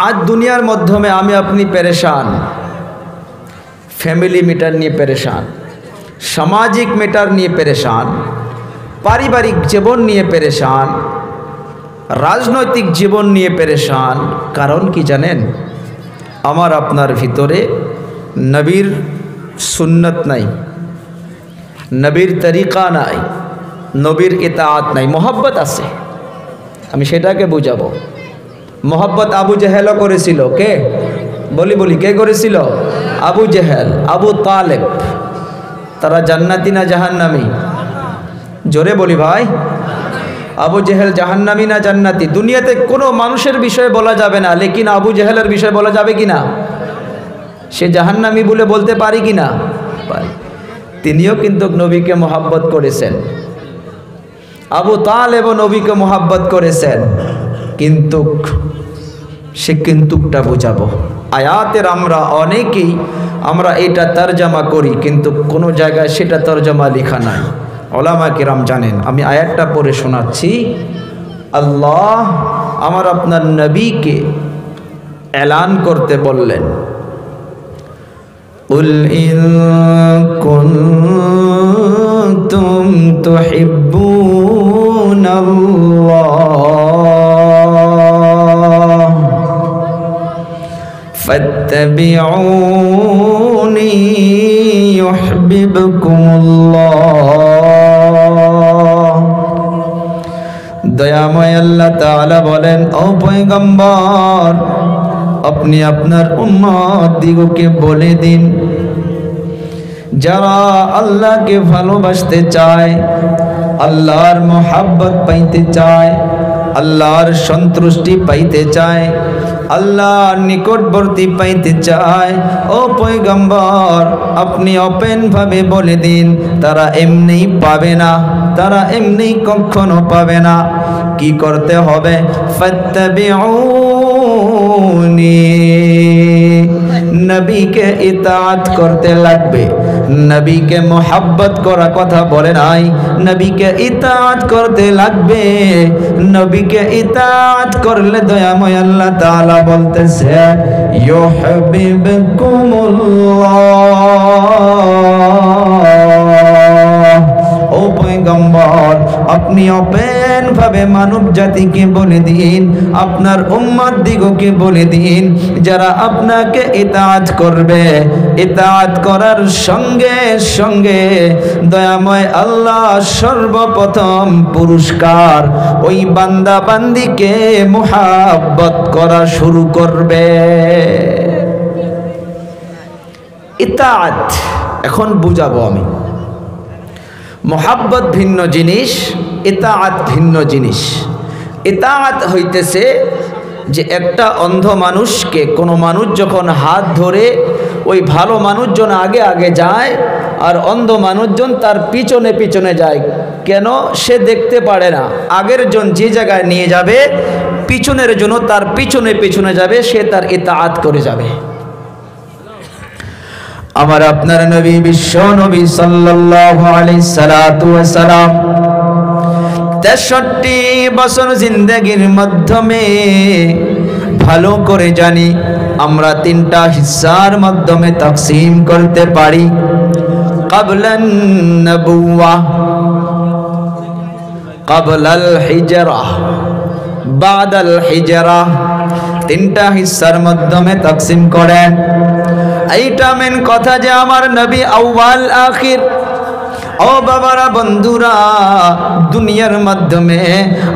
আজ দুনিয়ার মাধ্যমে আমি আপনি পেরেশান, ফ্যামিলি ম্যাটার নিয়ে পেরেশান, সামাজিক ম্যাটার নিয়ে পেরেশান, পারিবারিক জীবন নিয়ে পেরেশান, রাজনৈতিক জীবন নিয়ে পেরেশান। কারণ কি জানেন? আমার আপনার ভিতরে নবীর সুন্নত নাই, নবীর তরিকা নাই, নবীর ইতাআত নাই। মোহাব্বত আছে, আমি সেটাকে বুঝাবো। মোহাব্বত আবু জেহেলও করেছিল। কে? বলি কে করেছিল? আবু জেহেল, আবু তালেব। তারা জান্নাতি না জাহান্নামী? জোরে বলি ভাই। আবু জেহেল জাহান্নামী না জান্নাতি? দুনিয়াতে কোনো মানুষের বিষয়ে বলা যাবে না, লেকিন আবু জেহেলের বিষয়ে বলা যাবে কি না? সে জাহান্নামী বলে বলতে পারি কি না? পারি। তিনিও কিন্তু নবীকে মোহাব্বত করেছেন, আবু তালেব নবীকে মোহাব্বত করেছেন। কিন্তু সে কিন্তুকটা বুঝাবো। আয়াতের আমরা অনেকেই আমরা এটা তরজমা করি, কিন্তু কোনো জায়গায় সেটা তরজমা লেখা নাই। ওলামা কিরাম জানেন। আমি আয়াতটা পড়ে শোনাচ্ছি। আল্লাহ আমার আপনার নবীকে এলান করতে বললেন, কুল ইন কুনতুম তুহিব্বুনাল্লাহ ফাত্তাবিউনি ইউহিব্বুকুমুল্লাহ। দয়াময় আল্লাহ তাআলা বলেন, ও পয়গম্বর, আপনি আপনার উম্মত দিগকে বলে দিন, যারা আল্লাহকে ভালোবাসতে চায়, আল্লাহর মোহাব্বত পাইতে চায়, আল্লাহর সন্তুষ্টি পাইতে চায়, আল্লাহর নিকটবর্তী পাইতে চায়, ও পয়গম্বর আপনি ওপেন ভাবে বলে দিন, তারা এমনি পাবে না, তারা এমনি কখনো পাবে না। কি করতে হবে? ফাত্তাবিউনি, নবীকে ইতাআত করতে লাগবে। নবীকে মোহাব্বত করা কথা বলে নাই, নবীকে ইতাআত করতে লাগবে। নবীকে ইতাআত করলে দয়াময় আল্লাহ তাআলা বলতেছে, ইউহিব্বুকুমুল্লাহ। ও পয়গম্বর আপনি ওপেন ভাবে মানব জাতিকে বলে দিন, আপনার উম্মত দিগকে বলে দিন, যারা আপনাকে ইতাআত করবে, ইতাআত করার সঙ্গে সঙ্গে দয়াময় আল্লাহ সর্বপ্রথম পুরস্কার ওই বান্দা বান্দিকে মুহাব্বত করা শুরু করবে। ইতাআত এখন বুঝাবো আমি। মোহাব্বত ভিন্ন জিনিস, ইতাআত ভিন্ন জিনিস। ইতাআত হইতেছে যে একটা অন্ধ মানুষকে কোনো মানুষ যখন হাত ধরে ওই ভালো মানুষজন আগে আগে যায় আর অন্ধ মানুষজন তার পিছনে পিছনে যায়। কেন? সে দেখতে পারে না। আগের জন যে জায়গায় নিয়ে যাবে, পিছনের জন্য তার পিছনে পিছনে যাবে, সে তার ইতাআত করে যাবে। আমার আপনার নবী বিশ্ব নবী সাল্লাল্লাহু আলাইহি সাল্লাতু ওয়া সালাম 63 বছর জিন্দেগির মাধ্যমে ভালো করে জানি আমরা তিনটা হিস্সার মাধ্যমে তাকসিম করতে পারি। ক্বাবলান নবুওয়াহ, ক্বাবলাল হিজরাহ, বাদাল হিজরাহ। তিনটা হিস্সার মাধ্যমে তাকসিম করেন। এইটা মেন কথা যে আমার নবী আউয়াল আখির। ও বাবারা, বন্ধুরা, দুনিয়ার মাধ্যমে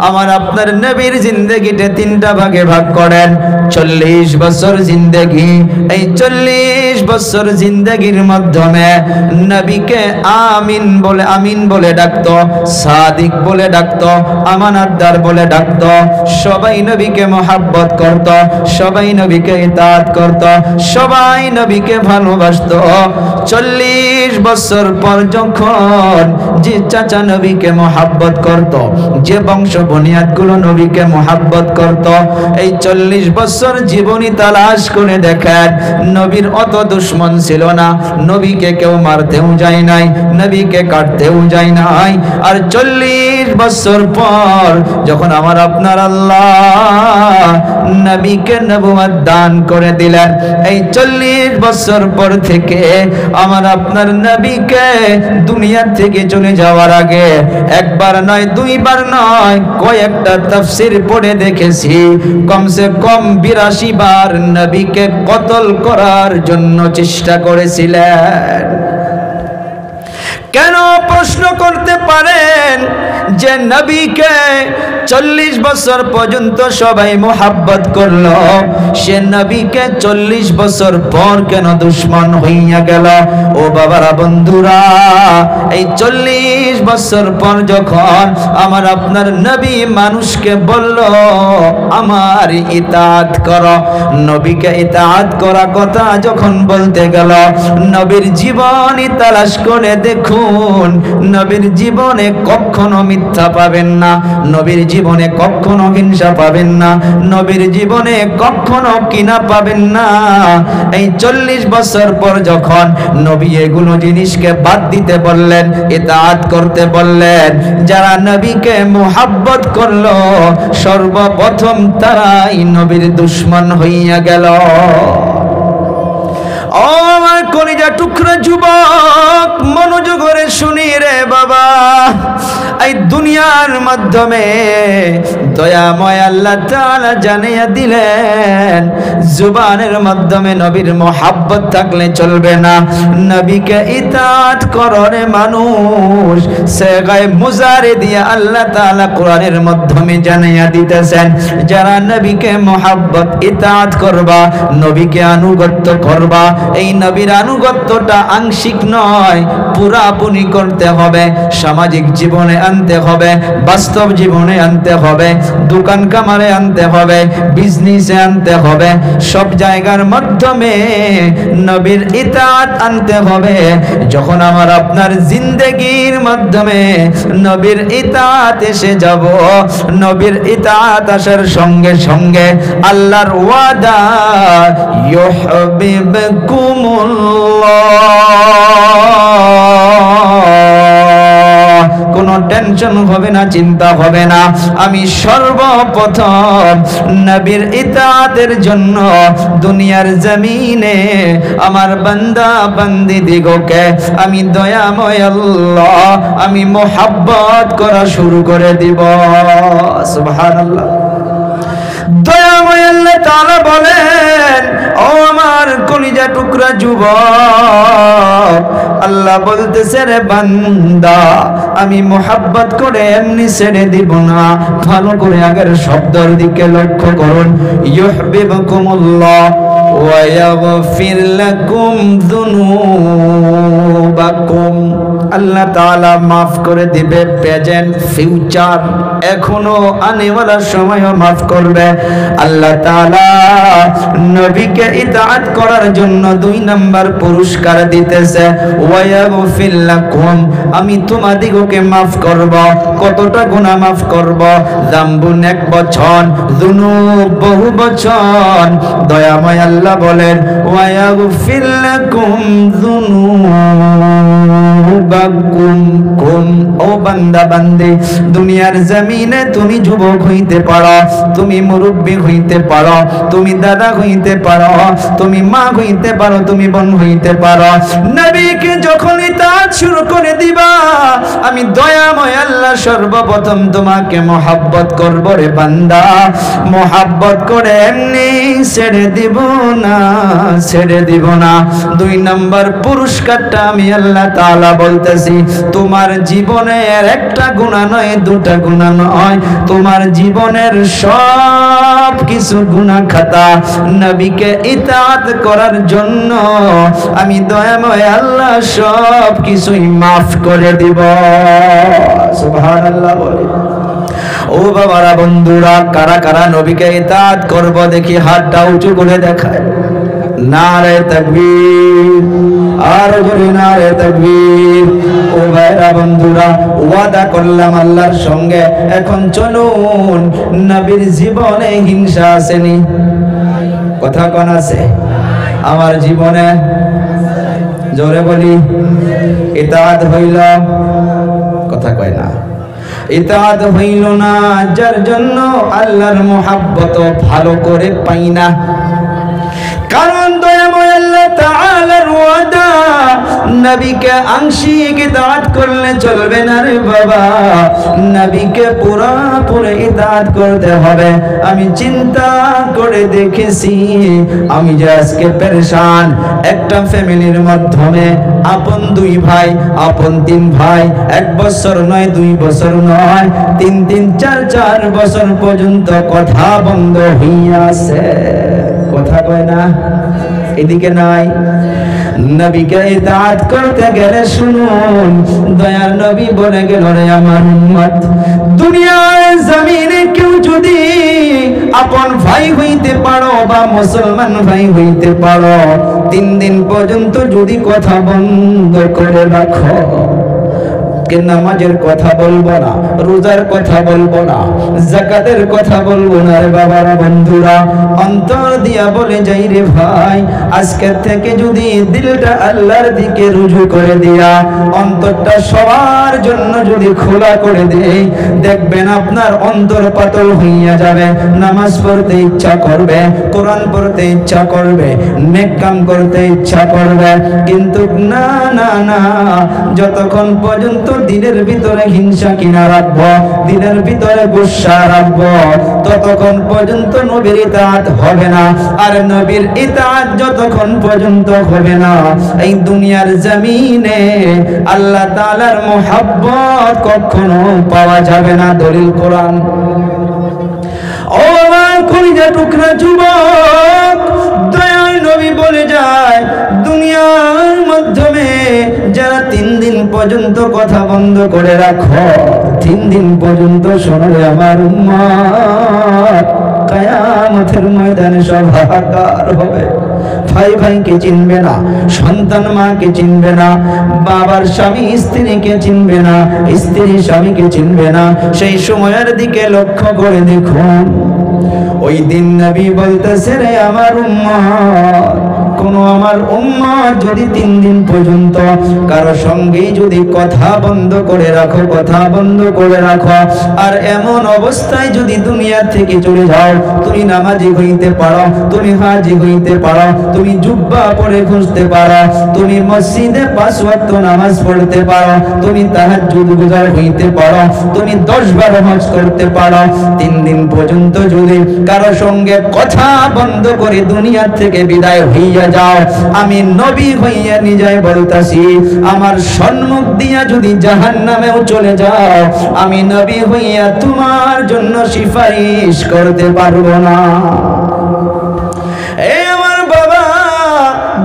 আমার আপনার নবীর জিন্দেগিতে তিনটা ভাগে ভাগ করেন। 40 বছর জিন্দেগি। এই 40 বছর জিন্দেগির মাধ্যমে নবীকে আমিন বলে ডাকতো, সাদিক বলে ডাকতো, আমানতদার বলে ডাকতো। সবাই নবীকে মোহাব্বত করত, সবাই নবীকে ইতাআত করত, সবাই নবীকে ভালোবাসতো। 40 বছর পর যখন যে চাচা নবীকে মোহাব্বত করত, যে বংশ বুনিয়াদগুলো নবীকে মোহাব্বত করত, এই 40 বছর জীবনী তালাশ করে দেখেন নবীর অত দুশ্মন ছিল না। নবীকে কেউ মারতেও যায় নাই, নবীকে কাটতেও যায় নাই। আর 40 বছর পর যখন আমার আপনার আল্লাহ নবীকে নবুয়ত দান করে দিলেন। এই 40 বছর পর থেকে আমার আপনার নবীকে দুনিয়া থেকে চলে যাওয়ার আগে একবার নয়, দুইবার নয়, কয়েকটা তাফসীর পড়ে দেখেছি, কমসে কম 82 বার নবীকে কতল করার জন্য চেষ্টা করেছিলেন। কেন প্রশ্ন করতে পারেন যে নবীকে 40 বছর পর্যন্ত সবাই মোহাব্বত করলো, সে নবীকে 40 বছর পর কেন দুশ্মন হইয়া গেল? ও বাবারা, বন্ধুরা, এই 40 বছর পর যখন আমার আপনার নবী মানুষকে বলল আমার ইতাআত করো, নবীকে ইতাআত করা কথা যখন বলতে গেল, নবীর জীবনী তালাশ করে দেখুন, নবীর জীবনে কখনো মিথ্যা পাবেন না, নবীর জীবনে কখনো হিংসা পাবেন না, নবীর জীবনে কখনো কিনা পাবেন না। এই 40 বছর পর যখন নবী এগুলো জিনিসকে বাদ দিতে বললেন, ইতাআত করতে বললেন, যারা নবীকে মুহাব্বত করলো সর্বপ্রথম তারাই নবীর দুশমন হইয়া গেল। ও আমার কলিজা টুকরা যুবক, মনোযোগ করে শুনি রে বাবা, এই দুনিয়ার মাধ্যমে দয়াময় আল্লাহ তাআলা জানিয়ে দিলেন জুবানের মাধ্যমে নবীর মোহাব্বত থাকলে চলবে না, নবীকে ইতাআত করো রে মানুষ। সেগায় মুজারে দিয়ে আল্লাহ তাআলা কোরআনের মাধ্যমে জানিয়ে দিতেছেন, যারা নবীকে মোহাব্বত ইতাআত করবা, নবীকে আনুগত্য করবা, এই নবীর আনুগত্যটা আংশিক নয়, পুরাপুরি করতে হবে, সামাজিক জীবনে আনতে হবে, বাস্তব জীবনে আনতে হবে, দোকান কামারে আনতে হবে, বিজনেসে আনতে হবে, সব জায়গার মাধ্যমে নবীর ইতাআত আনতে হবে। যখন আমার আপনার জিন্দেগির মাধ্যমে নবীর ইতাআত এসে যাব, নবীর ইতাআত আসার সঙ্গে সঙ্গে আল্লাহর ওয়াদা কোনো টেনশন হবে না, চিন্তা হবে না। আমি সর্বপ্রথম নবীর ইতাআতের জন্য দুনিয়ার জমিনে আমার বান্দা বান্দি দিগকে আমি দয়াময় আল্লাহ আমি মোহাব্বত করা শুরু করে দিব। সুবহানাল্লাহ। দয়াময় আল্লাহ তাআলা বলেন, ও আমার কলিজা টুকরা যুবক, আল্লাহ বলতেছে রে বান্দা, আমি মোহাব্বত করে এমনি ছেড়ে দিব না। ভালো করে আগের শব্দের দিকে লক্ষ্য করুন, ইউহিব্বুকুমুল্লাহ ওয়া ইয়াগফির লাকুম যুনুবাকুম। আল্লাহ তাআলা মাফ করে দিবে, প্রেজেন্ট ফিউচার, এখনো আনেওয়ালা সময়ও মাফ করবে। আল্লাহ তাআলা নবীকে ইতাআত করার জন্য 2 নাম্বার পুরস্কার দিতেছে, ওয়া ইয়াগফির লাকুম, আমি তোমাদিগকে মাফ করব। কতটা গুনাহ মাফ করব? যামবুন 1 বছর, যুনুব বহু বছর। দয়াময় আল্লাহ বলেন, ওয়া ইয়াগফির লাকুম যুনুবাকুম। ও বান্দা বান্দি, দুনিয়ার জমিনে তুমি যুবক হইতে পারো, তুমি মুরব্বী হইতে পারো, তুমি দাদা হইতে পারো, তুমি মা হইতে পারো, তুমি বোন হইতে পারো। নবীকে যখন ইতাআত শুরু করে দিবা, আমি দয়াময় আল্লাহ সর্বপ্রথম তোমাকে মোহাব্বত করব রে বান্দা। মোহাব্বত করে এমনি ছেড়ে দিব না, ছেড়ে দিব না। 2 নাম্বার পুরস্কারটা আমি আল্লাহ তাআলা বলতেছি, তোমার জীবনের একটা গুনাহ নয়, 2টা গুনাহ নয়, তোমার জীবনের সব কিছু গুনাহ খাতা নবীকে ইতাআত করার জন্য আমি দয়াময় আল্লাহ সব কিছুই মাফ করে দিব। সুবহানাল্লাহ বলে। ও বাবারা, বন্ধুরা, কারা কারা নবীকে ইতাআত করব দেখি হাতটা উঁচু করে দেখায়। নারে তাকবীর, আর জোরে নারে তাকবীর। ও ভাইরা বন্ধুরা, ওয়াদা করলাম আল্লাহর সঙ্গে, এখন চলুন। নবীর জীবনে হিংসা আসেনি? কথা কোন আছে? আমার জীবনে জোরে বলি, ইতাআত হইল? কথা কয় না। ইতাআত হইল না, যার জন্য আল্লাহর মুহাব্বত ভালো করে পাই না। কারণ দয়াময় আল্লাহ তাআলার ওয়াদা, নবীকে আংশিক ইতাআত করলে চলবে না রে বাবা, নবীকে পুরোপুরি ইতাআত করতে হবে। আমি চিন্তা করে দেখেছি, আমি যে আজকে পেরেশান, একটা ফ্যামিলির মাধ্যমে আপন দুই ভাই, আপন তিন ভাই, 1 বছর নয় 2 বছর নয় 3 4 বছর পর্যন্ত কথা বন্ধ হইয়াছে। কথা কয় না, এদিকে নাই। নবীকে ইতাআত করতে গেলে শুনুন, দয়ার নবী বলে গেল, রে আমার উম্মত, দুনিয়ার জমিনে কেউ যদি আপন ভাই হইতে পারো বা মুসলমান ভাই হইতে পারো, 3 দিন পর্যন্ত যদি কথা বন্ধ করে রাখো, নামাজের কথা বলবো না, রোজার কথা বলবো না, যাকাতের কথা বলবো না রে বাবারা বন্ধুরা, অন্তর দিয়া বলে যাই রে ভাই, আজকে থেকে যদি দিলটা আল্লাহর দিকে রুজু করে দিয়া অন্তরটা সবার জন্য যদি খোলা করে দেই, দেখবেন আপনার অন্তর পাতল হইয়া যাবে, নামাজ পড়তে ইচ্ছা করবে, কোরআন পড়তে ইচ্ছা করবে, নেক কাম করতে ইচ্ছা করবে। কিন্তু না না না, যতক্ষণ পর্যন্ত দিনের ভিতরে হিংসা কিনা রাখবো, দিনের ভিতরে গুসা রাখবো, ততক্ষণ পর্যন্ত নবীর ইতাআত হবে না। আর নবীর ইতাআত যতক্ষণ পর্যন্ত হবে না, এই দুনিয়ার জমিনে আল্লাহ তাআলার মুহাব্বত কখনো পাওয়া যাবে না। দলিল কোরআন। ও আমার কলিজা টুকরা যুবক, দয়াল নবী বলে যায়, দুনিয়ার মাধ্যমে যারা 3 দিন পর্যন্ত কথা বন্ধ করে রাখো, 3 দিন পর্যন্ত শোনো রে আমার উম্মত, কিয়ামতের ময়দানে সব হাহাকার হবে। ভাই ভাইকে চিনবে না, সন্তান মাকে চিনবে না, বাবার স্বামী স্ত্রীকে চিনবে না, স্ত্রী স্বামীকে চিনবে না। সেই সময়ের দিকে লক্ষ্য করে দেখুন, ওই দিন নবী বলতেছে, রে আমার উম্মত, কোন আমার উম্মত যদি 3 দিন পর্যন্ত কারো সঙ্গে যদি কথা বন্ধ করে রাখো, কথা বন্ধ করে রাখো, আর এমন অবস্থায় যদি দুনিয়া থেকে চলে যাও, তুমি নামাজি হইতে পারো, তুমি হাজি হইতে পারো, তুমি জুব্বা পরে খুঁজতে পারো, তুমি মসজিদে 5 ওয়াক্ত নামাজ পড়তে পারো, তুমি তাহাজ্জুদ গুজার হইতে পারো, তুমি 10-12 হজ করতে পারো, 3 দিন পর্যন্ত যদি কারো সঙ্গে কথা বন্ধ করে দুনিয়া থেকে বিদায় হইয়া যাও, আমি নবী হইয়া নিজে বলতাছি, আমার সম্মুখ দিয়া যদি জাহান্নামেও চলে যাও, আমি নবী হইয়া তোমার জন্য সুপারিশ করতে পারবো না।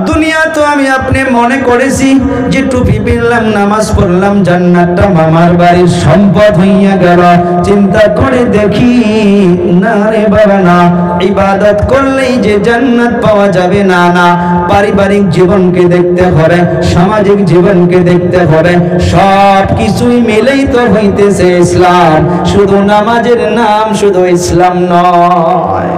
দুনিয়া তো আমি আপনি মনে করেছি যে টুপি পরলাম, নামাজ পড়লাম, জান্নাতটা মামার বাড়ির সম্পদ হইয়া গেল। চিন্তা করে দেখি, না রে বাবা না, ইবাদত করলেই যে জান্নাত পাওয়া যাবে, না না, পারিবারিক জীবনকে দেখতে হবে, সামাজিক জীবনকে দেখতে হবে, সব কিছুই মিলেই তো হইতেছে ইসলাম। শুধু নামাজের নাম শুধু ইসলাম নয়।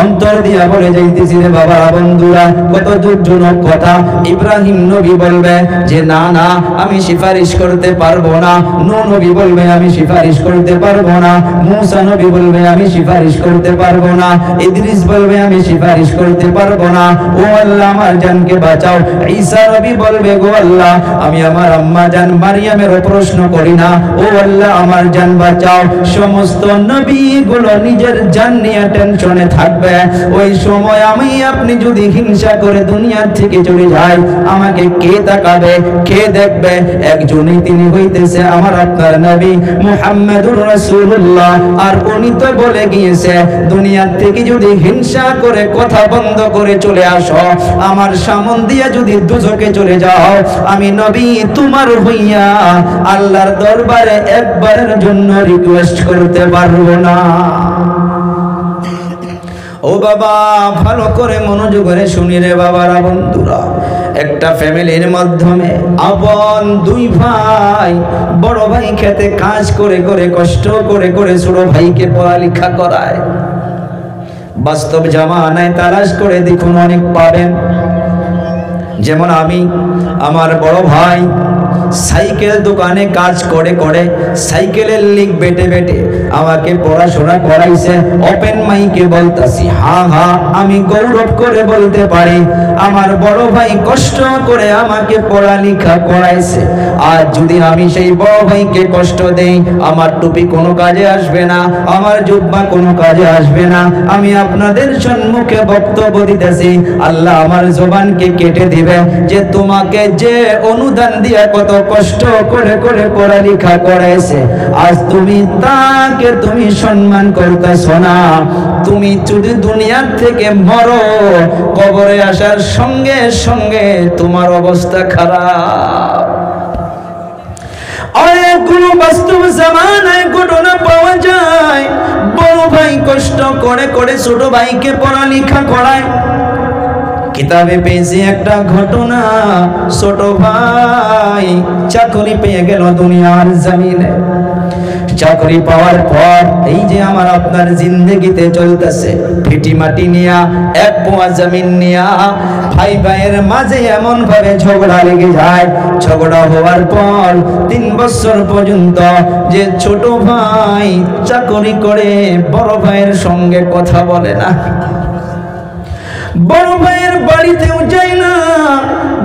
অন্তর দিয়া বলে যাইতেছি রে বাবা বন্ধুরা, কত দুঃখজনক কথা। ইব্রাহিম নবী বলবে যে না না, আমি সুপারিশ করতে পারবো না। নূহ নবী বলবে আমি সুপারিশ করতে পারবো না। মূসা নবী বলবে আমি সুপারিশ করতে পারবো না। ইদ্রিস বলবে আমি সুপারিশ করতে পারবো না। ও আল্লাহ আমার জানকে বাঁচাও। ঈসা নবী বলবে গো আল্লাহ, আমি আমার আম্মা জান মারিয়ামের প্রশ্ন করি না, ও আল্লাহ আমার জান বাঁচাও। সমস্ত নবীগুলো নিজের জান নিয়ে টেনশনে থাকবে। ওই সময় আমি আপনি যদি হিংসা করে দুনিয়া থেকে চলে যাই, আমাকে কে তাকাবে, কে দেখবে? একজনই, তিনি হইতেছে আমার আপনার নবী মুহাম্মদুর রাসূলুল্লাহ। আর উনি তো বলে গিয়েছে, দুনিয়া থেকে যদি হিংসা করে কথা বন্ধ করে চলে আসো, আমার সামন দিয়া যদি দুজকে চলে যাও, আমি নবী তোমার হইয়া আল্লাহর দরবারে একবারের জন্য রিকোয়েস্ট করতে পারবো না। ও বাবা, ভালো করে মনোযোগ করে শুনি রে বাবারা বন্ধুরা, একটা ফ্যামিলির মাধ্যমে আপন 2 ভাই, বড় ভাই খেতে কাজ করে করে কষ্ট করে করে ছোট ভাইকে পড়ালেখা করায়। বাস্তব জামানায় তালাশ করে দেখুন অনেক পাবেন। যেমন আমি, আমার বড় ভাই সাইকেল দোকানে কাজ করে করে সাইকেলের লিক বেটে বেটে আমাকে পড়াশোনা করাইছে। ওপেন মাইকে বলতাছি, হ্যাঁ হ্যাঁ আমি গৌরব করে বলতে পারি আমার বড় ভাই কষ্ট করে আমাকে পড়ালেখা করাইছে। আর যদি আমি সেই বড় ভাইকে কষ্ট দেই, আমার টুপি কোনো কাজে আসবে না, আমার জুব্বা কোনো কাজে আসবে না। আমি আপনাদের সম্মুখে বক্তব্য দিতেছি, আল্লাহ আমার জবানকে কেটে দিবে যে তোমাকে যে অনুদান দিয়ে কত কষ্ট করে করে পড়ালেখা করাইছে, আজ তুমি তাকে তুমি সম্মান করতেছো না। তুমি যদি দুনিয়ার থেকে মরো, কবরে আসার সঙ্গে সঙ্গে তোমার অবস্থা খারাপ। অনেকগুলো বাস্তব জামানায় ঘটনা পাওয়া যায়, বড় ভাই কষ্ট করে করে ছোট ভাইকে পড়ালেখা করায়। কিতাবে পেয়েছি একটা ঘটনা, ছোট ভাই চাকরি পেয়ে গেল দুনিয়ার জমিনে। চাকরি পাওয়ার পর এই যে আমার আপনার জিন্দেগিতে চলতেছে, ফিটি মাটি নিয়া এক পোয়া জমিন নিয়া ভাই ভাইয়ের মাঝে এমন ভাবে ঝগড়া লেগে যায়। ঝগড়া হওয়ার পর 3 বছর পর্যন্ত যে ছোট ভাই চাকরি করে বড় ভাইয়ের সঙ্গে কথা বলে না, বড় ভাইয়ের বাড়িতেও যায় না,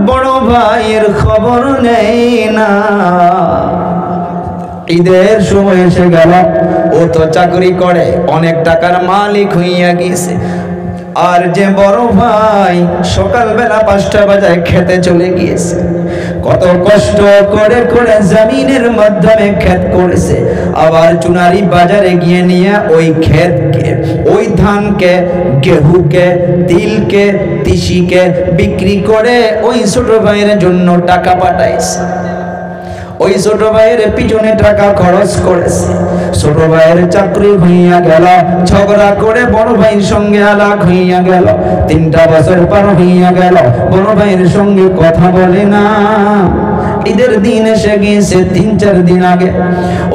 বড় ভাইয়ের খবর নেই না। ঈদের সময় এসে গেল, ও তো চাকরি করে অনেক টাকার মালিক হইয়া গিয়েছে, আর যে বড় ভাই সকালবেলা 5টা বাজায় খেতে চলে গিয়েছে। কত কষ্ট করে করে জমিনের মাধ্যমে ক্ষেত করেছে, আবার চুনারি বাজারে গিয়ে নিয়ে ওই ক্ষেতকে, ওই ধানকে, গেহুকে, তিলকে, তিসিকে বিক্রি করে ওই ছোট ভাইয়ের জন্য টাকা পাঠাইছে। ওই ছোট ভাইয়ের পিছনে টাকা খরচ করেছে। ছোট ভাইয়ের চাকরি হইয়া গেল, ঝগড়া করে বড় ভাইয়ের সঙ্গে আলাপ হইয়া গেল। 3টা বছর পার হইয়া গেল, বড় ভাইয়ের সঙ্গে কথা বলে না। ঈদের দিন এসে গিয়েছে 3-4 দিন আগে,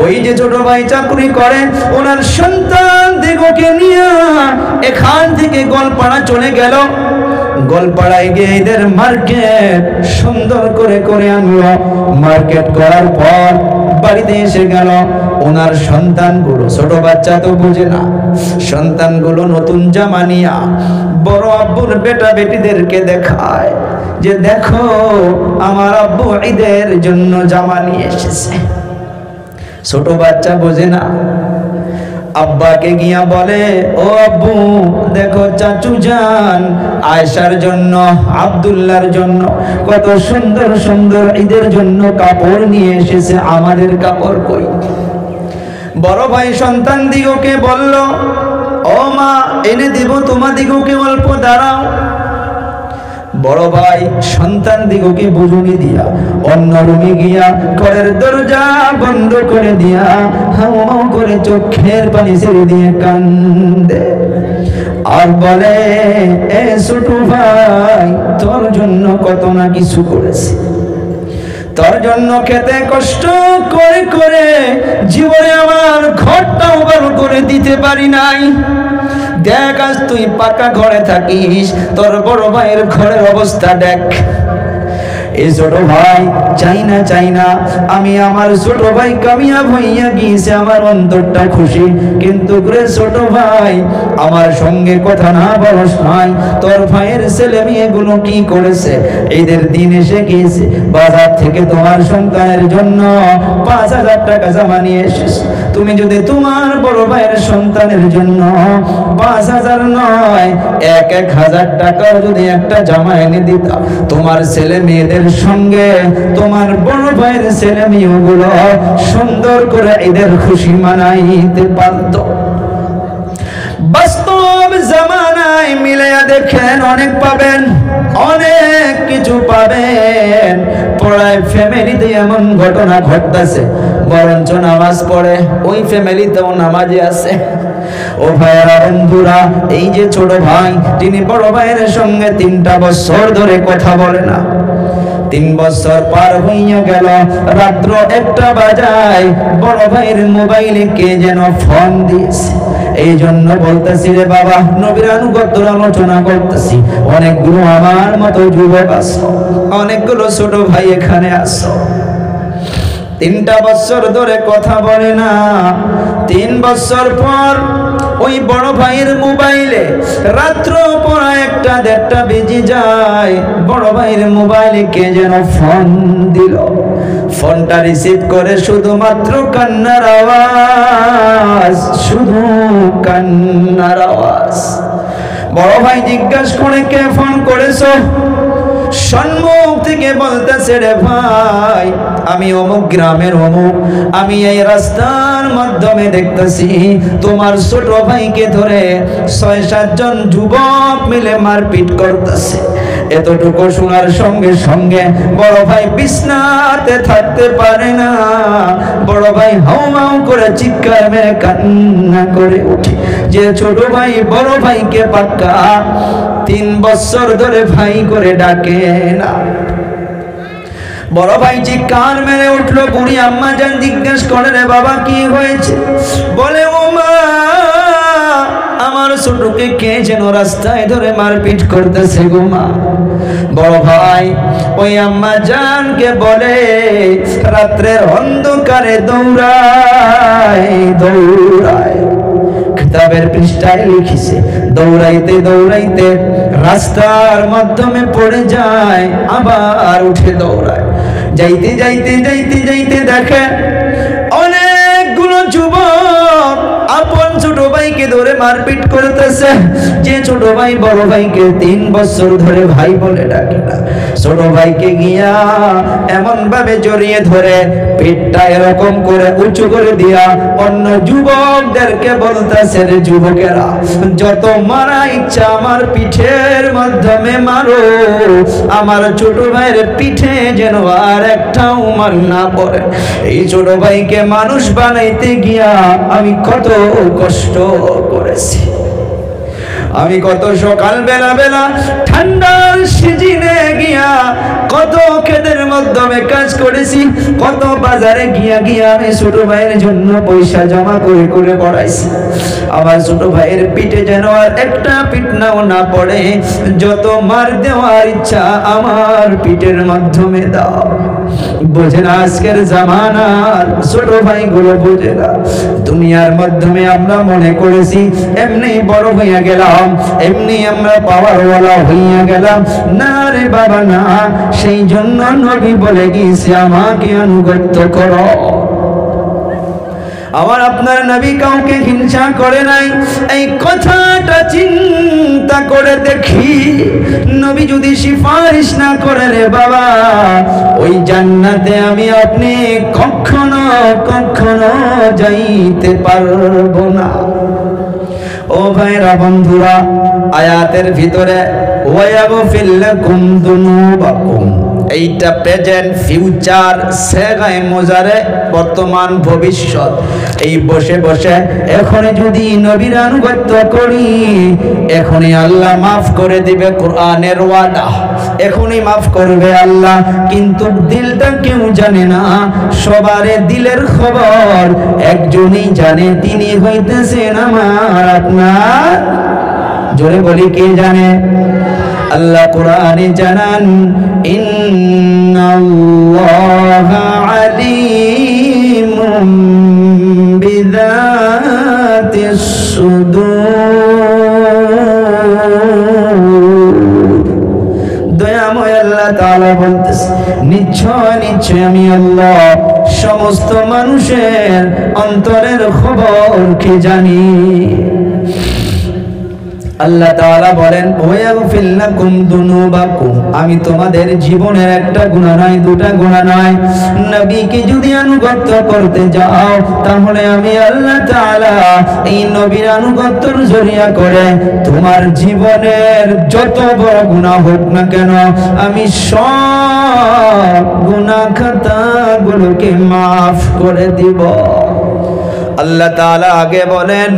ওই যে ছোট ভাই চাকরি করে ওনার সন্তান দিগকে নিয়ে এখান থেকে গোলপাড়া চলে গেল। গোলপাড়ায় গিয়ে ঈদের মার্কেট সুন্দর করে করে আনলো। মার্কেট করার পর বাড়িতে এসে গেল, ওনার সন্তানগুলো, ছোট বাচ্চা তো বুঝে না, সন্তানগুলো নতুন জামা নিয়া বড় আব্বুর বেটা বেটিদেরকে দেখায় যে দেখো আমার আব্বু ঈদের জন্য জামা নিয়ে এসেছে। ছোট বাচ্চা বোঝে না, আব্বাকে গিয়া বলে, ও আব্বু দেখো চাচু জান আয়েশার জন্য, আব্দুল্লাহর জন্য কত সুন্দর সুন্দর ঈদের জন্য কাপড় নিয়ে এসেছে, আমাদের কাপড় কই? বড় ভাই সন্তান দিগকে বলল, ও মা এনে দিব তোমাদিগকে, অল্প দাঁড়াও। বড় ভাই সন্তান দিগকে বুঝুনি দিয়া অন্য রুমে গিয়া ঘরের দরজা বন্ধ করে দিয়া হাউ করে চোখের পানি ছেড়ে দিয়ে কান্দে আর বলে, এ ছোট ভাই তোর জন্য কত না কিছু করেছে, তোর জন্য খেতে কষ্ট করে করে জীবনে আমার ঘরটাও ভালো করে দিতে পারি নাই। দেখ আজ তুই পাকা ঘরে থাকিস, তোর বড় ভাইয়ের ঘরের অবস্থা দেখ। এই ছোট ভাই চাই না আমি আমার ছোট ভাই কামিয়াব হইয়া গিয়েছে, আমার অন্তরটা খুশি, কিন্তু রে ছোট ভাই আমার সঙ্গে কথা না বলস নাই। তোর ভাইয়ের ছেলে মেয়েগুলো কি করেছে? ঈদের দিন এসে গিয়েছে, বাজার থেকে তোমার সন্তানের জন্য 5,000 টাকা জামা নিয়ে এসেছে। তুমি যদি তোমার বড় ভাইয়ের সন্তানের জন্য 5,000 নয় 1,000 টাকার যদি একটা জামা এনে দিতা, তোমার ছেলে মেয়েদের সঙ্গে তোমার বড় ভাইয়ের ছেলে মেয়েগুলো সুন্দর করে ঈদের খুশি মানাইতে পারত। বাস্তব জামানায় মিলাইয়া দেখেন, অনেক পাবেন, অনেক কিছু পাবেন। পড়ায় ফ্যামিলিতে এমন ঘটনা ঘটতেছে, বরঞ্চ নামাজ পড়ে ওই ফ্যামিলিতেও নামাজে আছে। ও ভাইয়েরা বন্ধুরা, এই যে ছোট ভাই, তিনি বড় ভাইয়ের সঙ্গে 3টা বছর ধরে কথা বলে না। 3 বছর পার হইয়া গেল, রাত্র 1টা বাজায় বড় ভাইয়ের মোবাইলে কে যেন ফোন দিয়েছে। এই জন্য বলতেছি রে বাবা, নবীর আনুগত্য আলোচনা করতেছি। অনেকগুলো আমার মতো যুবক আসো, অনেকগুলো ছোট ভাই এখানে আসো। 3টা বছর ধরে কথা বলে না। 3 বছর পর ওই বড় ভাইয়ের মোবাইলে রাত্র পড়া 1টা-1:30 বেজে যায়। বড় ভাইয়ের মোবাইলে কে যেন ফোন দিল। ফোনটা রিসিভ করে শুধুমাত্র কান্নার আওয়াজ, শুধু কান্নার আওয়াজ। বড় ভাই জিজ্ঞাসা করে, কে ফোন করেছো? সম্মুখ থেকে বলতেছে, রে ভাই আমি অমুক গ্রামের অমুক, আমি এই রাস্তার মাধ্যমে দেখতেছি তোমার ছোট ভাইকে ধরে 6-7 জন যুবক মিলে মারপিট করতেছে। এতটুকু শোনার সঙ্গে সঙ্গে বড় ভাই বিছনাতে থাকতে পারে না। বড় ভাই হাউ করে চিৎকার মেরে কান্না করে ওঠে যে ছোট ভাই বড় ভাইকে পাক্কা 3 বছর ধরে ভাই করে ডাকে না। বড় ভাই চিৎকার মেরে উঠলো। বুড়ি আম্মা জান জিজ্ঞেস করে, রে বাবা কি হয়েছে? বলে, ও মা আমার ছোটকে কে যেন রাস্তায় ধরে মারপিট করতেছে গো মা। বড় ভাই ওই আম্মা জানকে বলে, রাত্রের অন্ধকারে দৌড়ায় দৌড়ায়, কিতাবের পৃষ্ঠায় লিখিছে, দৌড়াইতে দৌড়াইতে রাস্তার মাধ্যমে পড়ে যায়, আবার উঠে দৌড়ায়। যাইতে যাইতে যাইতে যাইতে দেখে অনেকগুলো যুবক আপন ছোট ভাইকে ধরে মারপিট করতেছে। যে ছোট ভাই বড় ভাইকে 3 বছর ধরে ভাই বলে ডাকে না, ছোট ভাইকে গিয়া এমন ভাবে জড়িয়ে ধরে পেটটা এরকম করে উঁচু করে দিয়া অন্য যুবকদেরকে বলতেছে, রে যুবকেরা যত মারা ইচ্ছা আমার পিঠের মাধ্যমে মারো, আমার ছোট ভাইয়ের পিঠে যেন আর একটাও মার না পড়ে। এই ছোট ভাইকে মানুষ বানাইতে গিয়া আমি কত কষ্ট করেছি। আমি কত সকাল বেলা বেলা ঠান্ডার সিজনে গিয়া কত ক্ষেতের মাধ্যমে কাজ করেছি, কত বাজারে গিয়া গিয়া আমি ছোট ভাইয়ের জন্য পয়সা জমা করে করে পড়াইছি। আমার ছোট ভাইয়ের পিঠে যেন আর একটা পিটনাও না পড়ে। যত মার দেওয়ার ইচ্ছা আমার পিঠের মাধ্যমে দাও। বোঝে না আজকের জামানার ছোট ভাইগুলো, বোঝে না। দুনিয়ার মাধ্যমে আমরা মনে করেছি এমনি বড় হইয়া গেলাম, এমনি আমরা পাওয়ারওয়ালা হইয়া গেলাম। না রে বাবা না, সেই জন্য নবী বলে গিয়েছে আমাকে আনুগত্য করো। আমার আপনার নবী কাউকে হিংসা করে নাই। এই কথাটা চিন্তা করে দেখি, নবী যদি সিফারিশ না করে রে বাবা, ওই জান্নাতে আমি আপনি কখনো কখনো যাইতে পারবো না। ও ভাইরা বন্ধুরা, আয়াতের ভিতরে ওয়ায়াগফির লাকুম যুনুবাকুম, এইটা প্রেজেন্ট, ফিউচার, সেগায় মোজারে, বর্তমান, ভবিষ্যৎ। এই বসে বসে এখনই যদি নবীর আনুগত্য করি, এখনই আল্লাহ মাফ করে দিবে, কোরআনের ওয়াদা, এখনই মাফ করবে আল্লাহ। কিন্তু দিলটা কেউ জানে না, সবারে দিলের খবর একজনই জানে, তিনি হইতেছেন আমার আপনার। জোরে বলি, কে জানে? আল্লাহ কোরআনে জানান, ইন্নাল্লাহা আলিমুম বিযাতিস সুদূর। দয়াময় আল্লাহ তাআলা বলতেছে, নিশ্চয় নিশ্চয় আমি আল্লাহ সমস্ত মানুষের অন্তরের খবর কি জানি। আল্লাহ তাআলা বলেন, ওয়াগফির লাকুম যুনুবাকুম, আমি তোমাদের জীবনের একটা গুনাহ নয়, দুটা গুনাহ নয়, নবীকে যদি আনুগত্য করতে যাও, তাহলে আমি আল্লাহ তাআলা এই নবীর আনুগত্যের জরিয়া করে তোমার জীবনের যত বড় গুনাহ হোক না কেন, আমি সব গুনাহ খাতাগুলোকে মাফ করে দিব। আল্লাহ তাআলা আগে বলেন,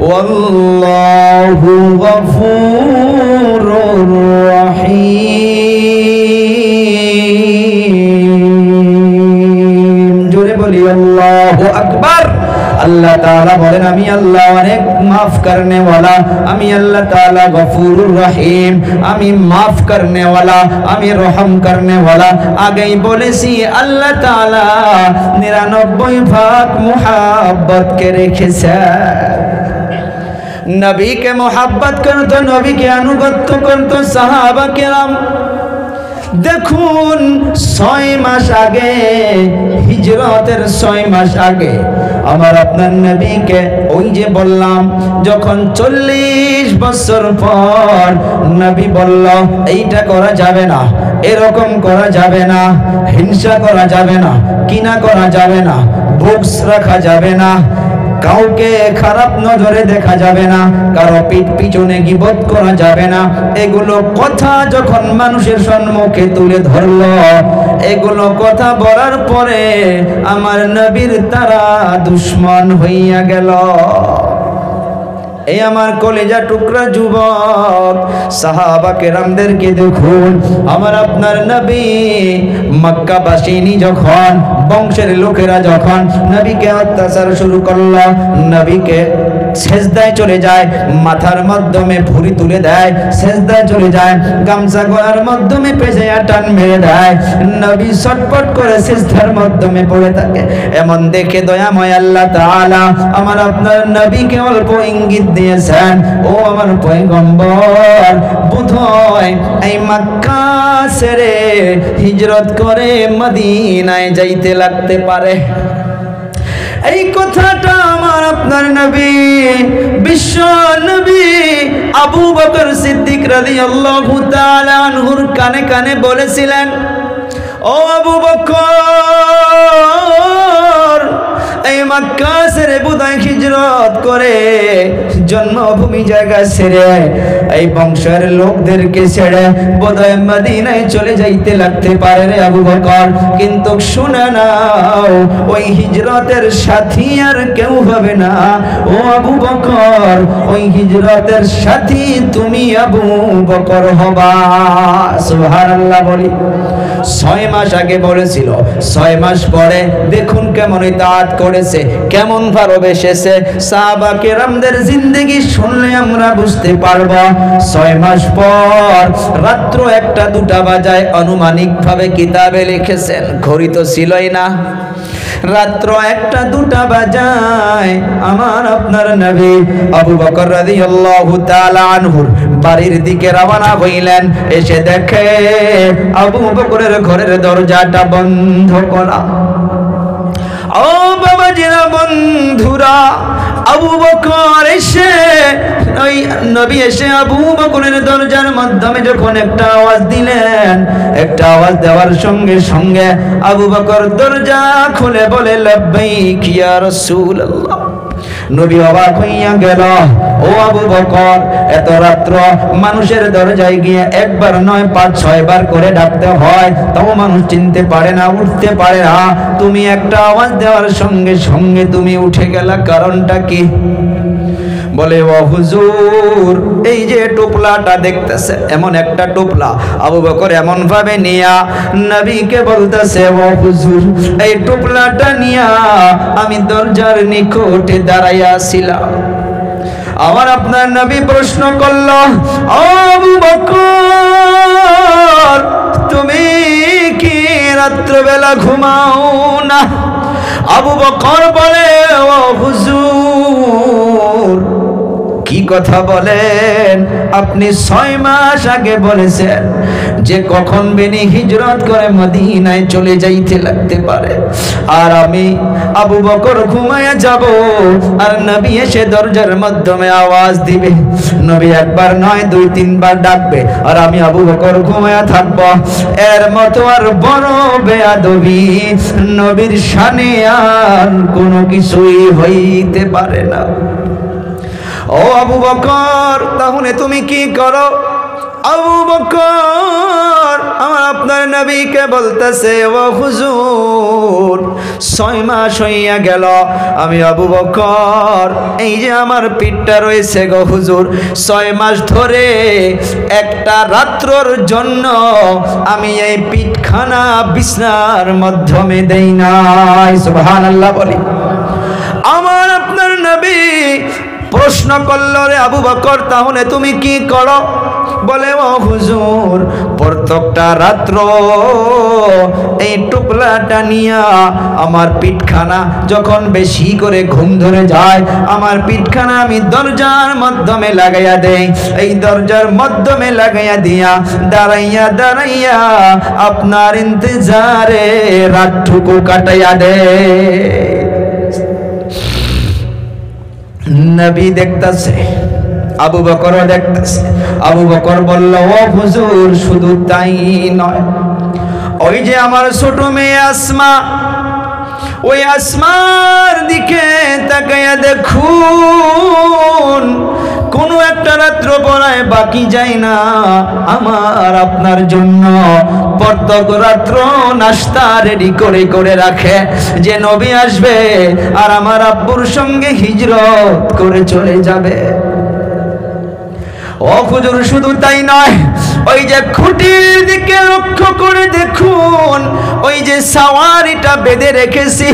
ওয়াল্লাহু গফুরুর রহিম। জোরে বলি আল্লাহু আকবার। আল্লাহ তাআলা বলেন আমি আল্লাহ অনেক মাফ করনে ওয়ালা, আমি আল্লাহ তাআলা গফুরুর রহিম, আমি মাফ করনে ওয়ালা, আমি রহম করনে ওয়ালা। আগেই বলেছি আল্লাহ তাআলা 99 ভাগ মুহাব্বত কে রেখেছে। নবীকে মোহাব্বত করতো, নবীকে আনুগত্য করতো সাহাবা কেরাম। দেখুন 6 মাস আগে, হিজরতের 6 মাস আগে আমার আপনার নবীকে, ওই যে বললাম যখন 40 বছর পর নবী বলল এইটা করা যাবে না, এরকম করা যাবে না, হিংসা করা যাবে না, কিনা করা যাবে না, বুকস রাখা যাবে না, কাউকে খারাপ নজরে দেখা যাবে না, কারো পিছনে গীবত করা যাবে না। এগুলো কথা যখন মানুষের সম্মুখে তুলে ধরলো, এগুলো কথা বলার পরে আমার নবীর তারা দুশ্মন হইয়া গেল। এই আমার কলেজা টুকরা যুবক সাহাবা কেরামদেরকে দেখুন, আমার আপনার নবী মক্কাবাসিনী যখন, বংশের লোকেরা যখন নবীকে অত্যাচার শুরু করলো, নবীকে সেজদায় চলে যায়, মাথার মাধ্যমে ভুঁড়ি তুলে দেয়, সেজদায় চলে যায়, গামছা গলার মাধ্যমে পেঁচাইয়া টান মেরে দেয়, নবী ছটফট করে সেজদার মাধ্যমে পড়ে থাকে। এমন দেখে দয়াময় আল্লাহ তাআলা আমার আপনার নবীকে অল্প ইঙ্গিত দিয়েছেন, ও আমার পয়গম্বর বোধহয় এই মক্কা ছেড়ে হিজরত করে মদিনায় যাইতে লাগতে পারে। এই কথাটা আমার আপনার নবী, বিশ্ব নবী আবু বকর সিদ্দিক রাদিয়াল্লাহু তাআলা আনহুর কানে কানে বলেছিলেন, ও আবু বকর, এই মক্কা ছেড়ে বোধহয় হিজরত করে জন্মভূমি জায়গা ছেড়ে এই বংশের লোকদেরকে ছেড়ে বোধহয় মদিনায় চলে যাইতে লাগতে পারে রে আবু বকর। কিন্তু শুনে নাও, ওই হিজরতের সাথী আর কেউ হবে না ও আবু বকর, ওই হিজরতের সাথী তুমি আবু বকর হবা। সুবহানাল্লাহ বলি। 6 মাস আগে বলেছিল, 6 মাস পরে দেখুন কেমন ইতাআত করেছে, কেমন ভালোবেসেছে। সাহাবা কেরামদের জিন্দেগি শুনলে আমরা বুঝতে পারব। 6 মাস পর রাত্র 1টা-2টা বাজায় আনুমানিক ভাবে কিতাবে লিখেছেন, ঘড়ি তো ছিলই না, রাত্র 1টা-2টা বাজায় আমার আপনার নবী আবু বকর রাদিয়াল্লাহু তাআলা আনহুর বাড়ির দিকে রওনা হইলেন। এসে দেখে আবু বকরের ঘরের দরজাটা বন্ধ করা। ও বাবাজিরা, বন্ধুরা, আবু বকর এসে, ওই নবী এসে আবু বকরের দরজার মাধ্যমে যখন একটা আওয়াজ দিলেন, একটা আওয়াজ দেওয়ার সঙ্গে সঙ্গে আবু বকর দরজা খুলে বলে লব্বাইক ইয়া রাসূলুল্লাহ। নবী অবাক হইয়া গেল, ও আবু বকর, এত রাত্র মানুষের দরজায় গিয়ে একবার নয় 5-6 বার করে ডাকতে হয়, তাও মানুষ চিনতে পারে না, উঠতে পারে না, তুমি একটা আওয়াজ দেওয়ার সঙ্গে সঙ্গে তুমি উঠে গেলা, কারণটা কি? বলে, ও হুজুর, এই যে টোপলাটা দেখতেছে, এমন একটা টোপলা আবু বকর এমন ভাবে নিয়া নবীকে বলতেছে, ও হুজুর, এই টোপলাটা নিয়া আমি দরজার নিকটে দাঁড়াইয়া ছিলাম। আমার আপনার নবী প্রশ্ন করল, ও আবু বকর, তুমি কি রাত্রবেলা ঘুমাও না? আবু বকর বলে, ও হুজুর, কি কথা বলেন আপনি? 6 মাস আগে বলেছেন যে কখন বেনি হিজরত করে মদিনায় চলে যাইতে লাগতে পারে, আর আমি আবু বকর ঘুমায়া যাব, আর নবী এসে দরজার মাধ্যমে আওয়াজ দিবে, নবী একবার নয় 2-3 বার ডাকবে, আর আমি আবু বকর ঘুমায়া থাকব। এর মতো আর বড় বেয়াদবি নবীর শানে আর কোনো কিছুই হইতে পারে না। ও আবু বকর, তাহলে তুমি কি করো? আবু বকর আমার আপনার নবীকে বলতেছে, ও হুজুর, 6 মাস হইয়া গেল, আমি আবু বকর, এই যে আমার পিঠটা রয়েছে গো হুজুর, 6 মাস ধরে একটা রাত্রর জন্য আমি এই পিঠখানা বিছনার মাধ্যমে দেই নাই। সুবহানাল্লাহ বলি। আমার আপনার নবী প্রশ্ন করল, রে আবু বকর তাহলে তুমি কি করো? বলে, ও হুজুর, প্রত্যেকটা রাত্র এই টুকলাটা নিয়া আমার পিঠখানা যখন বেশি করে ঘুম ধরে যায়, আমার পিঠখানা আমি দরজার মাধ্যমে লাগাইয়া দেই। এই দরজার মাধ্যমে লাগাইয়া দিয়া দাঁড়াইয়া দাঁড়াইয়া আপনার ইন্তজারে রাতটুকু কাটাইয়া দে। নবী দেখতাছে, আবু বকর দেখতাছে। আবু বকর বলল, ও হুজুর, শুধু তাই নয়, ওই যে আমার ছোট মেয়ে আসমা, ওই আসমার দিকে তাকাইয়া দেখুন, কোনো একটা রাত্র পড়ায় বাকি যায় না আমার আপনার জন্য। প্রত্যেক রাত্র নাস্তা রেডি করে করে রাখে, যে নবী আসবে আর আমার আব্বুর সঙ্গে হিজরত করে চলে যাবে। ও হুজুর, শুধু তাই নয়, ওই যে খুঁটির দিকে লক্ষ্য করে দেখুন, ওই যে সাওয়ারিটা বেঁধে রেখেছি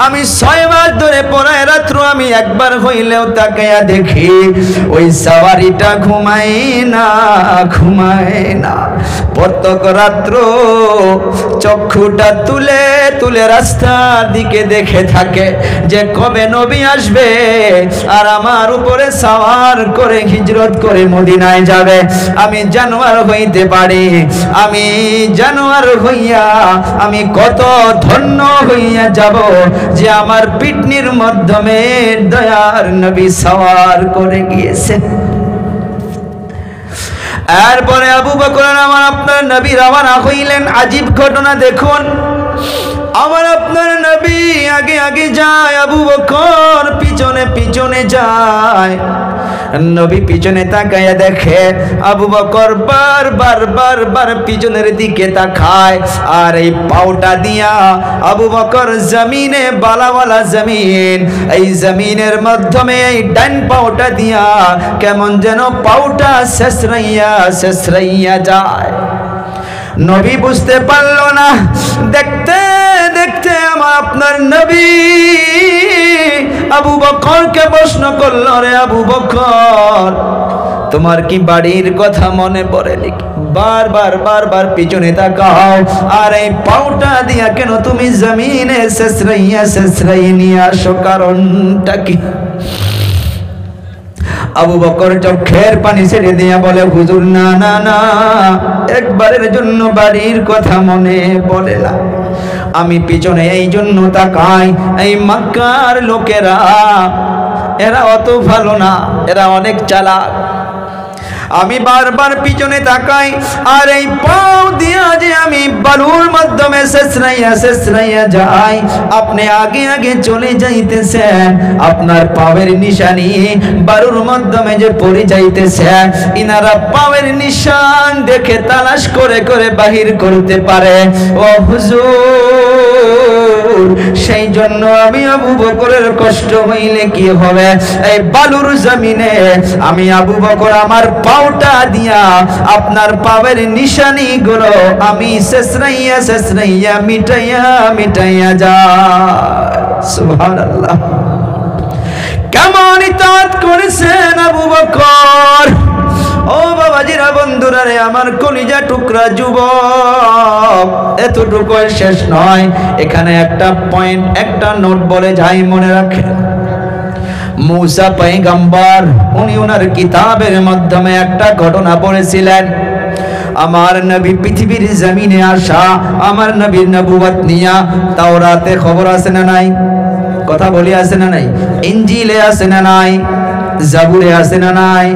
আমি 6 মাস ধরে, পড়ায় রাত্র আমি একবার হইলেও তাকাইয়া দেখি ওই সাওয়ারিটা ঘুমায় না, ঘুমায় না। প্রত্যেক রাত্র চক্ষুটা তুলে তুলে রাস্তার দিকে দেখে থাকে যে কবে নবী আসবে আর আমার উপরে সাওয়ার করে হিজরত করে মদিনায় যাবে। আমি জানোয়ার হইতে পারি, আমি জানোয়ার হইয়া আমি কত ধন্য হইয়া যাব যে আমার পিটনির মাধ্যমে দয়ার নবী সাওয়ার করে গিয়েছে। এরপরে আবু বকর আমার আপনার নবী রওনা হইলেন। আজীব ঘটনা দেখুন, আমার আপনার নবী আগে আগে যায়, আবু বকর পিছনে পিছনে যায়। নবী পিছনে তাকায়া দেখে আবু বকর বারবার বারবার পিছনের দিকে তাকায়, আর এই পাউটা দিয়া আবু বকর জমিনে, বালাওয়ালা জমিন, এই জমিনের মাধ্যমে এই ডান পাউটা দিয়া কেমন যেন পাউটা শেষরাইয়া শেষরাইয়া যায়। নবী বুঝতে পারল না। দেখতে দেখতে আমার আপনার নবী আবু বকরকে প্রশ্ন করল, রে আবু বকর, তোমার কি বাড়ির কথা মনে পড়ে নাকি? বারবার বারবার পিছনে তাকাও, আর এই পাউটা দিয়া কেন তুমি জমিনে শেষরাইয়া শেষরাইয়া নিয়ে আসো, কারণটা কি? আবু বকর চোখের পানি ছেড়ে দিয়া বলে, হুজুর, না না না, একবারের জন্য বাড়ির কথা মনে পড়ে না। আমি পিছনে এই জন্য তাকাই, এই মক্কার লোকেরা এরা অত ভালো না, এরা অনেক চালাক। আমি বারবার পিছনে তাকাই, আর এই পাও দিয়া যে আমি বালুর মাধ্যমে শেষরাইয়া শেষরাইয়া যাই, আপনি আগে আগে চলে যাইতেছেন, আপনার পাওয়ের নিশানি বালুর মাধ্যমে যে পড়ে যাইতেছেন, ইনারা পাওয়ের নিশান দেখে তালাশ করে করে বাহির করতে পারে। ও হুজুর, সেই জন্য আমি আবু বকরের কষ্ট হইলে কি হবে, এই বালুর জমিনে আমি আবু বকর আমার পাউটা দিয়া আপনার পাওয়ের নিশানি গুলো আমি শেষরাইয়া শেষরাইয়া মিটাইয়া মিটাইয়া যায়। সুবহানাল্লাহ, কেমন ইতাআত করেছেন আবু বকর। ও বাবাজিরা, বন্ধুরা রে, আমার কলিজা টুকরা যুবক, এতটুকু শেষ নয়, এখানে একটা পয়েন্ট, একটা নোট বলে যাই, মনে রাখেন। মুসা পয়গম্বর উনি ওনার কিতাবের মাধ্যমে একটা ঘটনা পড়েছিলেন। আমার নবী পৃথিবীর জমিনে আসা, আমার নবীর নবুয়ত নিয়া তাওরাতে খবর আছে না নাই? কথা বলি, আছে না নাই? ইনজিলে আছে না নাই? জাবুরে আছে না নাই?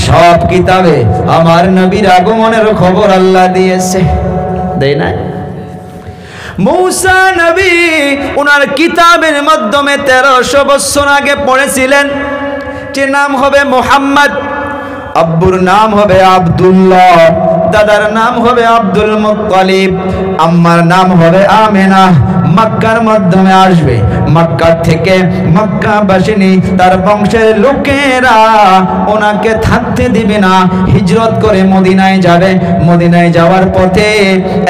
সব কিতাবে আমার নবীর আগমনের খবর আল্লাহ দিয়েছে, দেয় না? মুসা নবী ওনার কিতাবের মাধ্যমে 1300 বছর আগে পড়েছিলেন যে নাম হবে মুহাম্মদ, আব্বুর নাম হবে আব্দুল্লাহ, দাদার নাম হবে আব্দুল মুত্তালিব, আম্মার নাম হবে আমেনা, মক্কার মাধ্যমে আসবে। মক্কা থেকে মক্কাবাসিনী তার বংশের লোকেরা ওনাকে থাকতে দিবে না, হিজরত করে মদিনায় যাবে। মদিনায় যাওয়ার পথে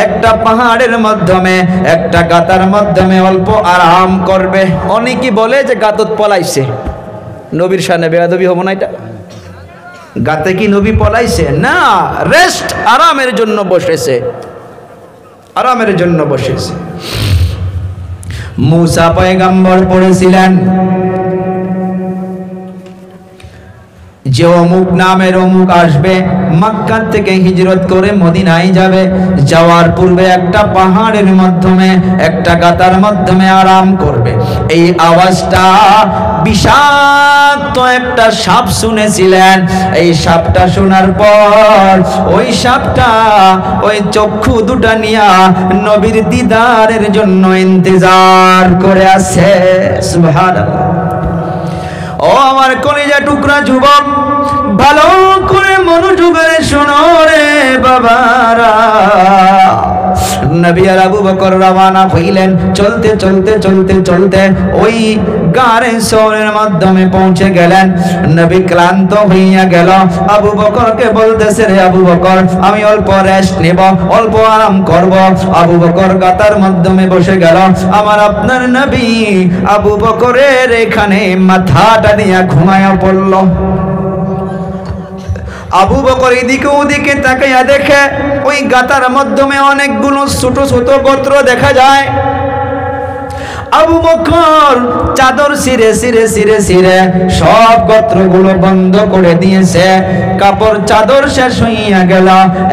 একটা পাহাড়ের মাধ্যমে, একটা গাতার মাধ্যমে অল্প আরাম করবে। অনেকে বলে যে গাতত পলাইছে, নবীর সামনে বেয়াদবি হবো না এটা? গাতে কি নবী পলাইছে? না, রেস্ট, আরামের জন্য বসেছে, আরামের জন্য বসেছে। মুসা পয়গম্বর পড়েছিলেন যে অমুক নামের অমুক আসবে, মক্কা থেকে হিজরত করে মদিনায় যাবে। যাওয়ার পূর্বে একটা পাহাড়ের মাধ্যমে, একটা গাতার মাধ্যমে আরাম করবে। এই আওয়াজটা বিষাক্ত একটা সাপ শুনেছিলেন। এই সাপটা শোনার পর ওই সাপটা ওই চক্ষু দুটা নিয়া নবীর দিদারের জন্য ইন্তজার করে আছে। সুবহানাল্লাহ। ও আমার কলিজা টুকরা যুবক, ভালো করে মনোযোগে শোনো রে বাবারা। নবী আর আবু বকর রওনা হইলেন। চলতে চলতে চলতে চলতে ওই গারে সওরের মাধ্যমে পৌঁছে গেলেন। নবী ক্লান্ত হইয়া গেল। আবু বকরকে বলতেছে, রে আবু বকর, আমি অল্প রেস্ট নেব, অল্প আরাম করব। আবু বকর গাতার মাধ্যমে বসে গেল। আমার আপনার নবী আবু বকরের এখানে মাথাটা নিয়ে ঘুমায়া পড়ল। আবু বকর এদিকে ওদিকে তাকাইয়া দেখে ওই গাতার মাধ্যমে অনেকগুলো ছোট ছোট গোত্র দেখা যায়। আবু বকর চাদর ছিঁড়ে ছিঁড়ে ছিঁড়ে ছিঁড়ে সব গোত্রগুলো বন্ধ করে দিয়েছে। কাপড় চাদর শেষ হইয়া গেল,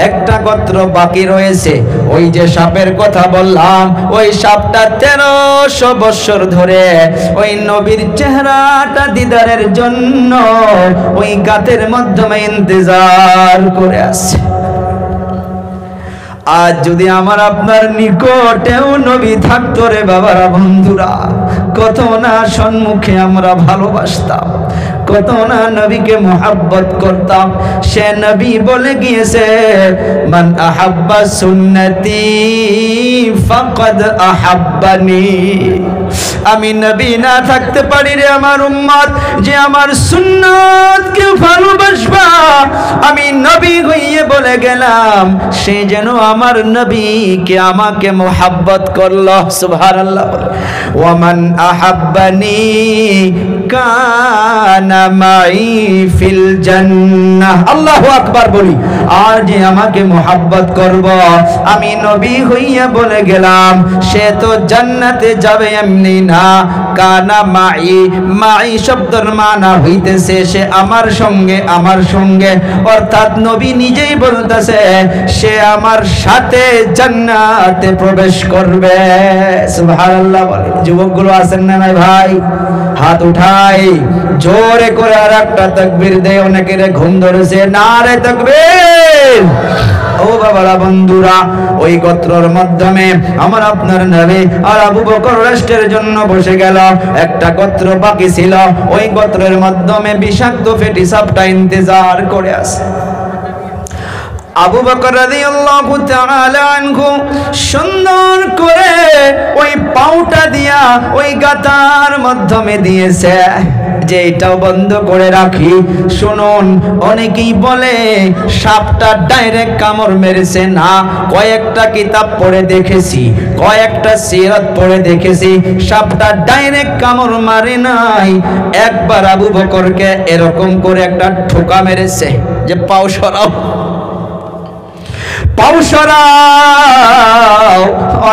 একটা গোত্র বাকি রয়েছে। ওই যে সাপের কথা বললাম, ওই সাপটা 1300 বছর ধরে ওই নবীর চেহারাটা দিদারের জন্য ওই গাতের মাধ্যমে ইন্তজার করে আছে। আজ যদি আমার আপনার নিকটেও নবী থাকতো রে বাবারা, বন্ধুরা, কত না সম্মুখে আমরা ভালোবাসতাম, কত না নবীকে মোহাব্বত করতাম। সে নবী বলে গিয়েছে, মান আহাব্বা সুন্নতি ফাকাদ আহাব্বানি। আমি নবী না থাকতে পারি রে আমার উম্মত, যে আমার সুন্নতকে ভালোবাসবা। আমি নবী হইয়ে বলে গেলাম, সে যেন আমার নবীকে আমাকে মোহাব্বত করলো। সুবহানাল্লাহ। ওয়ামান আহাব্বানি কানা মাই ফিল জান্নাহ। আল্লাহু আকবার বলি। আর যে আমাকে মোহাব্বত করব, আমি নবী হইয়া বলে গেলাম, সে তো জান্নাতে যাবে এমনি না। কানা মাই, মাই শব্দের মানা হইতেছে সে আমার সঙ্গে, আমার সঙ্গে, অর্থাৎ নবী নিজেই বলতেছে সে আমার সাথে জান্নাতে প্রবেশ করবে। সুবহানাল্লাহ বলে। যুবকগুলো আছেন না নাই ভাই? হাত উঠাই জোরে করে আর একটা তাকবীর দেয়। অনেকের ঘুম ধরেছে, নারে তাকবীর। ও বাবারা, বন্ধুরা, ওই গোত্রর মাধ্যমে আমার আপনার নবী আর আবু বকর রেস্টের জন্য বসে গেল। একটা গোত্র বাকি ছিল, ওই গোত্রের মাধ্যমে বিষাক্ত ফেটি সাপটা ইন্তজার করে আছে। আবু বকর রাদিয়াল্লাহু তাআলা আনহু সুন্দর করে ওই পাউটা দিয়া ওই গাতার মাধ্যমে দিয়েছে যে এটাও বন্ধ করে রাখি। শুনুন, অনেকেই বলে সাপটা ডাইরেক্ট কামড় মেরেছে না। কয়েকটা কিতাব পড়ে দেখেছি, কয়েকটা সিরাত পড়ে দেখেছি, সাপটা ডাইরেক্ট কামড় মারে নাই। একবার আবু বকরকে এরকম করে একটা ঠোকা মেরেছে যে পাও সরাও, পাও সরাও।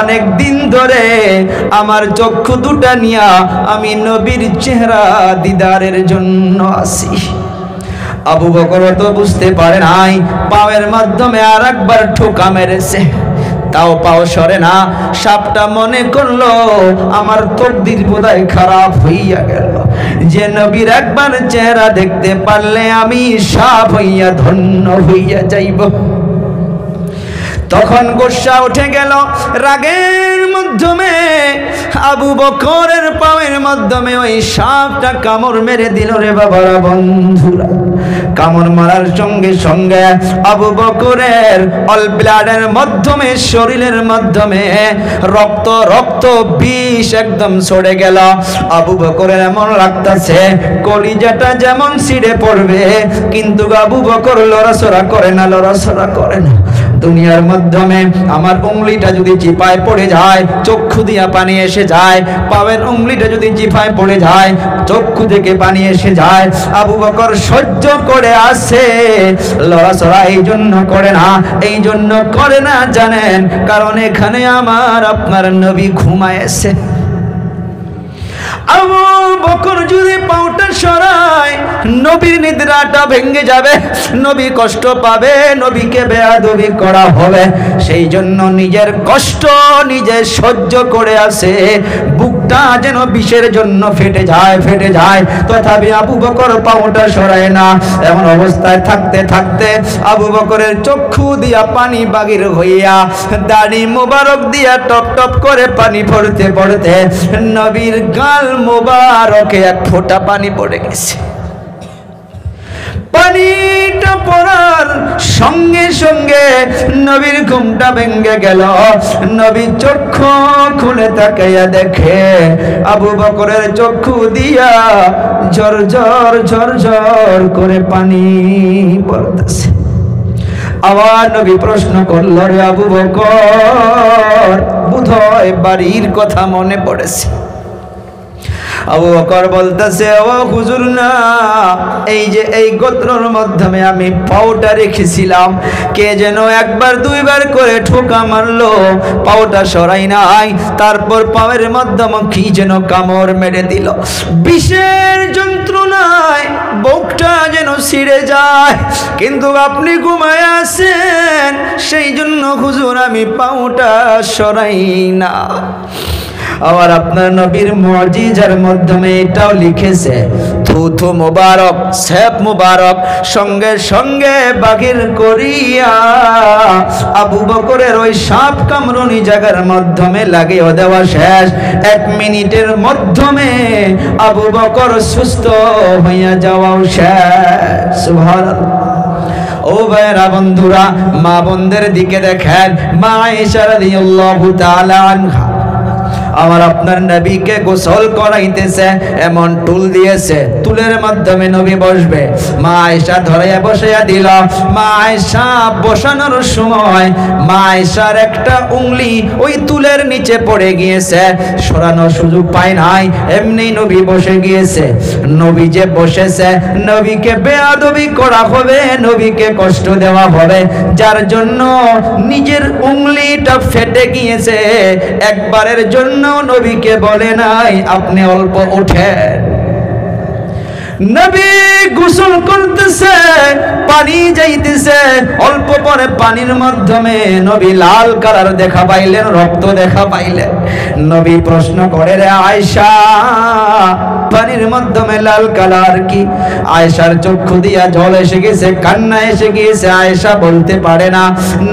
অনেক দিন ধরে আমার চক্ষু দুটা নিয়া আমি নবীর চেহারা দিদারের জন্য আসি। আবু বকর তো বুঝতে পারে নাই, পাওয়ের মাধ্যমে আর একবার ঠোকা মেরেছে, তাও পাও সরে না। সাপটা মনে করলো আমার তকদির বোধহয় খারাপ হইয়া গেল, যে নবীর একবার চেহারা দেখতে পারলে আমি সাপ হইয়া ধন্য হইয়া যাইব। তখন গোসা উঠে গেল। রাগের মাধ্যমে আবু বকরের পায়ের মাধ্যমে ওই সাপটা কামড় মেরে দিল রে বাবারা, বন্ধুরা। কামড় মারার সঙ্গে সঙ্গে আবু বকরের অল ব্লাডের মাধ্যমে, শরীরের মাধ্যমে রক্ত রক্ত বিষ একদম ছড়ে গেল। আবু বকরের এমন লাগতাছে কলিজাটা যেমন ছিঁড়ে পড়বে, কিন্তু আবু বকর লড়াচড়া করে না, লড়াচড়া করে না। দুনিয়ার মাধ্যমে আমার উংলিটা যদি চিপায় পড়ে যায়, চক্ষু দিয়া পানি এসে যায়, পায়ের উংলিটা যদি চিপায় পড়ে যায়, চক্ষু থেকে পানি এসে যায়। আবু বকর সহ্য করে আসে, লড়াচড়া এই জন্য করে না, এই জন্য করে না জানেন? কারণ এখানে আমার আপনার নবী ঘুমায়েছে। আবু বকর যদি পাউটা সরায়, নবীর নিদ্রাটা ভেঙে যাবে, নবী কষ্ট পাবে, নবীকে বেয়াদবি করা হবে। সেই জন্য নিজের কষ্ট নিজে সহ্য করে আসে। বুকটা যেন বিষের জন্য ফেটে যায়, ফেটে যায়, তথাপি আবু বকর পাউটা সরায় না। এমন অবস্থায় থাকতে থাকতে আবু বকরের চক্ষু দিয়া পানি বাগির হইয়া, দাড়ি মোবারক দিয়া টপ টপ করে পানি পড়তে পড়তে নবীর গাল মোবারকে এক ফোঁটা পানি পড়ে গেছে। পানিটা পড়ার সঙ্গে সঙ্গে নবীর ঘুমটা ভেঙে গেল। নবী চক্ষু খুলে তাকাইয়া দেখে আবু বকরের চক্ষু দিয়া ঝরঝর ঝরঝর করে পানি পড়তেছে। আবার নবী প্রশ্ন করল, রে আবু বকর, বোধহয় বাড়ির কথা মনে পড়েছে। আবু বকর বলতেছে, ও হুজুর না, এই যে এই গোত্রর মাধ্যমে আমি পাউটা রেখেছিলাম, কে যেন একবার দুইবার করে ঠোকা মারলো, পাউটা সরাই নাই, তারপর পায়ের মাধ্যমে কি যেন কামড় মেরে দিল। বিষের যন্ত্রণায় বুকটা যেন ছিঁড়ে যায়, কিন্তু আপনি ঘুমায় আছেন, সেই জন্য হুজুর আমি পাউটা সরাই না। আবার আপনার নবীর মুজিজার মাধ্যমে এটাও লিখেছে, থুথু মুবারক, সেপ মুবারক সঙ্গে সঙ্গে বাহির করিয়া আবু বকরের ওই সাপ কামরুনি জায়গার মাধ্যমে লাগিয়ে দেওয়া শেষ। 1 মিনিটের মাধ্যমে আবু বকর সুস্থ হইয়া যাওয়াও শেষ। সুবহানাল্লাহ। ও ভাইরা বন্ধুরা, মা বোনদের দিকে দেখেন, মা আয়েশা রাদিয়াল্লাহু তাআলা আনহা আমার আপনার নবীকে গোসল করাইতেছে, এমন টুল দিয়েছে, টুলের মাধ্যমে নবী বসবে। মা আয়েশা ধরাইয়া বসাইয়া দিল। মা আয়েশা বসানোর সময় মা আয়েশার একটা উংলি ওই টুলের নিচে পড়ে গিয়েছে, সরানোর সুযোগ পায় নাই, এমনি নবী বসে গিয়েছে। নবী যে বসেছে, নবীকে বেয়াদবি করা হবে, নবীকে কষ্ট দেওয়া হবে, যার জন্য নিজের উংলিটা ফেটে গিয়েছে। একবারের জন্য নবীকে বলে নাই আপনি অল্প ওঠেন। নবী গোসল করতেছে, পানি যাইতেছে, অল্প পরে পানির মাধ্যমে নবী লাল কালার দেখা পাইলেন, রক্ত দেখা পাইলেন। নবী প্রশ্ন করে, রে আয়েশা, পানির মাধ্যমে লাল কালার কি? আয়েশার চক্ষু দিয়া জল এসে গেছে, কান্না এসে গিয়েছে। আয়েশা বলতে পারে না।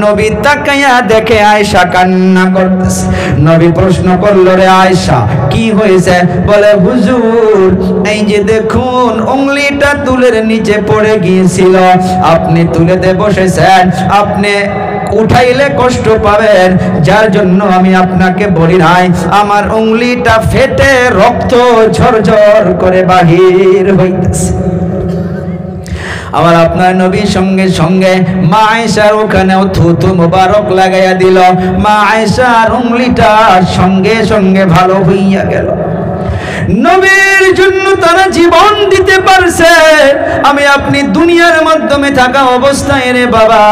নবী তাকাইয়া দেখে আয়েশা কান্না করতেছে। নবী প্রশ্ন করলো, রে আয়েশা কি হয়েছে? বলে, হুজুর এই যে দেখুন উংলিটা তুলের নিচে পড়ে গিয়েছিল, আপনি তুলেতে বসেছেন, আপনি উঠাইলে কষ্ট পাবেন, যার জন্য আমি আপনাকে বলি নাই। আমার উংলিটা ফেটে রক্ত ঝরঝর করে বাহির হইতেছে। আবার আপনার নবী সঙ্গে সঙ্গে মা আয়েশার ওখানেও থুথু মুবারক লাগাইয়া দিল। মা আয়েশার উংলিটা সঙ্গে সঙ্গে ভালো হইয়া গেল। নবীর জন্য তারা জীবন দিতে পারছে। আমি আপনি দুনিয়ার মাধ্যমে থাকা অবস্থায় রে বাবা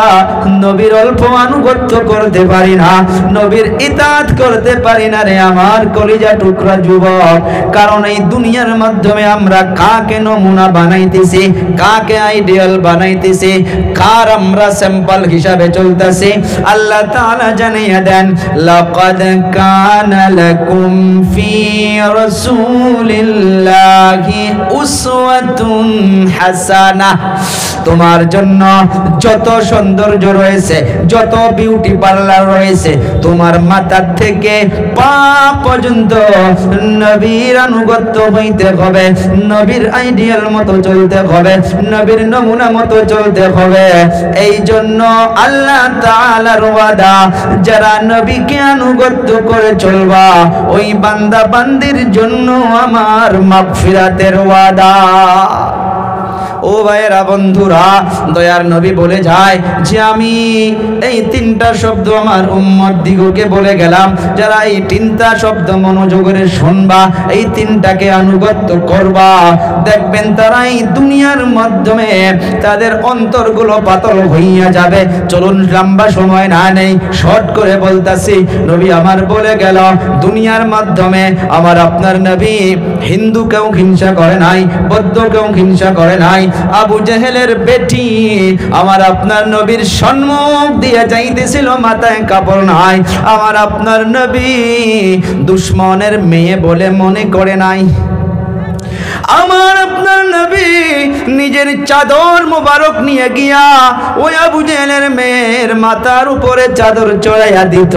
নবীর অল্প আনুগত্য করতে পারি না, নবীর ইতাআত করতে পারি না রে আমার কলিজা টুকরা যুবক। কারণ এই দুনিয়ার মাধ্যমে আমরা কাকে নমুনা বানাইতেছি, কাকে আইডিয়াল বানাইতেছি, কার আমরা স্যাম্পল হিসাবে চলতেছি। আল্লাহ তাআলা জানিয়ে দেন, লাকাদ কানা লাকুম ফি রাসূল রাসূলিল্লাহি উসওয়াতুন হাসানাহ। তোমার জন্য যত সৌন্দর্য রয়েছে, যত বিউটি পার্লার রয়েছে, তোমার মাথা থেকে পা পর্যন্ত নবীর আনুগত্য হইতে হবে, নবীর আইডিয়াল মতো চলতে হবে, নবীর নমুনা মতো চলতে হবে। এই জন্য আল্লাহ তাআলার ওয়াদা, যারা নবীকে আনুগত্য করে চলবা ওই বান্দা বান্দির জন্য আমার মাগফিরাতের ওয়াদা। ও ভাইয়েরা, বন্ধুরা, দয়ার নবী বলে যায় যে আমি এই তিনটা শব্দ আমার উম্মত দিগকে বলে গেলাম, যারা এই তিনটা শব্দ মনোযোগের শুনবা, এই তিনটাকে আনুগত্য করবা, দেখবেন তারা এই দুনিয়ার মাধ্যমে তাদের অন্তরগুলো পাতল হইয়া যাবে। চলুন লম্বা সময় না নেই, শর্ট করে বলতাছি, নবী আমার বলে গেল দুনিয়ার মাধ্যমে আমার আপনার নবী হিন্দুকেও হিংসা করে নাই, বৌদ্ধকেও হিংসা করে নাই। আবু জেহেলের বেটি আমার আপনার নবীর সম্মুখ দিয়ে যাইতেছিল, মাথায় কাপড় নাই, আমার আপনার নবী দুশ্মনের মেয়ে বলে মনে করে নাই। আমার আপনার নবী নিজের চাদর মোবারক নিয়ে গিয়া ওই আবু জেহেলের মেয়ের মাথার উপরে চাদর চড়াইয়া দিত,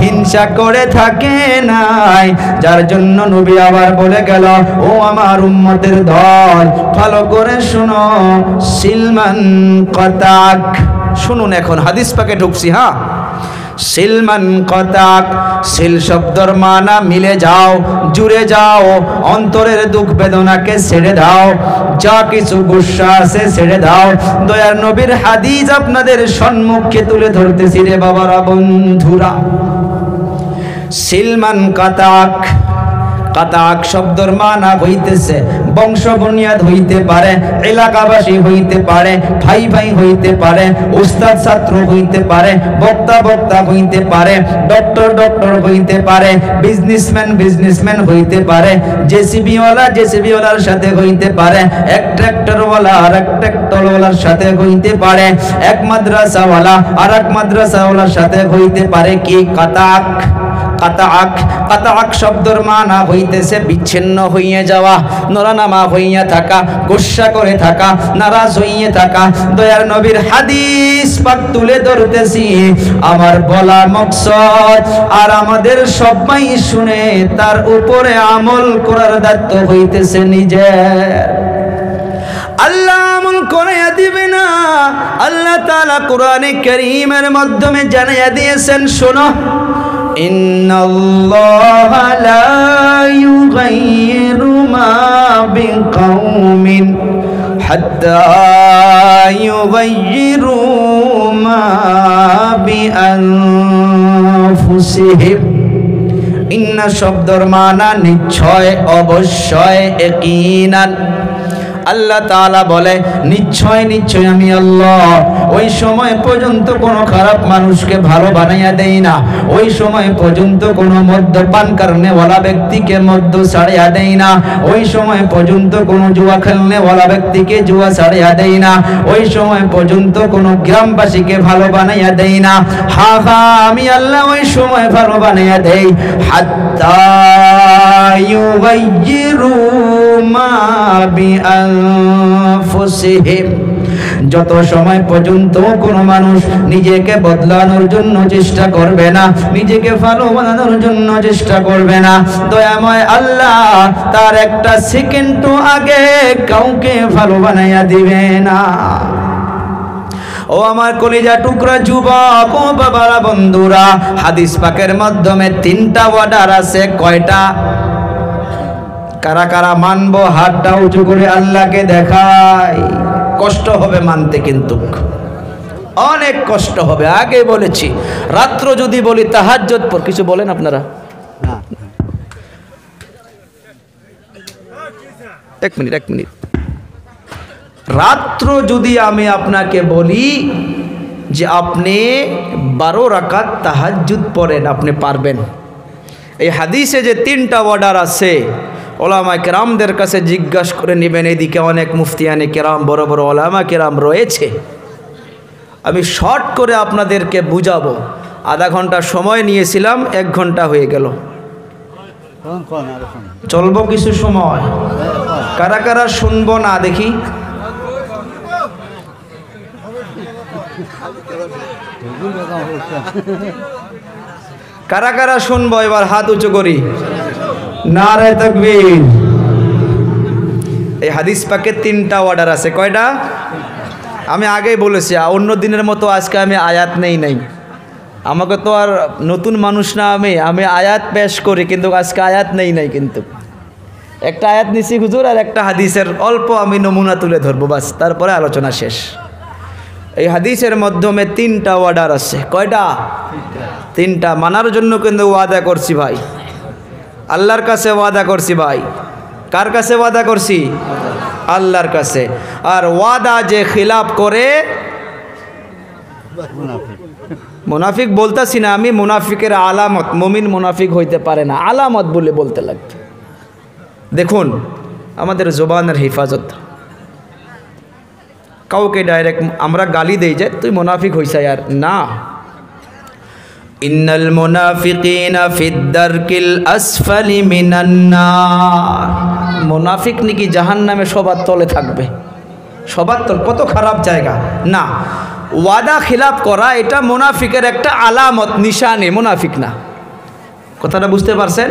হিংসা করে থাকে নাই। যার জন্য নবী আবার বলে গেল, ও আমার উম্মতের দল, ভালো করে শুনো, সিলমান কতাক। শুনুন, এখন হাদিস পাকে ঢুকছি। হ্যাঁ, সিলমান কতাক, সিল শব্দর মানা মিলে যাও, জুড়ে যাও, অন্তরের দুঃখ বেদনাকে ছেড়ে দাও, যা কিছু গুসা আছে ছেড়ে দাও। দয়ার নবীর হাদিস আপনাদের সম্মুখে তুলে ধরতেছি রে বাবারা, বন্ধুরা। সিলমান কতাক, কাতাক শব্দর মানা হইতেছে বংশ বুনিয়াদ হইতে পারে, এলাকাবাসী হইতে পারে, ভাই ভাই হইতে পারে, উস্তাদ ছাত্র হইতে পারে, বক্তা বক্তা হইতে পারে, ডক্টর ডক্টর হইতে পারে, বিজনেসম্যান হইতে পারে, জেসিবিওয়ালার সাথে হইতে পারে, এক ট্রাক্টরওয়ালা আর এক ট্রাক্টরওয়ালার সাথে হইতে পারে, এক মাদ্রাসাওয়ালা আর এক মাদ্রাসাওয়ালার সাথে হইতে পারে। কি কাতাক? কাতাক শব্দর মানা হইতেছে বিচ্ছিন্ন হইয়া যাওয়া, নরানামা হইয়া থাকা, গুসা করে থাকা, নারাজ হইয়া থাকা। দয়ার নবীর হাদিস পাক তুলে ধরতেছি, আমার বলা মকসদ আর আমাদের সবাই শুনে তার উপরে আমল করার দায়িত্ব হইতেছে নিজের। আল্লাহ আমল করাইয়া দিবে না, আল্লাহ তাআলা কোরআনে কারীমের মাধ্যমে জানাইয়া দিয়েছেন, শোনো, ইন্নাল্লাহা লা ইউগাইয়িরু মা বিকাউমিন হাত্তা ইউগাইয়িরু মা বিআনফুসিহিম। ইন্না শব্দর মানা নিশ্চয়, অবশ্যই, ইয়াকিনান। আল্লাহ তাআলা বলে নিশ্চয় নিশ্চয় আমি আল্লাহ ওই সময় পর্যন্ত কোনো খারাপ মানুষকে ভালো বানাইয়া দেই না, ওই সময় পর্যন্ত কোনো মদ্যপান করনেওয়ালা ব্যক্তিকে মদ্য ছাড়িয়া দেই না, ওই সময় পর্যন্ত কোনো জুয়া খেলনেওয়ালা ব্যক্তিকে জুয়া ছাড়িয়া দেই না, ওই সময় পর্যন্ত কোনো গ্রামবাসীকে ভালো বানাইয়া দেই না। হা হা, আমি আল্লাহ ওই সময় ভালো বানাইয়া দেই, হাত্তা ইউগাইয়িরু মা বিআনফুসিহিম। যত সময় পর্যন্ত কোনো মানুষ নিজেকে বদলানোর জন্য চেষ্টা করবে না, নিজেকে ভালো বানানোর জন্য চেষ্টা করবে না, দয়াময় আল্লাহ তার একটা সেকেন্ড আগে কাউকে ভালো বানাইয়া দিবে না। ও আমার কলিজা টুকরা যুবক, ও বাবারা, বন্ধুরা, হাদিস পাকের মাধ্যমে তিনটা অর্ডার আছে। কয়টা? কারা কারা মানবো? হাতটা উঁচু করে আল্লাহকে দেখাই। কষ্ট হবে মানতে, কিন্তু অনেক কষ্ট হবে। আগে বলেছি, রাত্র যদি বলি তাহাজ্জুদ পর, কিছু বলেন আপনারা? এক মিনিট। রাত্র যদি আমি আপনাকে বলি যে আপনি 12 রাকাত তাহাজ্জুদ পড়েন, আপনি পারবেন? এই হাদিসে যে তিনটা অর্ডার আছে, ওলামা কেরামদের কাছে জিজ্ঞাসা করে নেবেন। এদিকে অনেক মুফতিয়ানে কেরাম, বড় বড় ওলামা কেরাম রয়েছে। আমি শর্ট করে আপনাদেরকে বুঝাবো। আধা ঘন্টা সময় নিয়েছিলাম, 1 ঘন্টা হয়ে গেল। চলবো কিছু সময়, কারা কারা শুনবো না দেখি? কারা কারা শুনবো এবার হাত উঁচু করি, নারে তাকবীর। এই হাদিস পাকে 3টা অর্ডার আছে, কয়টা? আমি আগেই বলেছি, অন্য দিনের মতো আজকে আমি আয়াত নাই। আমাকে তো আর নতুন মানুষ না, আমি আয়াত পেশ করি, কিন্তু আজকে আয়াত নাই। কিন্তু একটা আয়াত নিছি হুজুর, আর একটা হাদিসের অল্প আমি নমুনা তুলে ধরবো, বাস, তারপরে আলোচনা শেষ। এই হাদিসের মাধ্যমে 3টা অর্ডার আছে, কয়টা? 3টা। মানার জন্য কিন্তু ওয়াদা করছি ভাই, আল্লাহর কাছে ওয়াদা করছি ভাই। কার কাছে ওয়াদা করছি? আল্লাহর কাছে। আর ওয়াদা যে খিলাফ করে, মুনাফিক বলতেছি না আমি, মুনাফিকের আলামত, মুমিন মুনাফিক হইতে পারে না, আলামত বলে বলতে লাগবে। দেখুন আমাদের জবানের হিফাজত, কাউকে ডাইরেক্ট আমরা গালি দেই যে তুই মুনাফিক হইছ আর না। ইন্নাল মুনাফিকিনা ফিদ দারকিল আসফালি মিনান নার। মুনাফিক নাকি জাহান্নামে সবার তলে থাকবে, সবার তল। কত খারাপ জায়গা না। ওয়াদা খিলাফ করা এটা মুনাফিকের একটা আলামত, নিশানি, মুনাফিক না। কথাটা বুঝতে পারছেন?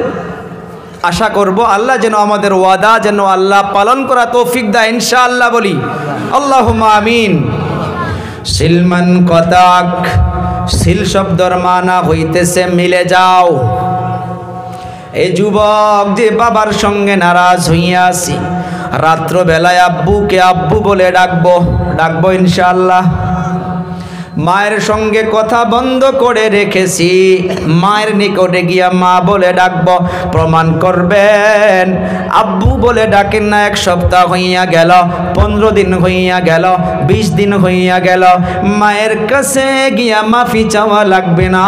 আশা করব আল্লাহ যেন আমাদের ওয়াদা যেন আল্লাহ পালন করা তৌফিক দেয় ইনশাআল্লাহ, বলি আল্লাহুম্মা আমিন। সিলমান কতাক, সিল শব্দর মানা হইতেছে মিলে যাও। এই যুবক যে বাবার সঙ্গে নারাজ হইয়া আছি, রাত্রবেলায় আব্বুকে আব্বু বলে ডাকবো ইনশাআল্লাহ। মায়ের সঙ্গে কথা বন্ধ করে রেখেছি, মায়ের নিকটে গিয়া মা বলে ডাকবো। প্রমাণ করবেন আব্বু বলে ডাকেন না। 1 সপ্তাহ হইয়া গেল, 15 দিন হইয়া গেল, 20 দিন হইয়া গেল, মায়ের কাছে গিয়া মাফি চাওয়া লাগবে না।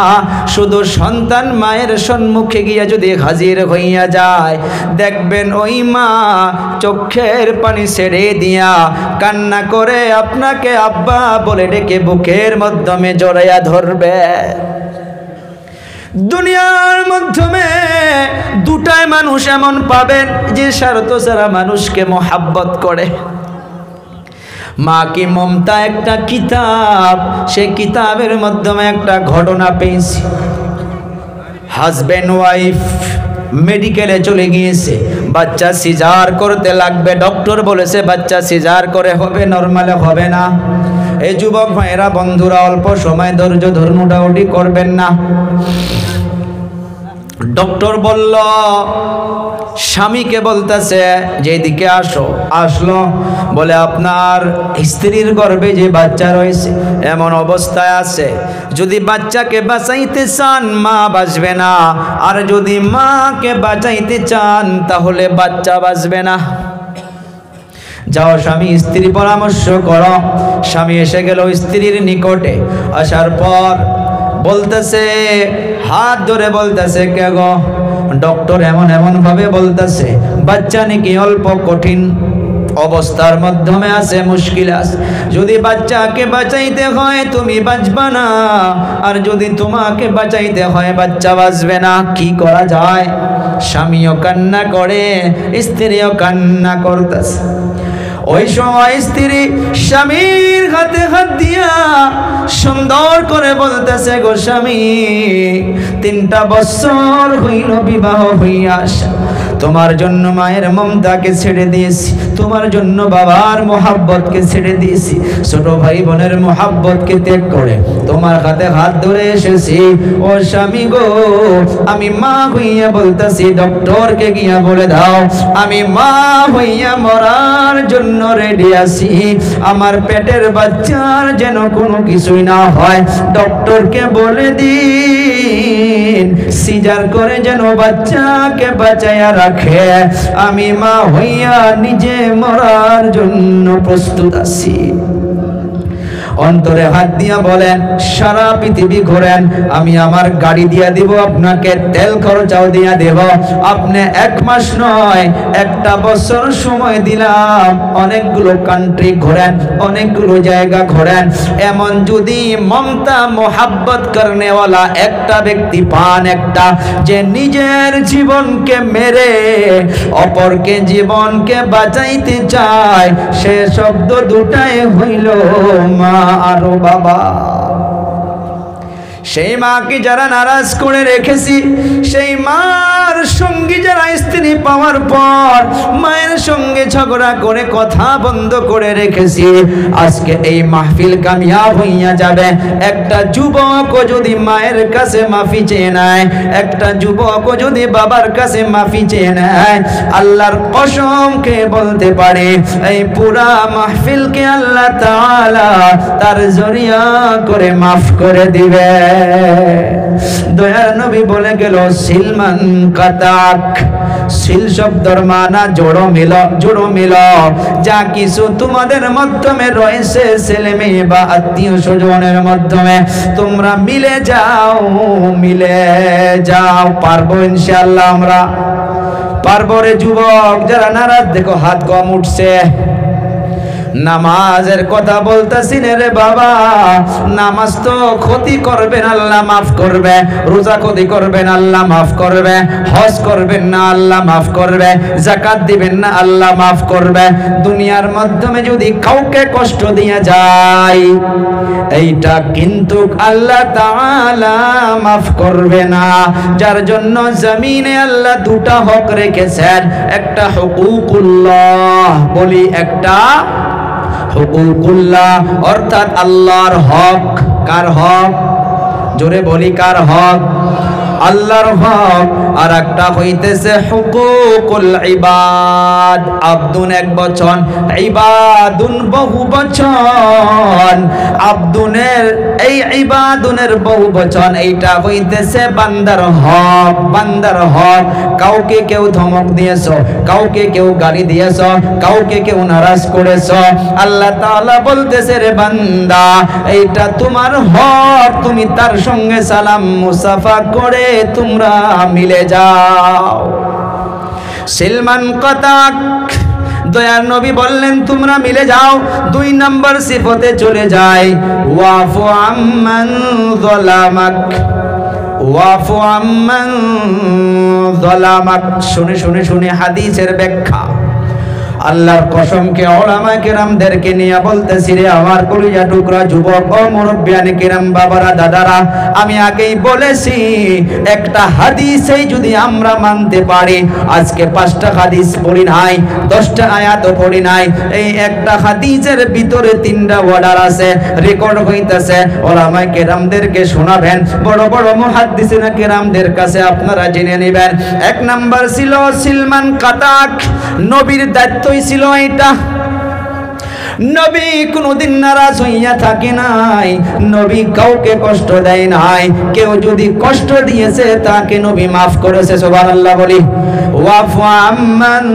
শুধু সন্তান মায়ের সম্মুখে গিয়া যদি হাজির হইয়া যায়, দেখবেন ওই মা চোখের পানি ছেড়ে দিয়া কান্না করে আপনাকে আব্বা বলে ডেকে বুকের মাধ্যমে জড়াইয়া ধরবে। দুনিয়ার মাধ্যমে 2টাই মানুষ এমন পাবেন যে স্বার্থ ছাড়া মানুষকে মোহাব্বত করে। মা কি মমতা একটা কিতাব, সে কিতাবের মাধ্যমে একটা ঘটনা পেয়েছি। হাজব্যান্ড ওয়াইফ মেডিকেলে চলে গিয়েছে, বাচ্চা সিজার করতে লাগবে। ডক্টর বলেছে বাচ্চা সিজার করে হবে, নরমালে হবে না। এই যুবক ভাইয়েরা, বন্ধুরা, অল্প সময় ধৈর্য ধরুন, উঠাউঠি করবেন না। ডক্টর বলল, স্বামীকে বলতেছে যে এদিকে আসো। আসলো, বলে আপনার স্ত্রীর গর্ভে যে বাচ্চা রয়েছে এমন অবস্থায় আছে, যদি বাচ্চাকে বাঁচাইতে চান মা বাঁচবে না, আর যদি মাকে বাঁচাইতে চান তাহলে বাচ্চা বাঁচবে না। যাও স্বামী স্ত্রী পরামর্শ করো। স্বামী এসে গেল স্ত্রীর নিকটে। আসার পর বলতেছে, হাত ধরে বলতেছে, কে গো? ডক্টর এমন ভাবে বলতেছে বাচ্চা নাকি অল্প কঠিন অবস্থার মাধ্যমে আছে, মুশকিল আছে। যদি বাচ্চাকে বাঁচাইতে হয় তুমি বাঁচবা না, আর যদি তোমাকে বাঁচাইতে হয় বাচ্চা বাঁচবে না। কি করা যায়? স্বামীও কান্না করে, স্ত্রীও কান্না করতেছে। ওই সময় স্ত্রী স্বামীর হাতে হাত দিয়া সুন্দর করে বলতেছে, গো স্বামী, 3টা বছর হইল বিবাহ হইয়া আসা, তোমার জন্য মায়ের মমতাকে ছেড়ে দিয়েছি, তোমার জন্য বাবার মোহাব্বতকে ছেড়ে দিয়েছি, ছোট ভাই বোনের মোহাব্বতকে ত্যাগ করে তোমার হাতে হাত ধরে এসেছি। ও স্বামী গো, আমি মা হইয়া বলতেছি, ডক্টরকে গিয়া বলে দাও আমি মা হইয়া মরার জন্য রেডি আছি। আমার পেটের বাচ্চার যেন কোনো কিছুই না হয়, ডক্টরকে বলে দিন সিজার করে যেন বাচ্চাকে বাঁচাইয়া রাখে। আমি মা হইয়া নিজে মরার জন্য প্রস্তুত আছি। অন্তরে হাত দিয়া বলেন, সারা পৃথিবী ঘোরেন, আমি আমার গাড়ি দিয়া দিব, আপনাকে তেল খরচাও দিয়া দেব। আপনি 1 মাস নয়, 1টা বছর সময় দিলাম, অনেকগুলো কান্ট্রি ঘোরেন, অনেকগুলো জায়গা ঘোরেন। এমন যদি মমতা মোহাব্বত করনেওয়ালা একটা ব্যক্তি পান, একটা যে নিজের জীবনকে মেরে অপরকে জীবনকে বাঁচাইতে চায়, সে শব্দ দুটাই হইল মা আর বাবা। সেই মাকে যারা নারাজ করে রেখেছি, সেই মার সঙ্গী যারা স্ত্রী পাওয়ার পর মায়ের সঙ্গে ঝগড়া করে কথা বন্ধ করে রেখেছি, আজকে এই মাহফিল কামিয়াব হইয়া যাবে। একটা যুবক যদি মায়ের কাছে মাফি চেয়ে নেয়, একটা যুবক যদি বাবার কাছে মাফি চেয়ে নেয়, আল্লাহর কসমকে বলতে পারে এই পুরা মাহফিলকে আল্লাহ তাআলা তার জরিয়া করে মাফ করে দিবে। দয়ার নবী বলে গেল, সিলমান কাতাক। সিল শব্দর মানা জোড়ো মিল। যা কিছু তোমাদের মাধ্যমে রয়েছে, ছেলে মেয়ে বা আত্মীয় স্বজনের মাধ্যমে, তোমরা মিলে যাও। পারবো ইনশাআল্লাহ, আমরা পারবো রে যুবক। যারা নারাজ দেখো হাত কম উঠছে। নামাজের কথা বলতেছি রে বাবা, নামাজ তো ক্ষতি করবেন আল্লাহ মাফ করবে, রোজা ক্ষতি করবেন আল্লাহ মাফ করবে, হজ করবেন না আল্লাহ মাফ করবে, যাকাত দিবেন না আল্লাহ মাফ করবে। দুনিয়ার মাধ্যমে যদি কাউকে কষ্ট দিয়ে যায়, এইটা কিন্তু আল্লাহ তাআলা মাফ করবে না। যার জন্য জমিনে আল্লাহ দুটা হক রেখেছেন, একটা হুকুকুল্লাহ, বলি একটা হুকুকুল্লাহ, অর্থাৎ আল্লাহর হক। কার হক? জোরে বলি, কার হক? আল্লাহর হক। আর একটা হইতেছে হুকুকুল ইবাদ। আব্দুন এক বচন, ইবাদুন বহু বচন। আব্দুনের এই ইবাদুনের বহু বচন, এইটা হইতেছে বান্দার হক। বান্দার হক। কাউকে কেউ ধমক দিয়েছো, কাউকে কেউ গালি দিয়েছো, কাউকে কেউ নারাজ করেছো, আল্লাহ তাআলা বলতেছে রে বান্দা, এইটা তোমার হক, তুমি তার সঙ্গে সালাম মুসাফা করে তোমরা মিলে যাও। সিলমান কাতাক। দয়ার নবী বললেন তোমরা মিলে যাও। 2 নম্বর সিফতে চলে যায়, ওয়াফু আম্মান যালামাক। ওয়াফু আম্মান যালামাক। শুনে হাদিসের ব্যাখ্যা। আল্লাহর কসমকে উলামা কিরামদেরকে নিয়ে বলতেছি রে আমার কলিজা টুকরা যুবক ও মুরব্বিয়ানে কিরাম, বাবারা, দাদারা, আমি আগেই বলেছি একটা হাদিসেই যদি আমরা মানতে পারি, আজকে 5টা হাদিস পড়ি নাই, 10টা আয়াতও পড়ি নাই, এই একটা হাদিসের ভিতরে 3টা অর্ডার আছে, রেকর্ড হইতাছে। উলামা কিরামদেরকে শোনাবেন, বড় বড় মুহাদ্দিসিনা কিরামদের কাছে আপনারা জেনে নেবেন। 1 নাম্বার ছিল সিলমান কাতাক। নবীর দায়িত্ব ছিল এটা। নবী কোনদিন নারাজ হইয়া থাকে নাই, নবী কাউকে কষ্ট দেয় নাই। কেউ যদি কষ্ট দিয়েছে তাকে নবী মাফ করেছে। সুবহানাল্লাহ বলি। ওয়াফু আম্মান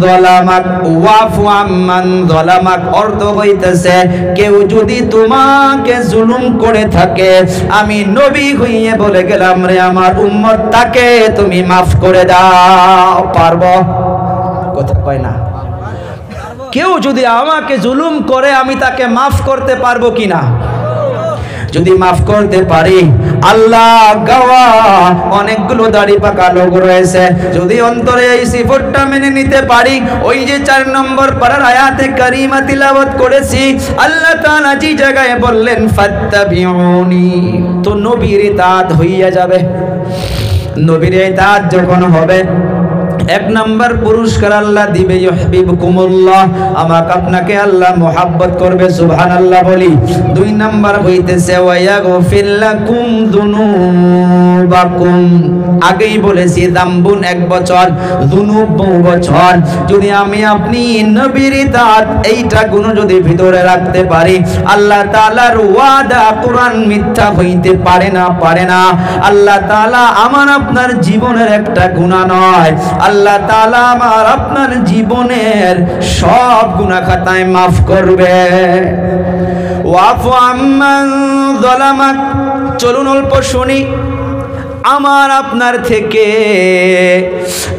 যালামাক। ওয়াফু আম্মান যালামাক অর্থ হইতেছে, কেউ যদি তোমাকে জুলুম করে থাকে, আমি নবী হইয়ে বলে গেলাম রে আমার উম্মত, তাকে তুমি মাফ করে দাও। পারবো? কথা কয় না। কেউ যদি আমাকে জুলুম করে, আমি তাকে মাফ করতে পারবো কিনা? যদি মাফ করতে পারি, আল্লাহ গাওয়া অনেকগুলো দাড়ি পাকা লোক রয়েছে, যদি অন্তরে এই সিফতটা মেনে নিতে পারি, ওই যে 4 নম্বর পারার আয়াতে কারিমা তিলাওয়াত করেছি, আল্লাহ তাআলা যে জায়গায় বললেন ফাত্তাবিউনি, তো নবীর ইতাআত হইয়া যাবে। নবীর ইতাআত যখন হবে, 1 নম্বর পুরস্কার আল্লাহ দিবে, ইউহিব্বুকুমুল্লাহ, আমাকে আপনাকে আল্লাহ মোহাব্বত করবে। সুবহানাল্লাহ বলি। 2 নম্বর হইতেছে ওয়া ইয়াগফির লাকুম যুনুবাকুম। আগেই বলেছি যামবুন 1 বছর, যুনুব বহু বছর। যদি আমি আপনি নবীর ইতাআত এইটা গুণ যদি ভিতরে রাখতে পারি, আল্লাহ তাআলার ওয়াদা কোরআন মিথ্যা হইতে পারে না। আল্লাহ তাআলা আমার আপনার জীবনের একটা গুনাহ নয়, আল্লাহ তাআলা আমার আপনার জীবনের সব গুনাহ খাতায় মাফ করবে। ওয়াফু আম্মান যালামাক। চলুন অল্প শুনি আমার আপনার থেকে।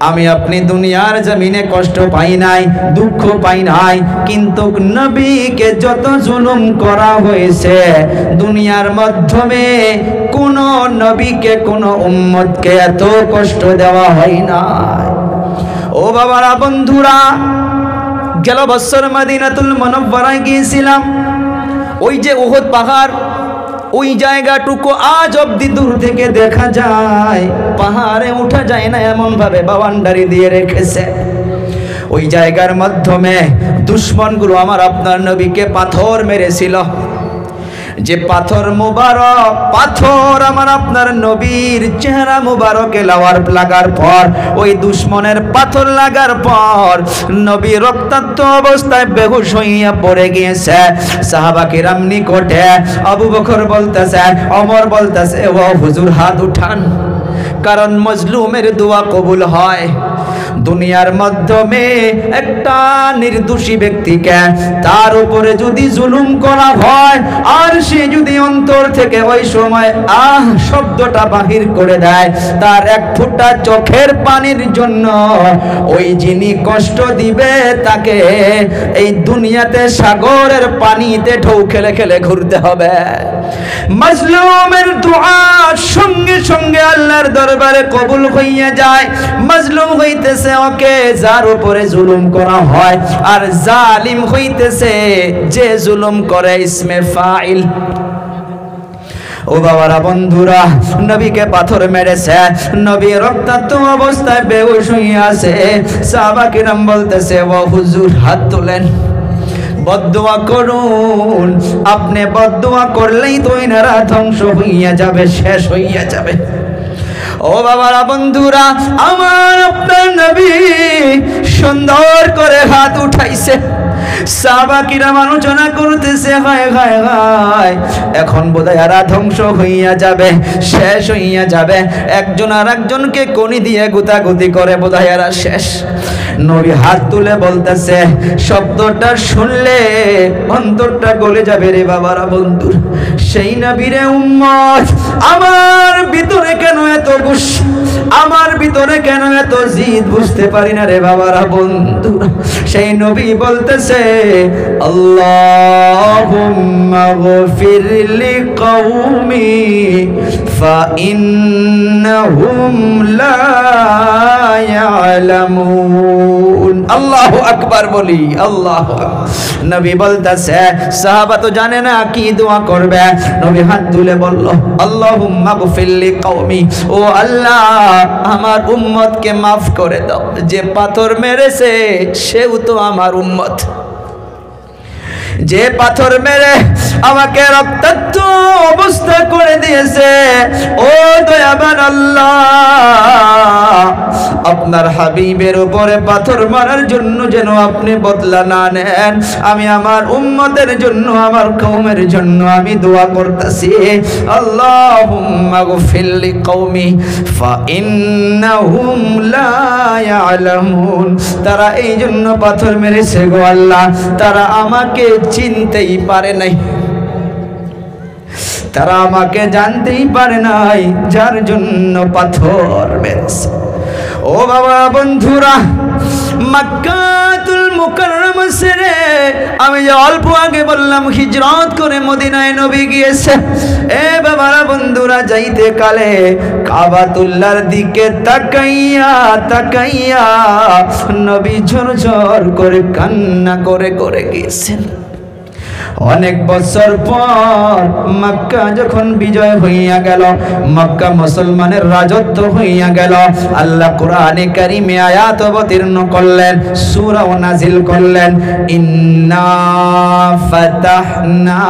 আমি আপনি দুনিয়ার জমিনে কষ্ট পাই নাই, দুঃখ পাই নাই, কিন্তু নবীকে যত জুলুম করা হয়েছে দুনিয়ার মাধ্যমে, কোন নবীকে কোন উম্মতকে এত কষ্ট দেওয়া হয় না। ও বাবারা, বন্ধুরা, গেল বছর মদিনাতুল মুনাওয়ারায় গিয়েছিলাম। ওই যে উহুদ পাহাড়, ওই জায়গাটুকু আজ অব্দি দূর থেকে দেখা যায়, পাহাড়ে উঠা যায় না এমন ভাবে বাউন্ডারি দিয়ে রেখেছে। ওই জায়গার মাধ্যমে দুশমনগুলো আমার আপনার নবীকে পাথর মেরেছিল। যে পাথর মুবারক, পাথর আমার আপনার নবীর চেহারা মুবারকে লাগার পর, ওই দুশমনের পাথর লাগার পর নবী রক্তাক্ত অবস্থায় বেহুশ হইয়া পড়ে গিয়েছে। সাহাবা কিরাম নিকটে আবু বকর বলতেছে, ওমর বলতেছে, ও হুজুর হাত উঠান, কারণ মজলুমের দোয়া কবুল হয়। দুনিয়ার মাধ্যমে একটা নির্দোষী ব্যক্তিকে তার উপরে যদি জুলুম করা হয়, আর সে যদি অন্তর থেকে ওই সময় শব্দটা বাহির করে দেয়, তার এক ফোঁটা চোখের পানির জন্য ওই যিনি কষ্ট দিবে তাকে এই দুনিয়াতে সাগরের পানিতে ঢেউ খেলে খেলে ঘুরতে হবে। মাজলুমের দোয়া সঙ্গে সঙ্গে আল্লাহর দরবারে কবুল হইয়া যায়। মাজলুম হইতেছে ওকে যার উপরে জুলুম করা হয়, আর জালিম হইতেছে যে জুলুম করে, ইসমে ফাইল। ও বাবারা, বন্ধুরা, নবীকে পাথর মেরেছে, নবী রক্তাক্ত অবস্থায় বেহুশ হইয়া আছে। সাহাবা কিরাম বলতেছে, ও হুজুর হাত তোলেন, বদদুয়া করুন। আপনি বদদুয়া করলেই তো এনারা ধ্বংস হইয়া যাবে, শেষ হইয়া যাবে। ও বাবারা, বন্ধুরা, আমার আপনার নবী সুন্দর করে হাত উঠাইছে। সাহাবা কিরাম আলোচনা করতেছে, হায় হায় হায়, এখন বোধহয় এরা ধ্বংস হইয়া যাবে, শেষ হইয়া যাবে। একজন আর একজনকে কনি দিয়ে গুতাগুতি করে, বোধহয় এরা শেষ। নবী হাত তুলে বলতেছে, শব্দটা শুনলে অন্তরটা গলে যাবে রে বাবারা, বন্ধুর সেই নবীরে উম্মত। আমার ভিতরে কেন এত গুসা, আমার ভিতরে কেন এত জিদ, বুঝতে পারি না রে বাবারা, বন্ধুরা। সেই নবী বলতেছে, আল্লাহুম্মা গফির লিকাউমি ফাইন্নাহুম লা ইয়ালামুন। আল্লাহু আকবার বলি, আল্লাহু আকবার। নবী বলতেছে, সাহাবা তো জানে না কি দোয়া করবে। নবী হাত তুলে বলল, আল্লাহুম্মা গফির লিকাউমি, ও আল্লাহ আমার উম্মতকে মাফ করে দাও। যে পাথর মেরেছে সেও তো আমার উম্মত, যে পাথর মেরে আমাকে রক্তাক্ত অবস্থা করে দিয়েছে, ও দয়াবান আল্লাহ, আপনার হাবিবের উপরে পাথর মারার জন্য যেন আপনি বদলা না নেন। আমি আমার উম্মতের জন্য, আমার কওমের জন্য আমি দোয়া করতেছি, আল্লাহুম্মা গফির লিকাউমি ফাইন্নাহুম লা ইয়ালামুন। তারা এই জন্য পাথর মেরেছে গো আল্লাহ, তারা আমাকে চিনতেই পারে নাই, তারা আমাকে জানতেই পারে নাই, যার জন্য পাথর মেরেছে। ও বাবা, বন্ধুরা, মক্কাতুল মুকাররমা ছেড়ে আমি যে অল্প আগে বললাম হিজরত করে মদিনায় নবী গিয়েছে। এ বাবারা, বন্ধুরা, যাইতে কালে কাবাতুল্লাহর দিকে তাকাইয়া তাকাইয়া নবী ঝরঝর করে কান্না করে করে গিয়েছেন। অনেক বছর পর মক্কা যখন বিজয় হইয়া গেল, মক্কা মুসলমানের রাজত্ব হইয়া গেল, আল্লাহ কোরআনে কারিমে আয়াত অবতীর্ণ করলেন, সূরা নাজিল করলেন, ইন্না ফাতাহনা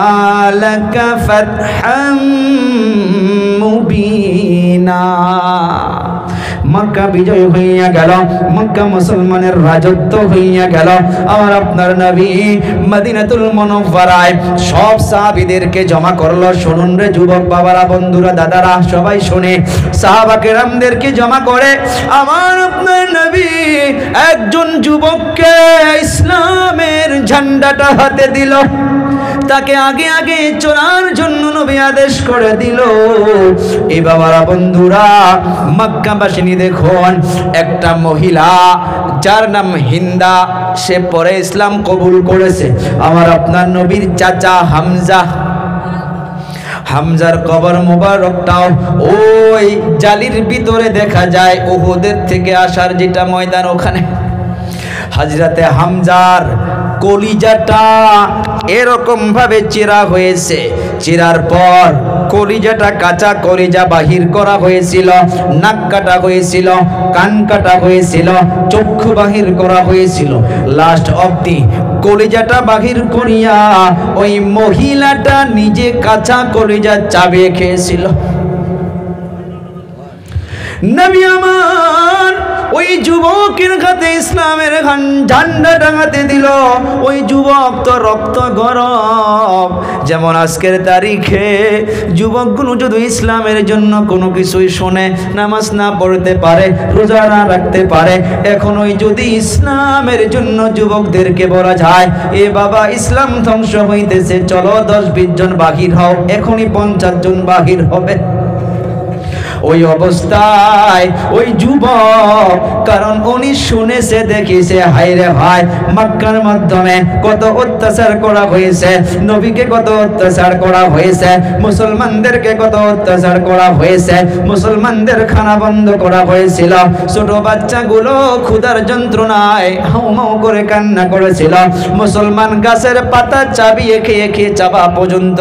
লাকা ফাতহাম মুবিনা। মক্কা বিজয় হইয়া গেল, মক্কা মুসলমানের রাজত্ব হইয়া গেল। আমার আপনার নবী মদিনাতুল মুনাওয়ারায় সব সাহাবীদেরকে জমা করলো। শুনুন রে যুবক বাবারা, বন্ধুরা, দাদারা, সবাই শুনে। সাহাবা কেরামদেরকে জমা করে আমার আপনার নবী একজন যুবককে ইসলামের ঝান্ডাটা হাতে দিল। তাকে আগে আগে চলার জন্য নবী আদেশ করে দিল। এই বাবারা বন্ধুরা, মক্কাবাসিনী দেখুন, একটা মহিলা যার নাম হিন্দা, সে পরে ইসলাম কবুল করেছে। আমার আপনার নবীর চাচা হামজা, হামজার কবর মোবারকটাও ওই জালির ভিতরে দেখা যায়, উহুদের থেকে আসার যেটা ময়দান, ওখানে হযরতে হামজার কলিজাটা এরকম ভাবে চিরা হয়েছে। চিরার পর কলিজাটা, কাঁচা কলিজা বাহির করা হয়েছিল, নাক কাটা হয়েছিল, কান কাটা হয়েছিল, চক্ষু বাহির করা হয়েছিল। লাস্ট অবধি কলিজাটা বাহির করিয়া ওই মহিলাটা নিজে কাঁচা কলিজা চাবিয়ে খেয়েছিল। নবী আমার ওই যুবকের হাতে ইসলামের ঝান্ডা টাঙাতে দিল। ওই যুবক তো রক্ত গরম। যেমন আজকের তারিখে যুবকগুলো যদি ইসলামের জন্য কোনো কিছুই শোনে, নামাজ না পড়তে পারে, রোজা না রাখতে পারে, এখন ওই যদি ইসলামের জন্য যুবকদেরকে বলা যায়, এ বাবা ইসলাম ধ্বংস হইতেছে, চলো 10-20 জন বাহির হও, এখনই 50 জন বাহির হবে। ওই অবস্থায় ওই যুবক, কারণ উনি শুনেছে, দেখিছে, হায়রে ভাই মক্কার মাধ্যমে কত অত্যাচার করা হয়েছে, নবীকে কত অত্যাচার করা হয়েছে, মুসলমানদেরকে কত অত্যাচার করা হয়েছে, মুসলমানদের খানা বন্ধ করা হয়েছিল, ছোট বাচ্চাগুলো ক্ষুধার যন্ত্রণায় হাউমাউ করে কান্না করেছিল, মুসলমান গাছের পাতা চাবিয়ে খেয়ে খেয়ে চাবা পর্যন্ত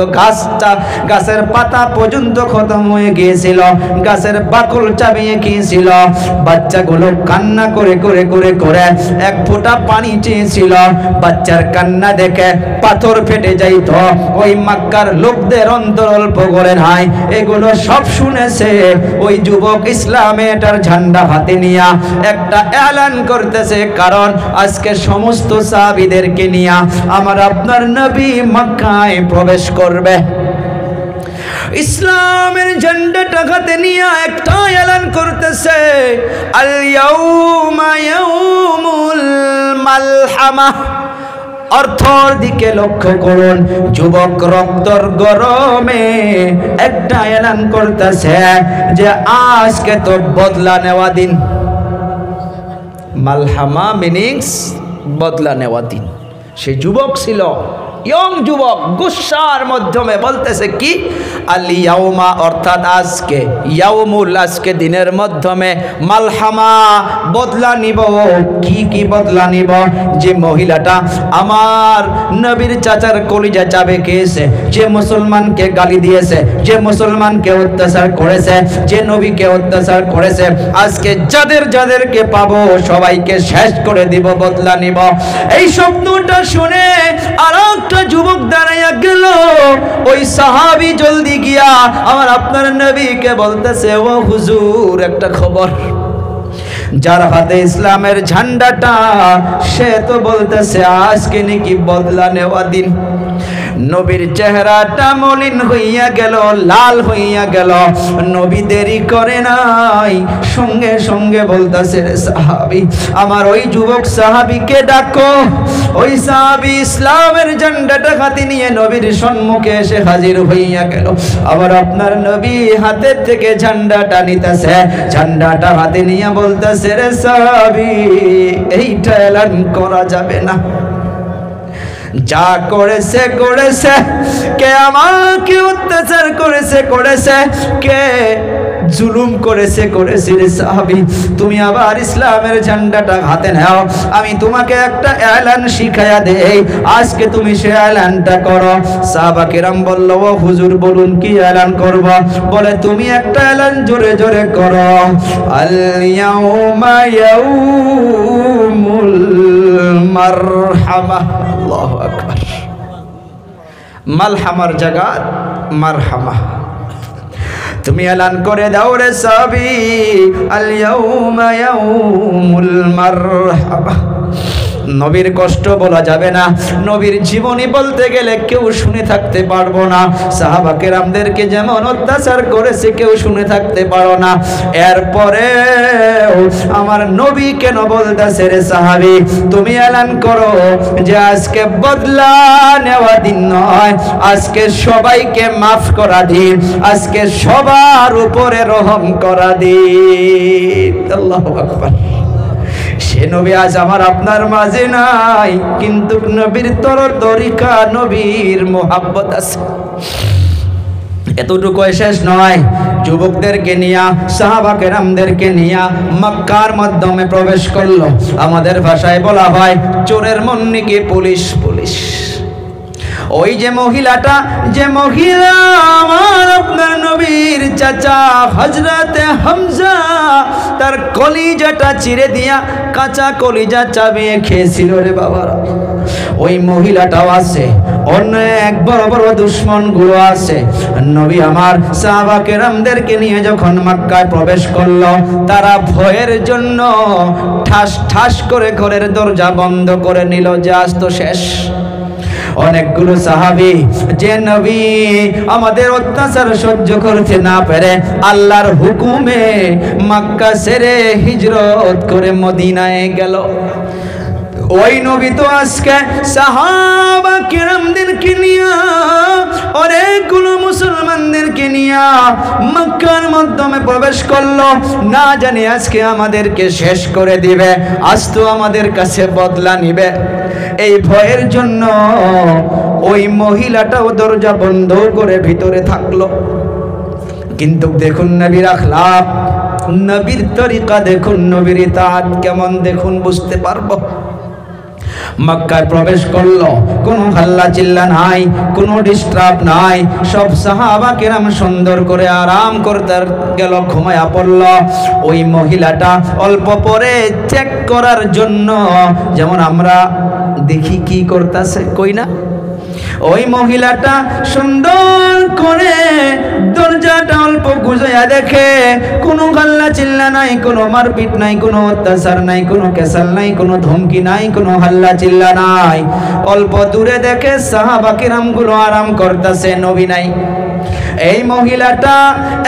গাছের পাতা পর্যন্ত খতম হয়ে গিয়েছিল, গাছের বাকল চাবিয়ে খেয়েছিল, বাচ্চাগুলো কান্না করে করে করে করে এক ফোঁটা পানি চেয়েছিল। বাচ্চার কান্না দেখে পাথর ফেটে যাইত। ওই মক্কার লোকদের অন্তর অল্প করে নাই, এগুলো সব শুনেছে। ওই যুবক ইসলামের ঝান্ডা হাতে নিয়ে একটা এলান করতেছে, কারণ আজকে সমস্ত সাহাবীদেরকে নিয়ে আমার আপনার নবী মক্কায় প্রবেশ করবে। ইসলামের ঝান্ডাটা হাতে নিয়ে একটা এলান করতেছে, আল ইয়াউমা ইয়াউমুল মালহামা। অর্থর দিকে লক্ষ্য করুন, যুবক রক্তর গরমে একটা এলান করতেছে যে আজকে তো বদলা নেওয়া দিন। মালহামা মিনিংস বদলা নেওয়া দিন। সে যুবক ছিল, ইয়ং যুবক, গুসার মাধ্যমে বলতেছে কি, আল ইয়াউমা অর্থাৎ আজকে, ইয়াউমুল আজকে দিনের মাধ্যমে, মালহামা বদলা নিব। কি কি বদলা নিব? যে মহিলাটা আমার নবীর চাচার কলিজা চাবে খেয়েছে, যে মুসলমানকে গালি দিয়েছে, যে মুসলমানকে অত্যাচার করেছে, যে নবীকে অত্যাচার করেছে, আজকে যাদেরকে পাবো সবাইকে শেষ করে দিব, বদলা নিব। এই শব্দটা শুনে আর একটা যুবক দাঁড়াইয়া গেল। ওই সাহাবী জলদি গিয়া আমার আপনার নবীকে বলতেছে, ও হুজুর, একটা খবর। যার হাতে ইসলামের ঝান্ডাটা, সে তো বলতেছে আজকে নাকি বদলা নেওয়া দিন। নবীর চেহারাটা মলিন হইয়া গেল, লাল হইয়া গেল। নবী দেরি করে নাই, সঙ্গে সঙ্গে বলতেছে, সাহাবী, আমার ওই যুবক সাহাবীকে ডাকো। ওই সাহাবী ইসলামের ঝান্ডাটা হাতে নিয়ে নবীর সম্মুখে এসে হাজির হইয়া গেল। আবার আপনার নবী হাতের থেকে ঝান্ডাটা নিতেছে, ঝান্ডাটা হাতে নিয়ে বলতেছে, রে সাহাবী, এইটা এলান করা যাবে না। যা করেছে করেছে, কে আমাকে অত্যাচার করেছে, কে জুলুম করেছে রে সাহাবী, তুমি আবার ইসলামের ঝান্ডাটা হাতে নাও। আমি তোমাকে একটা এলান শিখাইয়া দেই, আজকে তুমি সে এলানটা করো। সাহাবা কিরাম বলল, ও হুজুর, বলুন কি এলান করব? বলে, তুমি একটা এলান জোরে জোরে করো, আল ইয়াউমা ইয়াউমুল মারহামা। আল্লাহু আকবার। মালহামার জায়গা মারহামা। তুমি এলান করে দাও রে সাহাবী, আল ইয়াউমা ইয়াউমুল মারহামা। নবীর কষ্ট বলা যাবে না, নবীর জীবনী বলতে গেলে কেউ শুনে থাকতে পারবো না। সাহাবা কেরামদেরকে যেমন অত্যাচার করেছে কেউ শুনে থাকতে পারো না। এরপরে আমার নবী কেন বলতেছে, রে সাহাবী তুমি এলান করো যে আজকে বদলা নেওয়া দিন নয়, আজকে সবাইকে মাফ করা দিন, আজকে সবার উপরে রহম করা দিন। আল্লাহু আকবার। সে নবী আজ আমার আপনার মাঝে নাই, কিন্তু নবীর তরিকা, নবীর মোহাব্বত আছে। এতটুকু শেষ নয়, যুবকদেরকে নিয়া, সাহাবা কেরামদেরকে নিয়া মক্কার মাধ্যমে প্রবেশ করলো। আমাদের ভাষায় বলা হয় চোরের মন নাকি পুলিশ পুলিশ। ওই যে মহিলাটা, যে মহিলা আমার আপনার নবীর চাচা হযরতে হামজা তার কলিজাটা চিরে দিয়া কাঁচা কলিজা চাবিয়ে খেয়েছিল রে বাবারা, ওই মহিলাটাও আছে। অনেক বড় বড় দুশমন গুলো আছে। নবী আমার সাহাবা কেরামদেরকে নিয়ে যখন মক্কায় প্রবেশ করলো, তারা ভয়ের জন্য ঠাস ঠাস করে ঘরের দরজা বন্ধ করে নিল, যে আজ তো শেষ। অনেকগুলো সাহাবী যে নবী আমাদের অত্যাচার সহ্য করতে না পেরে আল্লাহর হুকুমে মক্কা ছেড়ে হিজরত করে মদিনায় গেল। ওই নবী তো আজকে সাহাবা কেরামদেরকে নিয়ে, অনেকগুলো মুসলমানদেরকে নিয়ে মক্কার মাধ্যমে প্রবেশ করলো। না জানি আজকে আমাদেরকে শেষ করে দিবে, আজ তো আমাদের কাছে বদলা নিবে। এই ভয়ের জন্য ওই মহিলাটাও দরজা বন্ধ করে ভিতরে থাকলো। কিন্তু দেখুন নবীর আখলাক, নবীর তরিকা দেখুন, নবীর ইতাআত কেমন দেখুন, বুঝতে পারবো। মক্কায় প্রবেশ করলো, কোনো হাল্লা চিল্লা নাই, কোনো ডিস্টার্ব নাই। সব সাহাবা কেরাম সুন্দর করে আরাম করতে গেল, ঘুমায়া পড়ল। ওই মহিলাটা অল্প পরে চেক করার জন্য, যেমন আমরা দেখি কি করতেছে কই না, ওই মহিলাটা সুন্দর করে দরজাটা অল্প গুজাইয়া দেখে কোনো গাল্লা চিল্লা নাই, কোনো মারপিট নাই, কোনো অত্যাচার নাই, কোনো কেসাল নাই, কোনো ধমকি নাই, কোনো হাল্লা চিল্লা নাই। অল্প দূরে দেখে সাহাবা কিরামগুলো আরাম করতেছে, নবী নাই। এই মহিলাটা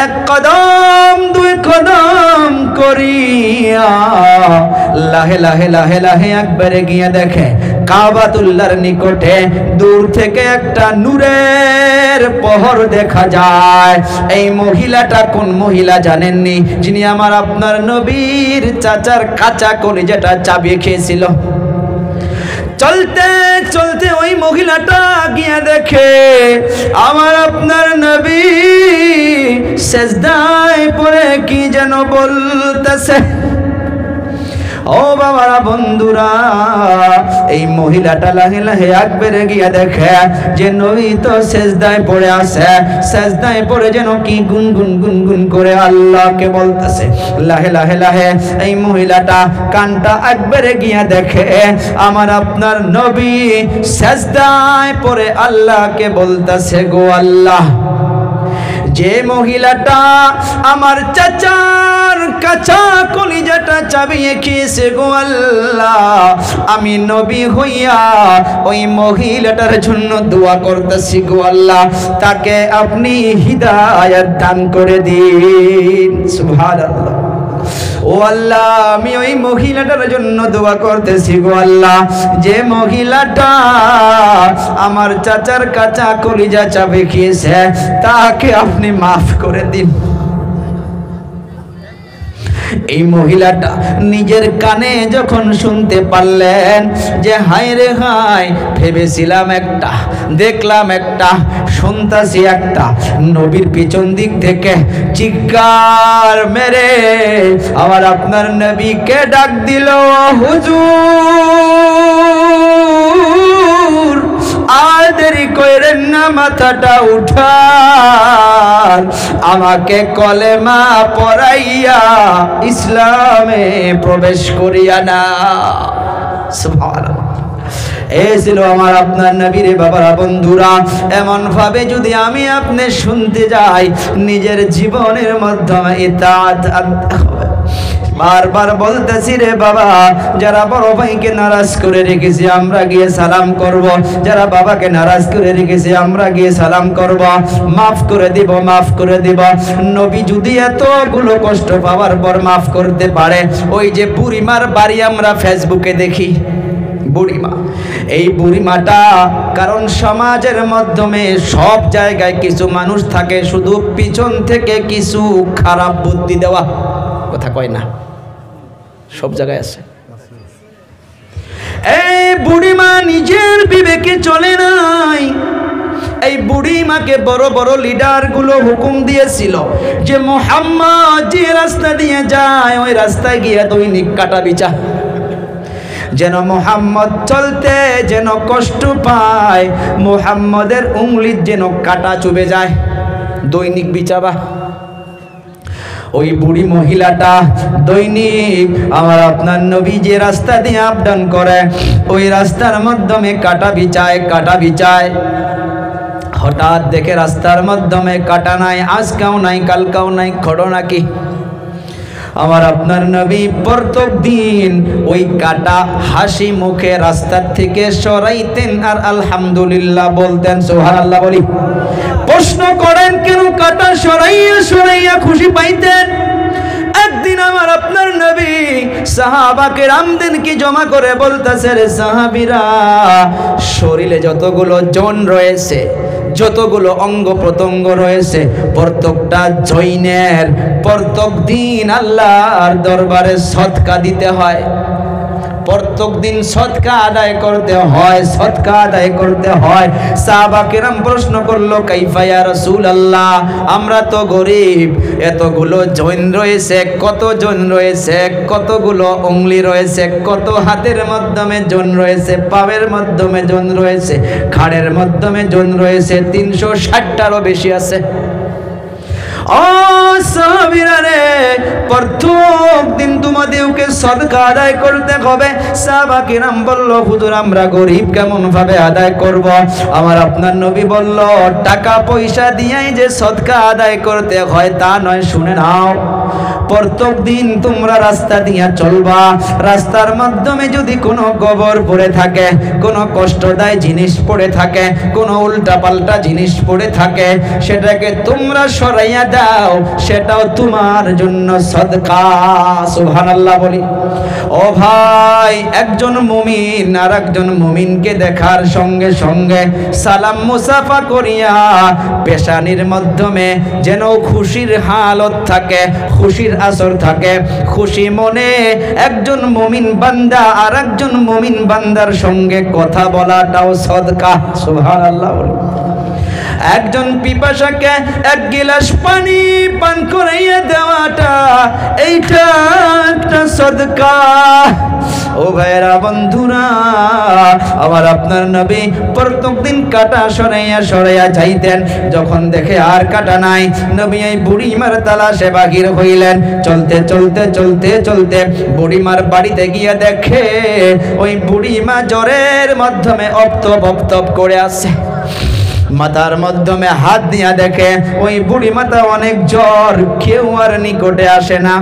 এক কদম দুই কদম করিয়া লাহে লাহে লাহে লাহে একবারে গিয়ে দেখে কাবাতুল্লাহর নিকটে দূর থেকে একটা নূরের পহর দেখা যায়। এই মহিলাটা কোন মহিলা জানেননি? যিনি আমার আপনার নবীর চাচার কাঁচা কলিজাটা চাবিয়ে খেয়েছিল। চলতে চলতে ওই মহিলাটা গিয়ে দেখে আমার আপনার নবী সেজদায় পড়ে কি যেন বলতেছে। ও বাবারা, বন্ধুরা, এই মহিলাটা লাহে লাহে একবারে গিয়া দেখে যে নবী তো সেজদায় পড়ে আছে। সেজদায় পড়ে যেন কি গুনগুন গুনগুন করে আল্লাহকে বলতেছে। লাহে লাহে লাহে এই মহিলাটা কানটা একবারে গিয়া দেখে আমার আপনার নবী সেজদায় পড়ে আল্লাহকে বলতেছে, গো আল্লাহ, যে মহিলাটা আমার চাচার কাঁচা কলিজাটা চাবিয়ে খেয়েছে, গো আল্লাহ, আমি নবী হইয়া ওই মহিলাটার জন্য দোয়া করতেছি, গো আল্লাহ, তাকে আপনি হিদায়াত দান করে দিন। সুবহানাল্লাহ। ও আল্লাহ, আমি ওই মহিলাটার জন্য দোয়া করতেছি, গো আল্লাহ, যে মহিলাটা আমার চাচার কাঁচা কলিজা চাবিয়ে খেয়েছে, তাকে আপনি মাফ করে দিন। এই মহিলাটা নিজের কানে যখন শুনতে পারলেন যে হায় রে হায়, ভেবেছিলাম একটা, দেখলাম একটা, শুনতাছি একটা, নবীর পিছন দিক থেকে চিৎকার মেরে আবার আপনার নবীকে ডাক দিল, হুজুর আর দেরি কইরেন না, মাথাটা উঠান, আমাকে কলেমা পড়াইয়া ইসলামে প্রবেশ করিয়া না। সুবহানাল্লাহ। এই ছিল আমার আপনার নবীর বাবারা, বন্ধুরা। এমন ভাবে যদি আমি আপনি শুনতে যাই, নিজের জীবনের মাধ্যমে ইতাআত আনতে হবে। বারবার বলতেছি রে বাবা, যারা বড় ভাইকে নারাজ করে রেখেছি আমরা গিয়ে সালাম করব, যারা বাবাকে নারাজ করে রেখেছি আমরা গিয়ে সালাম করব, মাফ করে দিব, মাফ করে দিব। নবী যদি এতগুলো কষ্ট পাওয়ার পর মাফ করতে পারে, ওই যে বুড়িমার বাড়ি আমরা ফেসবুকে দেখি, বুড়িমা, এই বুড়িমাটা, কারণ সমাজের মাধ্যমে সব জায়গায় কিছু মানুষ থাকে শুধু পিছন থেকে কিছু খারাপ বুদ্ধি দেওয়া, কথা কয় না, সব জায়গায় আছে। এই বুড়িমা নিজের বিবেকে চলে নাই। এই বুড়িমাকে বড় বড় লিডার গুলো হুকুম দিয়েছিল যে মুহাম্মদ যে রাস্তা দিয়ে যায় ওই রাস্তায় গিয়ে দৈনিক কাটা বিচা, যেন মুহাম্মদ চলতে যেন কষ্ট পায়, মুহাম্মদের উংলির যেন কাটা চুবে যায়, দৈনিক বিচাবা। ওই বুড়ি মহিলাটা দৈনিক আমার আপনার নবী যে রাস্তা দিয়ে আপ ডাউন করে ওই রাস্তার মাধ্যমে কাটা বিছায়, কাটা বিছায়। হঠাৎ দেখে রাস্তার মাধ্যমে কাটা নাই, আজকাও নাই, কালকাও নাই, ঘটনা কি? আমার আপনার নবী প্রত্যেক দিন ওই কাটা হাসি মুখে রাস্তার থেকে সরাইতেন আর আলহামদুলিল্লাহ বলতেন, সুবহানাল্লাহ বলি। প্রশ্ন করেন কেন কাটা সরাইয়া সরাইয়া খুশি পাইতেন? একদিন আমার আপনার নবী সাহাবাকে রামদিনকে জমা করে বলতেছে, রে সাহাবীরা, শরীরে যতগুলো জন রয়েছে, যতগুলো অঙ্গ প্রত্যঙ্গ রয়েছে, প্রত্যেকটা জৈনের প্রত্যেক দিন আল্লাহর দরবারে সদকা দিতে হয়, প্রত্যেক দিন সদকা আদায় করতে হয়, সদকা আদায় করতে হয়। সাহাবা কেরাম প্রশ্ন করলো, কাইফা ইয়া রাসূলুল্লাহ, আমরা তো গরিব, এতগুলো জৈন রয়েছে, কত জন রয়েছে, কতগুলো উংলি রয়েছে, কত হাতের মাধ্যমে জন রয়েছে, পায়ের মাধ্যমে জন রয়েছে, ঘাড়ের মাধ্যমে জন রয়েছে, 360টারও বেশি আছে। ও সাহাবীরা রে, প্রত্যেক দিন তোমাদেরকে সদকা আদায় করতে হবে। সাহাবা কিরাম বলল, হুজুর আমরা গরিব, কেমন ভাবে আদায় করব? আমার আপনার নবী বলল, টাকা পয়সা দিয়েই যে সদকা আদায় করতে হয় তা নয়, শুনে নাও। প্রত্যেক দিন তোমরা রাস্তা দিয়ে চলবা, রাস্তার মাধ্যমে যদি কোনো গোবর পড়ে থাকে, কোনো কষ্টদায়ী জিনিস পড়ে থাকে, কোনো উল্টাপাল্টা জিনিস পড়ে থাকে, সেটাকে তোমরা সরাইয়া দাও, সেটাও তোমার জন্য সদকা। সুবহানাল্লাহ বলি। ও ভাই, একজন মুমিন আর একজন মুমিনকে দেখার সঙ্গে সঙ্গে সালাম মুসাফা করিয়া পেশানির মাধ্যমে যেন খুশির হালত থাকে, খুশির আসর থাকে, খুশি মনে একজন মুমিন বান্দা আর একজন মুমিন বান্দার সঙ্গে কথা বলাটাও সদকা। সুবহানাল্লাহ বলি। একজন পিপাসাকে এক গিলাস পানি পান করাইয়া দেওয়াটা, এইটা একটা সদকা। ও ভাইরা, বন্ধুরা, আমার আপনার নবী প্রত্যেক দিন কাটা সরাইয়া সরাইয়া যাইতেন। যখন দেখে আর কাটা নাই, নবী এই বুড়িমার তালাশে বাহির হইলেন। চলতে চলতে চলতে চলতে বুড়িমার বাড়িতে গিয়ে দেখে ওই বুড়িমা জ্বরের মাধ্যমে অপ্তপ অপ্তপ করে আছে। মাথার মাধ্যমে হাত দিয়া দেখে ওই বুড়ি মাথা অনেক জ্বর, কেউ আর নিকটে আসে না।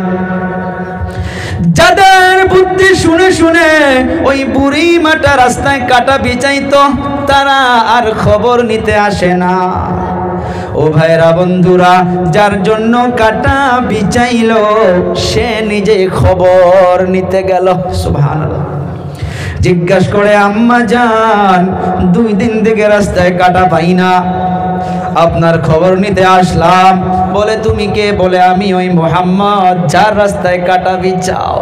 যাদের বুদ্ধি শুনে শুনে ওই বুড়ি মাটা রাস্তায় কাটা বিছাইতো, তারা আর খবর নিতে আসে না। ও ভাইরা, বন্ধুরা, যার জন্য কাটা বিছাইলো সে নিজে খবর নিতে গেল। সুবহানাল্লাহ। জিজ্ঞাসা করে, আম্মা জান, 2 দিন থেকে রাস্তায় কাটা পাই না, আপনার খবর নিতে আসলাম। বলে, তুমি কে? বলে, আমি ওই মুহাম্মদ, যার রাস্তায় কাটা বিছাও।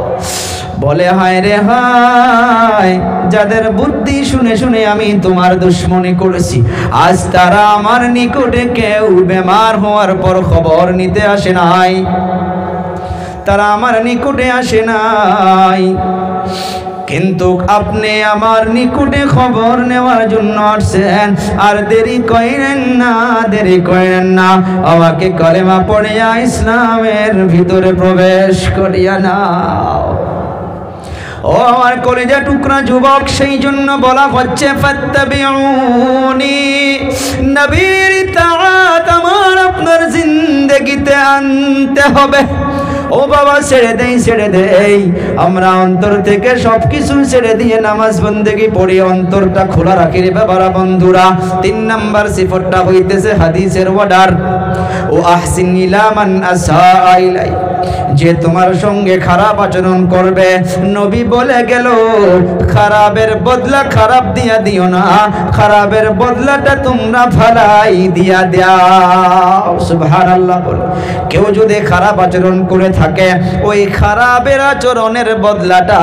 বলে, হায় রে হায়, যাদের বুদ্ধি শুনে শুনে আমি তোমার দুশ্মনী করেছি, আজ তারা আমার নিকটে কেউ বেমার হওয়ার পর খবর নিতে আসে নাই, তারা আমার নিকটে আসে নাই। কিন্তু আপনি আমার নিকটে খবর নেওয়ার জন্য আসছেন, আর দেরি করেন না, দেরি করেন না, আমাকে কলেমা পড়িয়া ইসলামের ভিতরে প্রবেশ করিয়া নাও। ও আমার কলেজা টুকরা যুবক, সেই জন্য বলা হচ্ছে ফাত্তাবিউনি, নবীর ইতাআত আমার আপনার জিন্দেগিতে আনতে হবে। ও বাবা ছেড়ে দেই আমরা অন্তর থেকে সবকিছু ছেড়ে দিয়ে নামাজ বন্দেগী পড়ি, অন্তরটা খোলা রাখি রে বাবারা বন্ধুরা। 3 নাম্বার সিফতটা হইতেছে হাদিসের অর্ডার, ও আহসিন ইলা মান আসা ইলাই, যে তোমার সঙ্গে খারাপ আচরণ করবে নবী বলে গেল খারাপের বদলা খারাপ দিয়া দিও না, খারাপের বদলাটা তোমরা ভালাই দিয়া দাও। সুবহানাল্লাহ। বল কেউ যদি খারাপ আচরণ করে থাকে ওই খারাপের আচরণের বদলাটা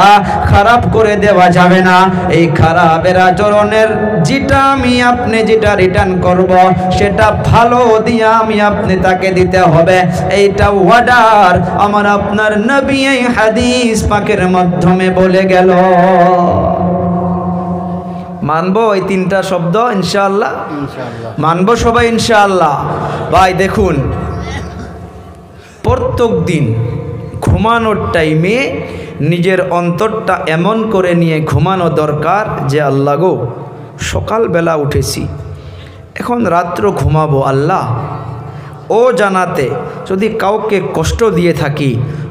খারাপ করে দেওয়া যাবে না। এই খারাপের আচরণের যেটা আমি আপনি যেটা রিটার্ন করব সেটা ভালো দিয়া আমি আপনি তাকে দিতে হবে। এইটা অর্ডার আমার আপনার নবী এই হাদিস পাকের মাধ্যমে বলে গেল। মানবো এই 3টা শব্দ ইনশাআল্লাহ? মানবো সবাই ইনশাআল্লাহ। ভাই দেখুন, প্রত্যেক দিন ঘুমানোর টাইমে নিজের অন্তরটা এমন করে নিয়ে ঘুমানো দরকার যে আল্লাহ গো সকালবেলা উঠেছি, এখন রাত্র ঘুমাবো, আল্লাহ ও জানাতে যদি কাউকে কষ্ট দিয়ে থাকি,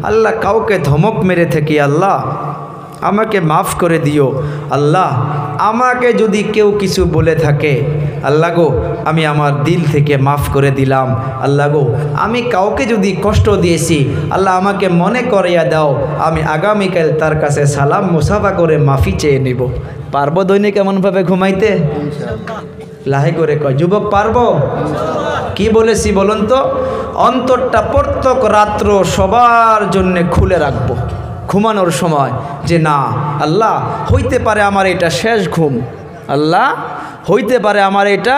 আল্লাহ কাউকে ধমক মেরে থাকি, আল্লাহ আমাকে মাফ করে দিও। আল্লাহ আমাকে যদি কেউ কিছু বলে থাকে, আল্লাহ গো আমি আমার দিল থেকে মাফ করে দিলাম। আল্লাহ গো আমি কাউকে যদি কষ্ট দিয়েছি, আল্লাহ আমাকে মনে করিয়া দাও, আমি আগামীকাল তার কাছে সালাম মুসাফা করে মাফি চেয়ে নেব। পারবো দৈনিক এমনভাবে ঘুমাইতে? লাহে করে কয় যুবক পারবো? কি বলেছি বলুন তো? অন্তরটা প্রত্যেক রাত্র সবার জন্য খুলে রাখবো ঘুমানোর সময়, যে না আল্লাহ হইতে পারে আমার এটা শেষ ঘুম, আল্লাহ হইতে পারে আমার এটা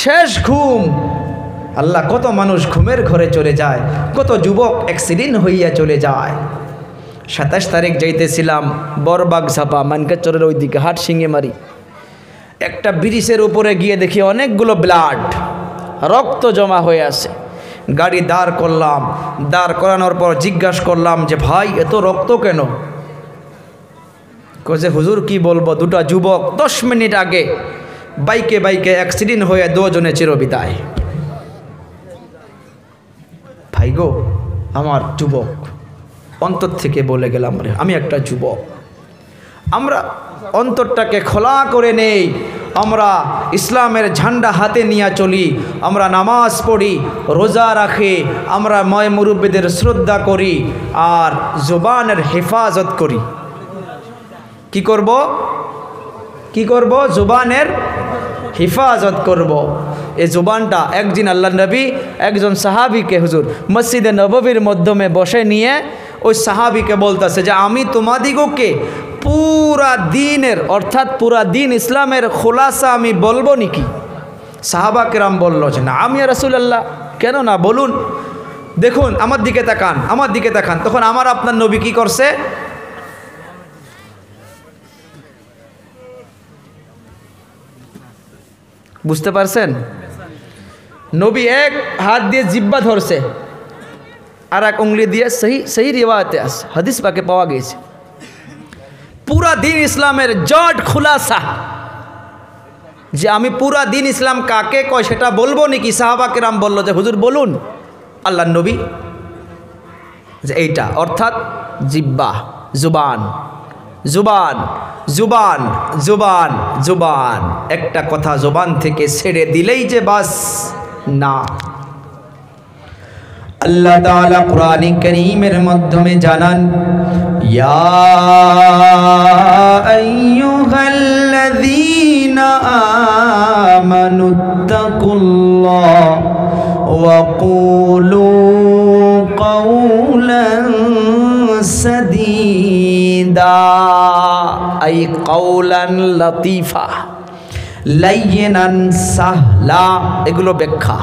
শেষ ঘুম। আল্লাহ কত মানুষ ঘুমের ঘরে চলে যায়, কত যুবক অ্যাক্সিডেন্ট হইয়া চলে যায়। 27 তারিখ যাইতেছিলাম বরবাগ ঝাপা মানকাচরের ওইদিকে হাট সিঙ্গে মারি, একটা ব্রিজের উপরে গিয়ে দেখি অনেকগুলো ব্লাড রক্ত জমা হয়ে আছে। গাড়ি দাঁড় করলাম, দাঁড় করানোর পর জিজ্ঞাসা করলাম যে ভাই এত রক্ত কেন? কইছে হুজুর কি বলবো, 2টা যুবক 10 মিনিট আগে বাইকে অ্যাক্সিডেন্ট হয়ে 2 জনে চিরবিদায়। ভাই গো আমার যুবক, অন্তর থেকে বলে গেলাম রে আমি একটা যুবক, আমরা অন্তরটাকে খোলা করে নেই, আমরা ইসলামের ঝান্ডা হাতে নিয়ে চলি, আমরা নামাজ পড়ি, রোজা রাখি, আমরা ময় মুরব্বীদের শ্রদ্ধা করি, আর জবানের হেফাজত করি। কি করব? জবানের হেফাজত করব। এই জবানটা একদিন আল্লাহ নবী একজন সাহাবীকে হুজুর মসজিদে নববীর মাধ্যমে বসে নিয়ে ওই সাহাবীকে বলতেছে যে আমি তোমাদিগকে পুরা দিনের অর্থাৎ পুরা দিন ইসলামের খোলাসা আমি বলবো নাকি? সাহাবা কেরাম বলল যে না আমি রাসূলুল্লাহ, কেন না বলুন। দেখুন আমার দিকে তাকান, তখন আমার আপনার নবী কি করছে? বুঝতে পারছেন? নবী এক হাত দিয়ে জিহ্বা ধরছে, আর এক উংলি দিয়ে সহি রিওয়ায়াতে আছে, হাদিস পাকে পাওয়া গেছে। পুরা দিন ইসলামের জট খুলাসা, যে আমি পুরা দিন ইসলাম কাকে কয় সেটা বলবো নাকি? সাহাবা কেরাম বলল যে হুজুর বলুন। আল্লাহ নবী যে এইটা অর্থাৎ জিহ্বা, জুবান জুবান জুবান জুবান জুবান, একটা কথা জবান থেকে ছেড়ে দিলেই যে বাস না। আল্লাহ তাআলা কুরআন কারীমের মাধ্যমে জানান, ইয়া আইয়ুহাল্লাযীনা আমানুত্তাকুল্লাহ ওয়া কুলু কাওলান সাদীদা, আই কাওলান লতীফা লাইয়িনান সাহলা। এগুলো ব্যাখ্যা।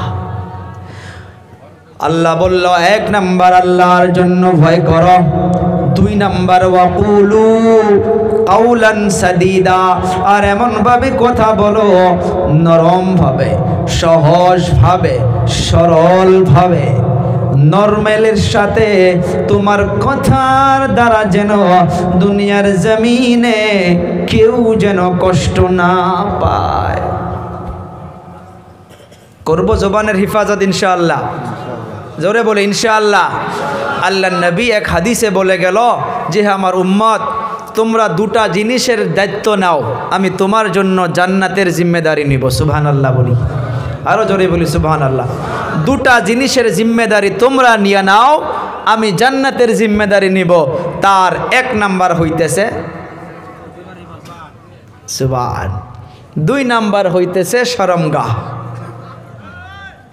আল্লাহ বলল 1 নাম্বার আল্লাহর জন্য ভয় করো, 2 নাম্বার ওয়াকুলু কাওলান সাদীদা, আর এমন ভাবে কথা বলো নরম ভাবে, সহজ ভাবে, সরল ভাবে, নরমালের সাথে। তোমার কথার দ্বারা যেন দুনিয়ার জমিনে কেউ যেন কষ্ট না পায়। করব জবানের হিফাজত ইনশাআল্লাহ, জোরে বলে ইনশাআল্লাহ। আল্লাহ নবী এক হাদিসে বলে গেল যে আমার উম্মত, তোমরা দুটা জিনিসের দায়িত্ব নাও, আমি তোমার জন্য জান্নাতের জিম্মেদারি নিব। সুবহানাল্লাহ বলি, আরও জোরে বলি সুবহানাল্লাহ। দুটা জিনিসের জিম্মেদারি তোমরা নিয়ে নাও, আমি জান্নাতের জিম্মেদারি নিব। তার এক নাম্বার হইতেছে সুবহান, 2 নাম্বার হইতেছে শরমগাহ।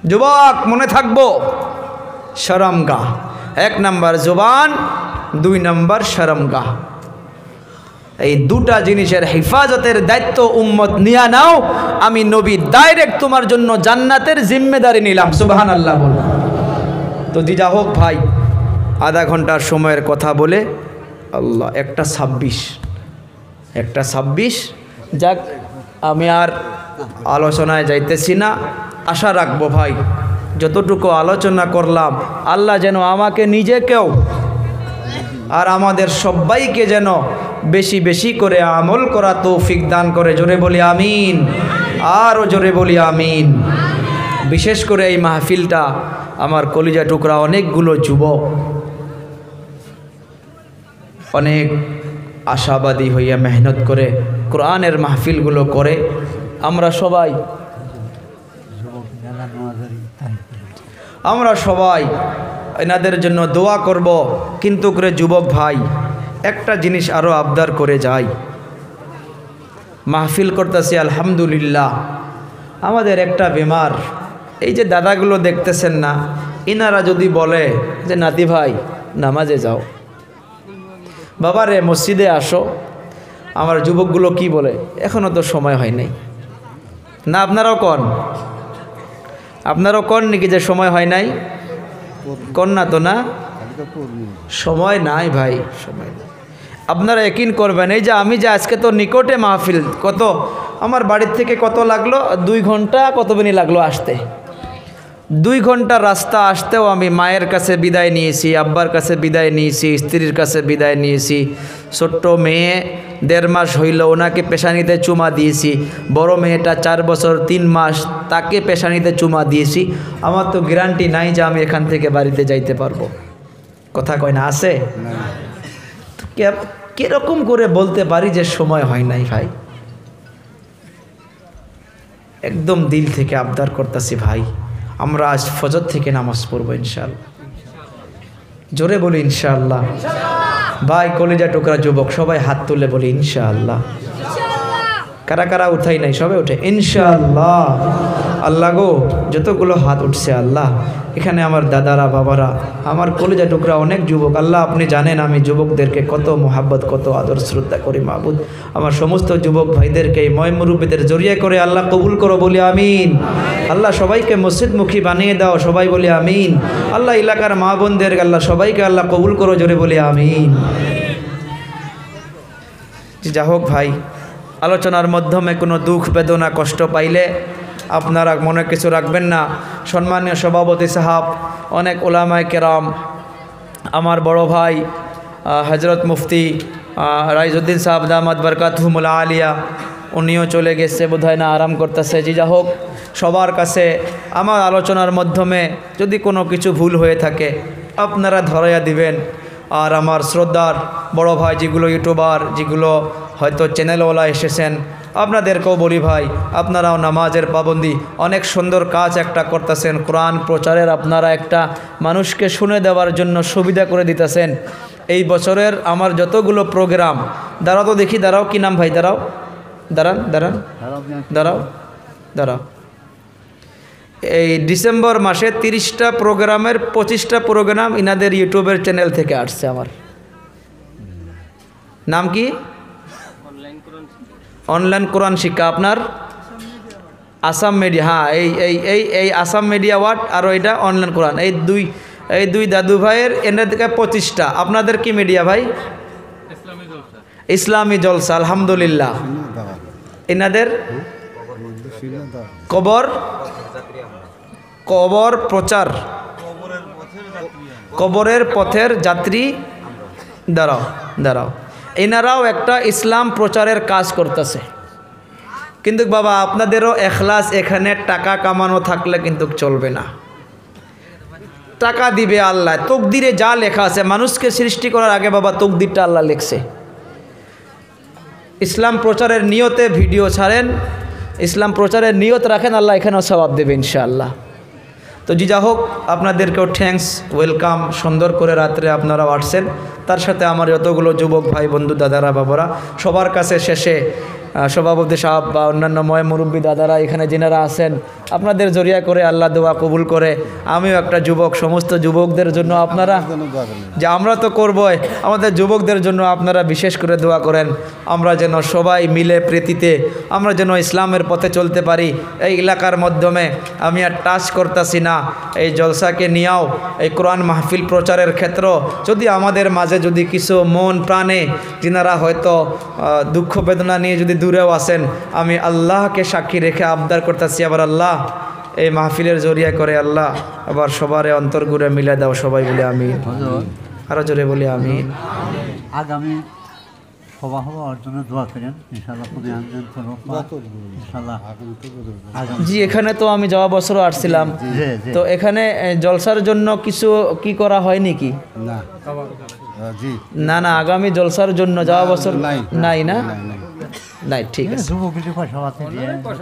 যুবক মনে থাকবো, শরমগাহ 1 নাম্বার জুবান, 2 নাম্বার শরমগাহ। এই দুটা জিনিসের হেফাজতের দায়িত্ব উম্মত নিয়া নাও, আমি নবী ডাইরেক্ট তোমার জন্য জান্নাতের জিম্মেদারি নিলাম। সুবহানাল্লাহ বল। তো দিজা হোক ভাই, আধা ঘন্টার সময়ের কথা বলে আল্লাহ 1:26 যাক, আমি আর আলোচনায় যাইতেছি না। আশা রাখবো ভাই, যতটুকু আলোচনা করলাম আল্লাহ যেন আমাকে নিজেকেও আর আমাদের সবাইকে যেন বেশি বেশি করে আমল করা তৌফিক দান করে। জোরে বলি আমিন, আরও জোরে বলি আমিন। বিশেষ করে এই মাহফিলটা আমার কলিজা টুকরা অনেকগুলো যুবক অনেক আশাবাদী হইয়া মেহনত করে কোরআনের মাহফিলগুলো করে। আমরা সবাই এনাদের জন্য দোয়া করব। কিন্তু করে যুবক ভাই, একটা জিনিস আরও আবদার করে যাই, মাহফিল করতেছি আলহামদুলিল্লাহ, আমাদের একটা বেমার, এই যে দাদাগুলো দেখতেছেন না, ইনারা যদি বলে যে নাতি ভাই নামাজে যাও, বাবারে মসজিদে আসো, আমার যুবকগুলো কি বলে এখনও তো সময় হয় নাই। না আপনারাও কন নাকি যে সময় হয় নাই? কন না তো? না সময় নাই ভাই, সময় নাই। আপনারা ইয়াকিন করবেন, এই যে আমি যে আজকে তো নিকটে মাহফিল, কত আমার বাড়ির থেকে কত লাগলো, 2 ঘন্টা কত মিনিট লাগলো আসতে। 2 ঘন্টা রাস্তা আসতেও আমি মায়ের কাছে বিদায় নিয়েছি, আব্বার কাছে বিদায় নিয়েছি, স্ত্রীর কাছে বিদায় নিয়েছি। ছোট্ট মেয়ে 1.5 মাস হইল, ওনাকে পেশানিতে চুমা দিয়েছি। বড় মেয়েটা 4 বছর 3 মাস, তাকে পেশানিতে চুমা দিয়েছি। আমার তো গ্যারান্টি নাই যে আমি এখান থেকে বাড়িতে যাইতে পারবো। কথা কয় না, আছে? কিরকম করে বলতে পারি যে সময় হয় নাই ভাই? একদম দিল থেকে আবদার করতেছি ভাই, আমরা আজ ফজর থেকে নামাজ পড়বো ইনশাআল্লাহ। জোরে বলি ইনশাআল্লাহ। ভাই কলিজা টুকরা যুবক সবাই হাত তুলে বলি ইনশাআল্লাহ। কারা কারা উঠাই নাই, সবাই উঠে ইনশাআল্লাহ। আল্লাহ গো, যতগুলো হাত উঠছে আল্লাহ, এখানে আমার দাদারা, বাবারা, আমার কলিজা টুকরা অনেক যুবক, আল্লাহ আপনি জানেন আমি যুবকদেরকে কত মোহাব্বত, কত আদর শ্রদ্ধা করি মাবুদ। আমার সমস্ত যুবক ভাইদেরকে এই ময় মুরব্বীদের জড়িয়ে করে আল্লাহ কবুল করো বলি আমিন। আল্লাহ সবাইকে মসজিদমুখী বানিয়ে দাও, সবাই বলি আমিন। আল্লাহ এলাকার মা বোনদের আল্লাহ সবাইকে আল্লাহ কবুল করো, জোরে বলি আমিন। যা হোক ভাই, আলোচনার মাধ্যমে কোনো দুঃখ বেদনা কষ্ট পাইলে আপনারা মনে কিছু রাখবেন না। সম্মানীয় সভাপতি সাহেব, অনেক ওলামায়ে কেরাম, আমার বড় ভাই হজরত মুফতি রাইজউদ্দিন সাহেব দামাত বরকাতুহুমুল আলিয়া, উনিও চলে গেছে বোধহয়, না আরাম করতেছে। যা হোক, সবার কাছে আমার আলোচনার মাধ্যমে যদি কোনো কিছু ভুল হয়ে থাকে আপনারা ধরাইয়া দিবেন। আর আমার শ্রদ্ধার বড় ভাই যেগুলো ইউটিউবার, যেগুলো হয়তো চ্যানেলওয়ালা এসেছেন, আপনাদেরকেও বলি ভাই, আপনারাও নামাজের পাবন্দি, অনেক সুন্দর কাজ একটা করতেছেন, কোরআন প্রচারের আপনারা একটা মানুষকে শুনে দেওয়ার জন্য সুবিধা করে দিতেছেন। এই বছরের আমার যতগুলো প্রোগ্রাম, দাঁড়াও তো দেখি, দাঁড়াও, কি নাম ভাই? দাঁড়াও। এই ডিসেম্বর মাসে 30টা প্রোগ্রামের 25টা প্রোগ্রাম ইনাদের ইউটিউবের চ্যানেল থেকে আসছে। আমার নাম কি? অনলাইন কোরআন শিক্ষা, আপনার আসাম মিডিয়া। হ্যাঁ, এই আসাম মিডিয়া ওয়ার্ড আর এটা অনলাইন কোরআন, এই দুই দাদু ভাইয়ের এনাদের থেকে 25টা। আপনাদের কি মিডিয়া ভাই? ইসলামী জলসা। আলহামদুলিল্লাহ। এনাদের কবর প্রচার, কবরের পথের যাত্রী। দাঁড়াও, এনারাও একটা ইসলাম প্রচারের কাজ করতেছে। কিন্তু বাবা, আপনাদেরও এখলাস, এখানে টাকা কামানো থাকলে কিন্তু চলবে না। টাকা দিবে আল্লাহ। তকদিরে যা লেখা আছে, মানুষকে সৃষ্টি করার আগে বাবা তকদিরটা আল্লাহ লিখছে। ইসলাম প্রচারের নিয়তে ভিডিও ছাড়েন, ইসলাম প্রচারের নিয়ত রাখেন, আল্লাহ এখানেও সওয়াব দেবে ইনশাআল্লাহ। তো জি যা হোক, আপনাদেরকেও থ্যাঙ্কস, ওয়েলকাম। সুন্দর করে রাত্রে আপনারাও আসছেন, তার সাথে আমার যতগুলো যুবক ভাই বন্ধু দাদারা বাবারা, সবার কাছে শেষে সভাপতি সাহেব বা অন্যান্য মুরব্বী দাদারা এখানে যিনারা আছেন, আপনাদের জরিয়া করে আল্লাহ দোয়া কবুল করে। আমিও একটা যুবক, সমস্ত যুবকদের জন্য আপনারা, যে আমরা তো করবই, আমাদের যুবকদের জন্য আপনারা বিশেষ করে দোয়া করেন, আমরা যেন সবাই মিলে প্রীতিতে আমরা যেন ইসলামের পথে চলতে পারি। এই এলাকার মাধ্যমে আমি আর টাচ করতেছি না, এই জলসাকে নিয়েও এই কোরআন মাহফিল প্রচারের ক্ষেত্র যদি আমাদের মাঝে যদি কিছু মন প্রাণে যিনারা হয়তো দুঃখ বেদনা নিয়ে যদি দূরেও আসেন, আমি আল্লাহকে সাক্ষী রেখে আবদার করতেছি, আবার আল্লাহ এই মাহফিলের জরিয়া করে আল্লাহ আবার সবারে অন্তর ঘুরে মিলে দাও। সবাই বলে আমিন, আরো জোরে বলি আমিন। আগামী সভা হওয়ার জন্য দোয়া করেন ইনশাআল্লাহ। জি, এখানে তো আমি যাওয়া বছরও আসছিলাম, তো এখানে জলসার জন্য কিছু কি করা হয়নি কি? না না, আগামী জলসার জন্য যাওয়া বছর নাই না? নাই, ঠিক আছে,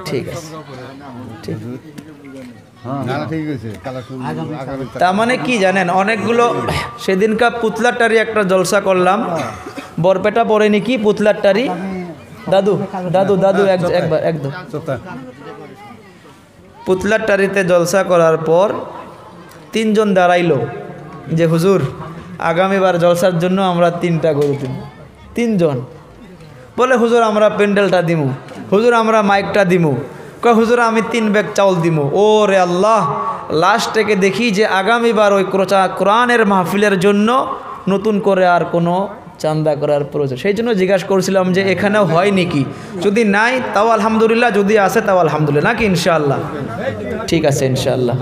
ঠিক আছে, ঠিক আছে। তার মানে কি জানেন, অনেকগুলো সেদিনকার পুতলাটারি একটা জলসা করলাম, বরপেটা পড়েনি কি পুতলাটারি? দাদু দাদু দাদু একবার একদম পুতলাটারিতে জলসা করার পর তিনজন দাঁড়াইলো যে হুজুর আগামীবার জলসার জন্য আমরা 3টা গরু দিব। তিনজন বলে হুজুর আমরা প্যান্ডেলটা দিমু, হুজুর আমরা মাইকটা দিমু, কয় হুজুর আমি 3 ব্যাগ চাউল দিমু। ও রে আল্লাহ, লাস্ট থেকে দেখি যে আগামীবার ওই কোরআনের মাহফিলের জন্য নতুন করে আর কোনো চান্দা করার প্রয়োজন। সেই জন্য জিজ্ঞাসা করছিলাম যে এখানেও হয় নাকি, যদি নাই তাও আলহামদুলিল্লাহ, যদি আছে তাও আলহামদুলিল্লাহ, নাকি ইনশাআল্লাহ? ঠিক আছে ইনশাআল্লাহ।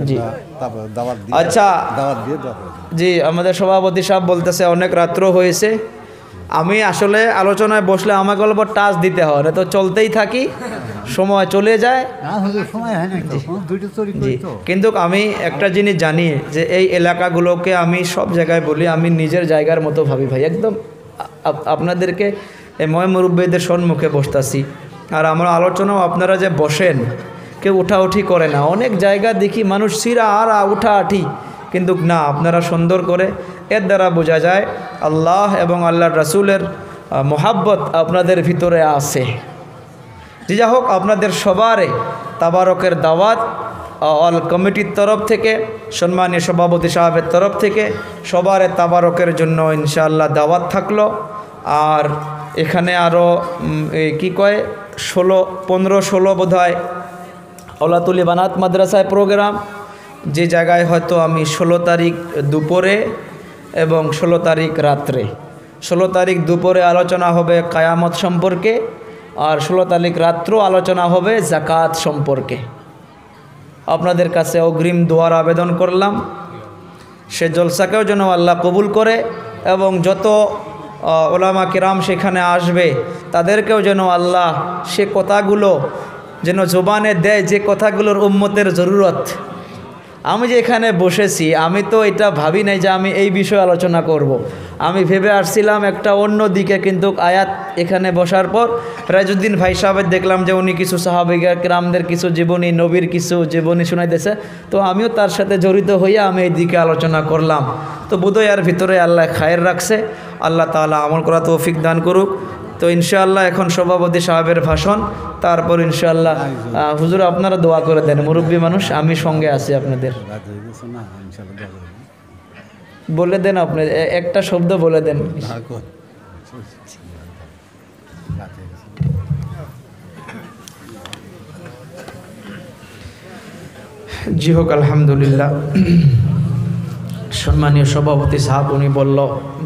জি আচ্ছা, জি আমাদের সভাপতি সাহেব বলতেছে অনেক রাত্র হয়েছে। আমি আসলে আলোচনায় বসলে আমাকে অল্প টাচ দিতে হয়, না তো চলতেই থাকি, সময় চলে যায়। কিন্তু আমি একটা জিনিস জানি যে এই এলাকাগুলোকে আমি সব জায়গায় বলি, আমি নিজের জায়গার মতো ভাবি ভাই। একদম আপনাদেরকে এই মুরব্বীদের সম্মুখে বসতাছি, আর আমার আলোচনাও আপনারা যে বসেন, কেউ উঠাউঠি করে না। অনেক জায়গা দেখি মানুষ সিরা আর উঠাআঠি, কিন্তু না, আপনারা সুন্দর করে, এর দ্বারা বোঝা যায় আল্লাহ এবং আল্লাহর রাসূলের মোহাব্বত আপনাদের ভিতরে আছে। যা হোক, আপনাদের সবারে তাবারকের দাওয়াত অল কমিটির তরফ থেকে, সম্মানীয় সভাপতি সাহেবের তরফ থেকে সবারে তাবারকের জন্য ইনশাআল্লাহ দাওয়াত থাকলো। আর এখানে আরও কি কয় 15-16 বোধহয় আওলাতুলি বানাত মাদ্রাসায় প্রোগ্রাম, যে জায়গায় হয়তো আমি 16 তারিখ দুপুরে এবং 16 তারিখ রাত্রে, 16 তারিখ দুপুরে আলোচনা হবে কায়ামত সম্পর্কে, আর 16 তারিখ রাত্র আলোচনা হবে জাকাত সম্পর্কে। আপনাদের কাছে অগ্রিম দোয়ার আবেদন করলাম, সে জলসাকেও যেন আল্লাহ কবুল করে, এবং যত ওলামা কিরাম সেখানে আসবে তাদেরকেও যেন আল্লাহ সে কথাগুলো যেন জবানে দেয়, যে কথাগুলোর উম্মতের জরুরত। আমি যে এখানে বসেছি, আমি তো এটা ভাবি নাই যে আমি এই বিষয়ে আলোচনা করব। আমি ভেবে আসছিলাম একটা অন্য দিকে, কিন্তু আয়াত এখানে বসার পর রাজউদ্দিন ভাই সাহেবের দেখলাম যে উনি কিছু সাহাবিয়া কিরামদের কিছু জীবনী, নবীর কিছু জীবনী শোনাইতেছে, তো আমিও তার সাথে জড়িত হইয়া আমি এই দিকে আলোচনা করলাম। তো বোধহয় এর ভিতরে আল্লাহ খায়ের রাখছে, আল্লাহ তাআলা আমল করা তৌফিক দান করুক। তো ইনশাআল্লাহ এখন সভাপতি সাহেবের ভাষণ, তারপর ইনশাআল্লাহ হুজুর আপনারা দোয়া করে দেন, মুরব্বী মানুষ, আমি সঙ্গে আছি আপনাদের। বলে দেন, আপনি একটা শব্দ বলে দেন। জি হোক, আলহামদুলিল্লাহ। সম্মানীয় সভাপতি সাহেব উনি বলল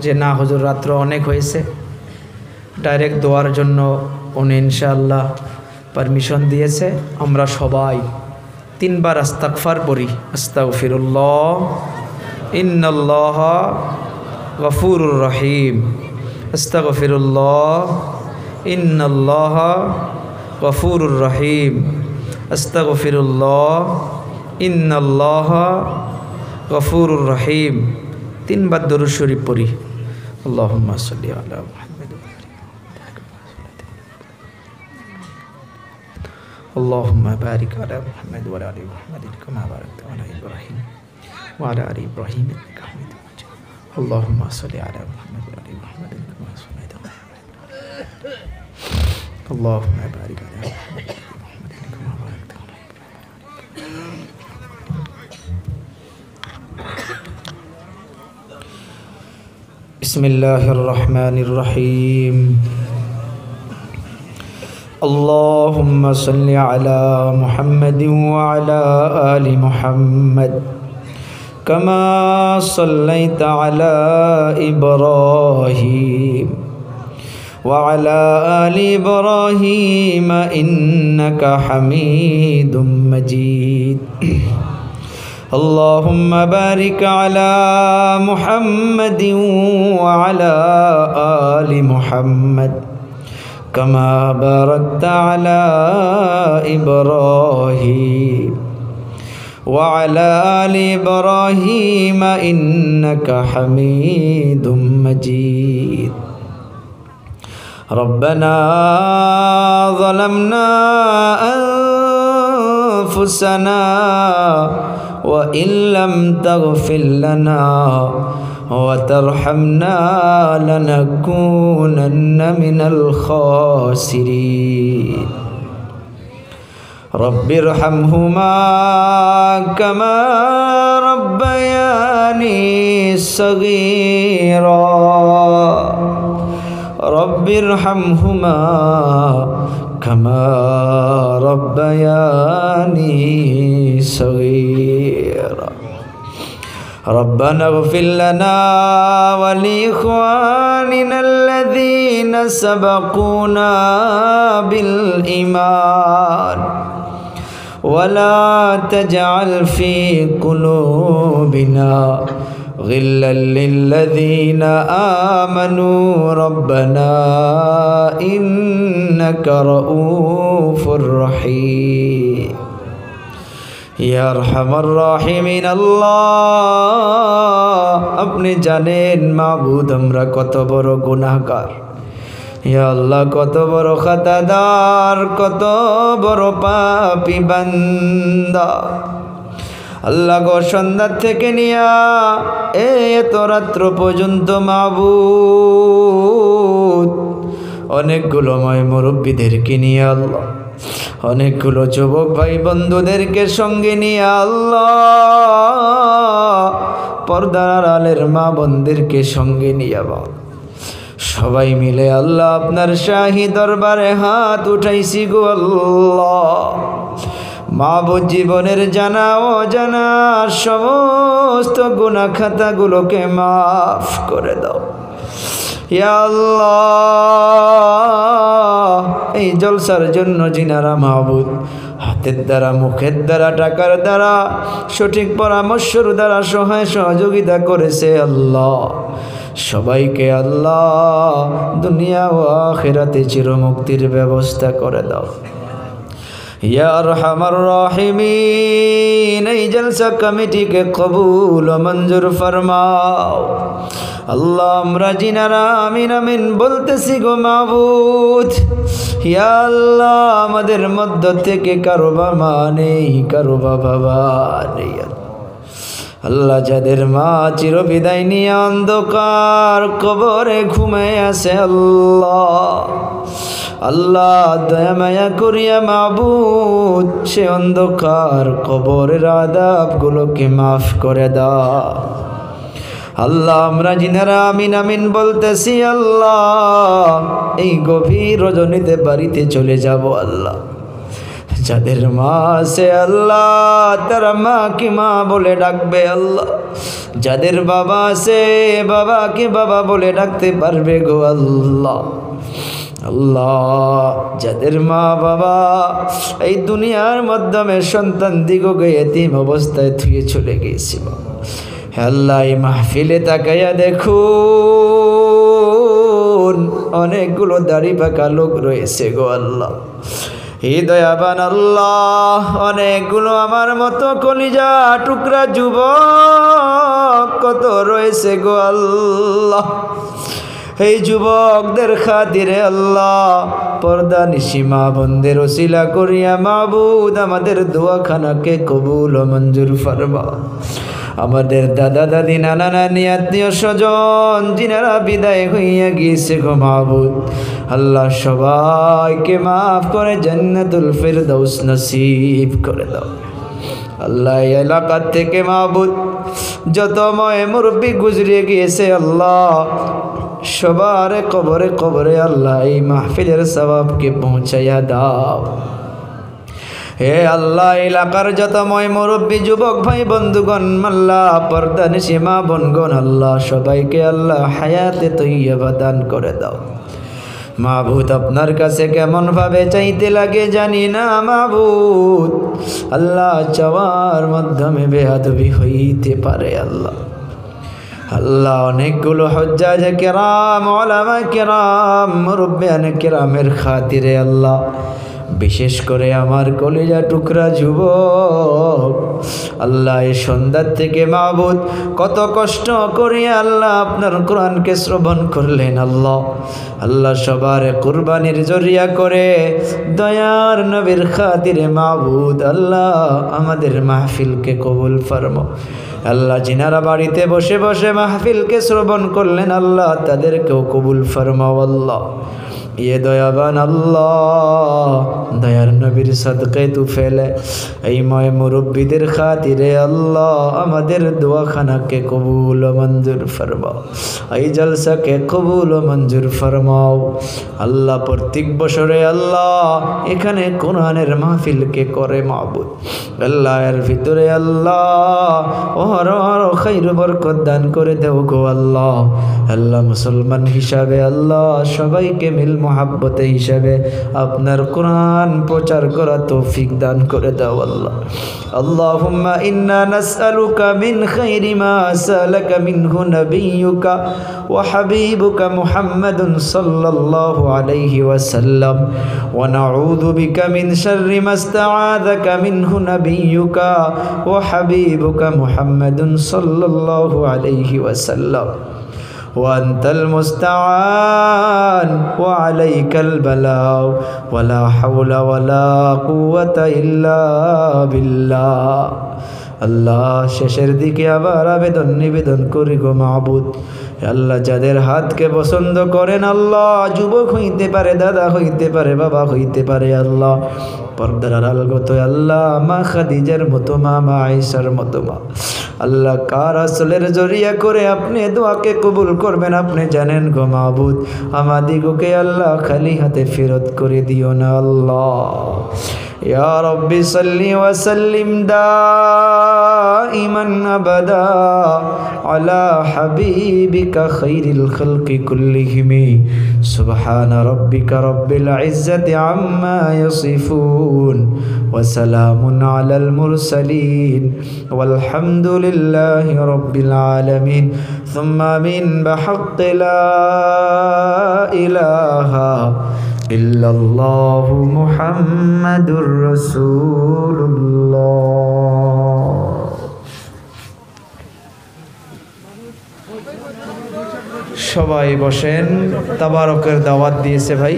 যে না হুজুর রাত্র অনেক হয়েছে, ডাইরেক্ট দোয়ার জন্য উনি ইনশাআল্লাহ পারমিশন দিয়েছে। আমরা সবাই 3 বার আস্তাগফার পড়ি। আস্তাগফিরুল্লাহ, ইন্নাল্লাহ গফুরুর রহিম। আস্তাগফিরুল্লাহ, ইন্নাল্লাহ গফুরুর রহিম। আস্তাগফিরুল্লাহ, ইন্নাল্লাহ গফুরুর রহিম। তিনবার দরুদ শরীফ পড়ি। আল্লাহুম্মা সাল্লি আলা মুহাম্মাদ اللهم بارك على محمد وعلى ال محمد كما باركت على ابراهيم وعلى ال ابراهيم انك حميد مجيد اللهم صل على محمد وعلى ال محمد كما صليت على ابراهيم اللهم بارك على محمد كما باركت على ابراهيم. بسم الله الرحمن الرحيم. اللهم صل على محمد وعلى آل محمد كما صليت على إبراهيم وعلى آل إبراهيم إنك حميد مجيد. اللهم بارك على محمد وعلى آل محمد كما باركت على إبراهيم وعلى آل إبراهيم إنك حميد مجيد. ربنا ظلمنا أنفسنا وإن لم تغفر لنا وترحمنا لنكونن من الخاسرين. رب ارحمهما كما ربياني صغيرا رب ارحمهما كما ربياني صغيرا. ربنا اغفر لنا ولإخواننا الذين سبقونا بالإيمان ولا تجعل في قلوبنا غلا للذين آمنوا ربنا إنك رؤوف رحيم. ইয়া আরহামার রাহিমিন আল্লাহ, আপনি জানেন মাবুদ আমরা কত বড় গুনাহগার। ইয়া আল্লাহ, কত বড় খাতাদার, কত বড় পাপী বান্দা। আল্লাহ গো, সন্ধ্যা থেকে নিয়া এত রাত্র পর্যন্ত মাবুদ অনেকগুলো মুরব্বীদেরকে নিয়ে আল্লাহ, অনেকগুলো যুবক ভাই বন্ধুদেরকে সঙ্গে নিয়ে আল্লাহ, পর্দার আড়ালের মা বোনদেরকে সঙ্গে নিয়ে সবাই মিলে আল্লাহ আপনার শাহী দরবারে হাত উঠাইছি গো আল্লাহ। মাবুদ, জীবনের জানা অজানা সমস্ত গুনাহ খাতাগুলোকে মাফ করে দাও ইয়া আল্লাহ। এই জলসার জন্য যিনারা মাবুদ হাতের দ্বারা, মুখের দ্বারা, টাকার দ্বারা, সঠিক পরামর্শের দ্বারা সহায় সহযোগিতা করেছে আল্লাহ, সবাইকে আল্লাহ দুনিয়া ও আখিরাতে চিরমুক্তির ব্যবস্থা করে দাও ইয়া আরহামার রাহিমিন। এই জলসা কমিটিকে কবুল ও মঞ্জুর ফরমাও আল্লাহ। আমরা জিনারা আমিন আমিন বলতেছি গো মাবুদ, ইয়া আল্লাহ আমাদের মধ্য থেকে কারো বাবা নেই, কারো বাবা নেই আল্লাহ। যাদের মা চিরবিদায় নিয়ে অন্ধকার কবরে ঘুমে আছে আল্লাহ, আল্লাহ দয়া মায়া করিয়া মাবুদ সে অন্ধকার কবরের আযাবগুলোকে মাফ করে দাও আল্লাহ। আমরা যিনারা আমিন আমিন বলতেছি আল্লাহ, এই গভীর রজনীতে বাড়িতে চলে যাব আল্লাহ। যাদের মা আছে আল্লাহ, তারা মাকে মা বলে ডাকবে আল্লাহ। যাদের বাবা আছে বাবাকে বাবা বলে ডাকতে পারবে গো আল্লাহ। আল্লাহ, যাদের মা বাবা এই দুনিয়ার মাধ্যমে সন্তান দিগকে এতিম অবস্থায় থুয়ে চলে গিয়েছিল, আল্লাহ এই মাহফিলে তাকাইয়া দেখুন অনেকগুলো দাড়ি পাকা লোক রয়েছে গো আল্লাহ। হৃদয়াবান আল্লাহ, অনেকগুলো আমার মতো কলিজা টুকরা যুবক রয়েছে গো আল্লাহ। এই যুবকদের খাতিরে আল্লাহ পর্দা নিশিমা বন্ধের ওসিলা করিয়া মাবুদ আমাদের দোয়াখানাকে কবুল ও মঞ্জুর ফরমা। আমাদের দাদা দাদি নানা নানি আত্মীয় স্বজন যিনারা বিদায় হইয়া গিয়েছে গো মাবুদ আল্লাহ সবাইকে মাফ করে জান্নাতুল ফিরদাউস নসিব করে দাও। আল্লাহ এই এলাকার থেকে মাবুদ যত ময় মুরব্বী গুজরে গিয়েছে আল্লাহ সবার কবরে কবরে আল্লাহ এই মাহফিলের সওয়াবকে পৌঁছাইয়া দাও। হে আল্লাহ এলাকার যত ময় মুরব্বী যুবক ভাই বন্ধুগণ আল্লাহ পর্দা নিশি মা বোনগণ আল্লাহ সবাইকে আল্লাহ হায়াতে তৈয়বা দান করে দাও। মাবুদ আপনার কাছে কেমন ভাবে চাইতে লাগে জানি না মাবুদ আল্লাহ চাওয়ার মাধ্যমে বেয়াদবি হইতে পারে আল্লাহ। আল্লাহ অনেকগুলো হজ্জাজ কেরাম ওলামা কেরাম মুরব্বিয়ান কেরামের খাতিরে আল্লাহ বিশেষ করে আমার কলিজা টুকরা যুবক আল্লাহ এই সন্ধ্যার থেকে মাবুদ কত কষ্ট করে আল্লাহ আপনার কোরআনকে শ্রবণ করলেন আল্লাহ। আল্লাহ সবার কুরবানির জরিয়া করে দয়ার নবীর খাতিরে মাবুদ আল্লাহ আমাদের মাহফিলকে কবুল ফরমাও। আল্লাহ যিনারা বাড়িতে বসে বসে মাহফিলকে শ্রবণ করলেন আল্লাহ তাদেরকেও কবুল ফরমাও আল্লাহ। ये दयाबान अल्लाह दयार नबीर सदक़े तू फैले এই ময় মুরব্বীদের খাতিরে আল্লাহ আমাদের দোয়াখানাকে কবুল ও মঞ্জুর ফরমাও। এই জলসাকে কবুল ও মঞ্জুর ফরমাও আল্লাহ। প্রত্যেক বছরে আল্লাহ এখানে কোরআনের মাহফিলকে করে মাবুদ আল্লাহ এর ভিতরে আল্লাহ ওহর খাইর বরকত দান করে দেও গো আল্লাহ। আল্লাহ মুসলমান হিসাবে আল্লাহ সবাইকে মিল মোহাব্বতে হিসাবে আপনার কোরআন প্রচার করা তৌফিক দান করে দাও আল্লাহ। আল্লাহুম্মা ইন্না নাসআলুকা মিন খাইরি মা সালাকা মিনহু নাবিয়্যুকা ওয়া হাবিবুকা মুহাম্মাদুন সাল্লাল্লাহু আলাইহি ওয়াসাল্লাম ওয়া নাউযু বিকা মিন শাররি মা ইসতাআযাকা মিনহু নাবিয়্যুকা ওয়া হাবিবুকা মুহাম্মাদুন সাল্লাল্লাহু আলাইহি ওয়াসাল্লাম وأنت المستعان وعليك البلاغ ولا حول ولا قوة إلا بالله আল্লাহ শেষের দিকে আবার আবেদন নিবেদন করি গো মাবুদ আল্লাহ যাদের হাতকে পছন্দ করেন আল্লাহ যুবক হইতে পারে দাদা হইতে পারে বাবা হইতে পারে আল্লাহ পর্দার আড়ালগত আল্লাহ মা খাদিজার মতো মা আয়েশার মতো মা আল্লাহ কার আসলের জরিয়া করে আপনি দোয়াকে কবুল করবেন আপনি জানেন গো মাবুদ আমাদিগকে আল্লাহ খালি হাতে ফেরত করে দিও না আল্লাহ। ইয়া রব্বি সাল্লি ওয়া সাল্লিম দাইমান আবাদা আলা হাবিবিকা খাইরিল খালকি কুল্লিহিম সুবহানা রাব্বিকা রাব্বিল ইজ্জাতি আম্মা ইয়াসিফুন ওয়া সালামুন আলাল মুরসালিন ওয়াল হামদুলিল্লাহি রাব্বিল আলামিন সুম্মা আমিন বিহাক্কি লা ইলাহা ইল্লাল্লাহু মুহাম্মাদুর রাসূলুল্লাহ। সবাই বসেন তাবারকের দাওয়াত দিয়েছে ভাই।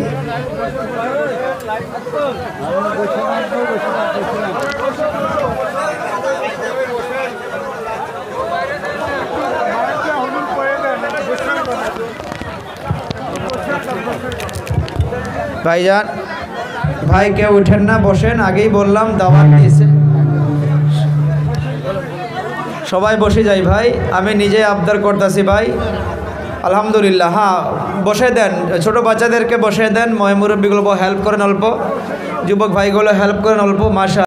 ভাইজান ভাই কেউ উঠেন না বসেন আগেই বললাম দাওয়াত দিয়েছে সবাই বসে যাই ভাই আমি নিজে আবদার করতেছি ভাই আলহামদুলিল্লাহ। হ্যাঁ বসে দেন ছোট বাচ্চাদেরকে বসে দেন ময় মুরব্বীগুলো হেল্প করেন অল্প যুবক ভাইগুলো হেল্প করেন অল্প মাশা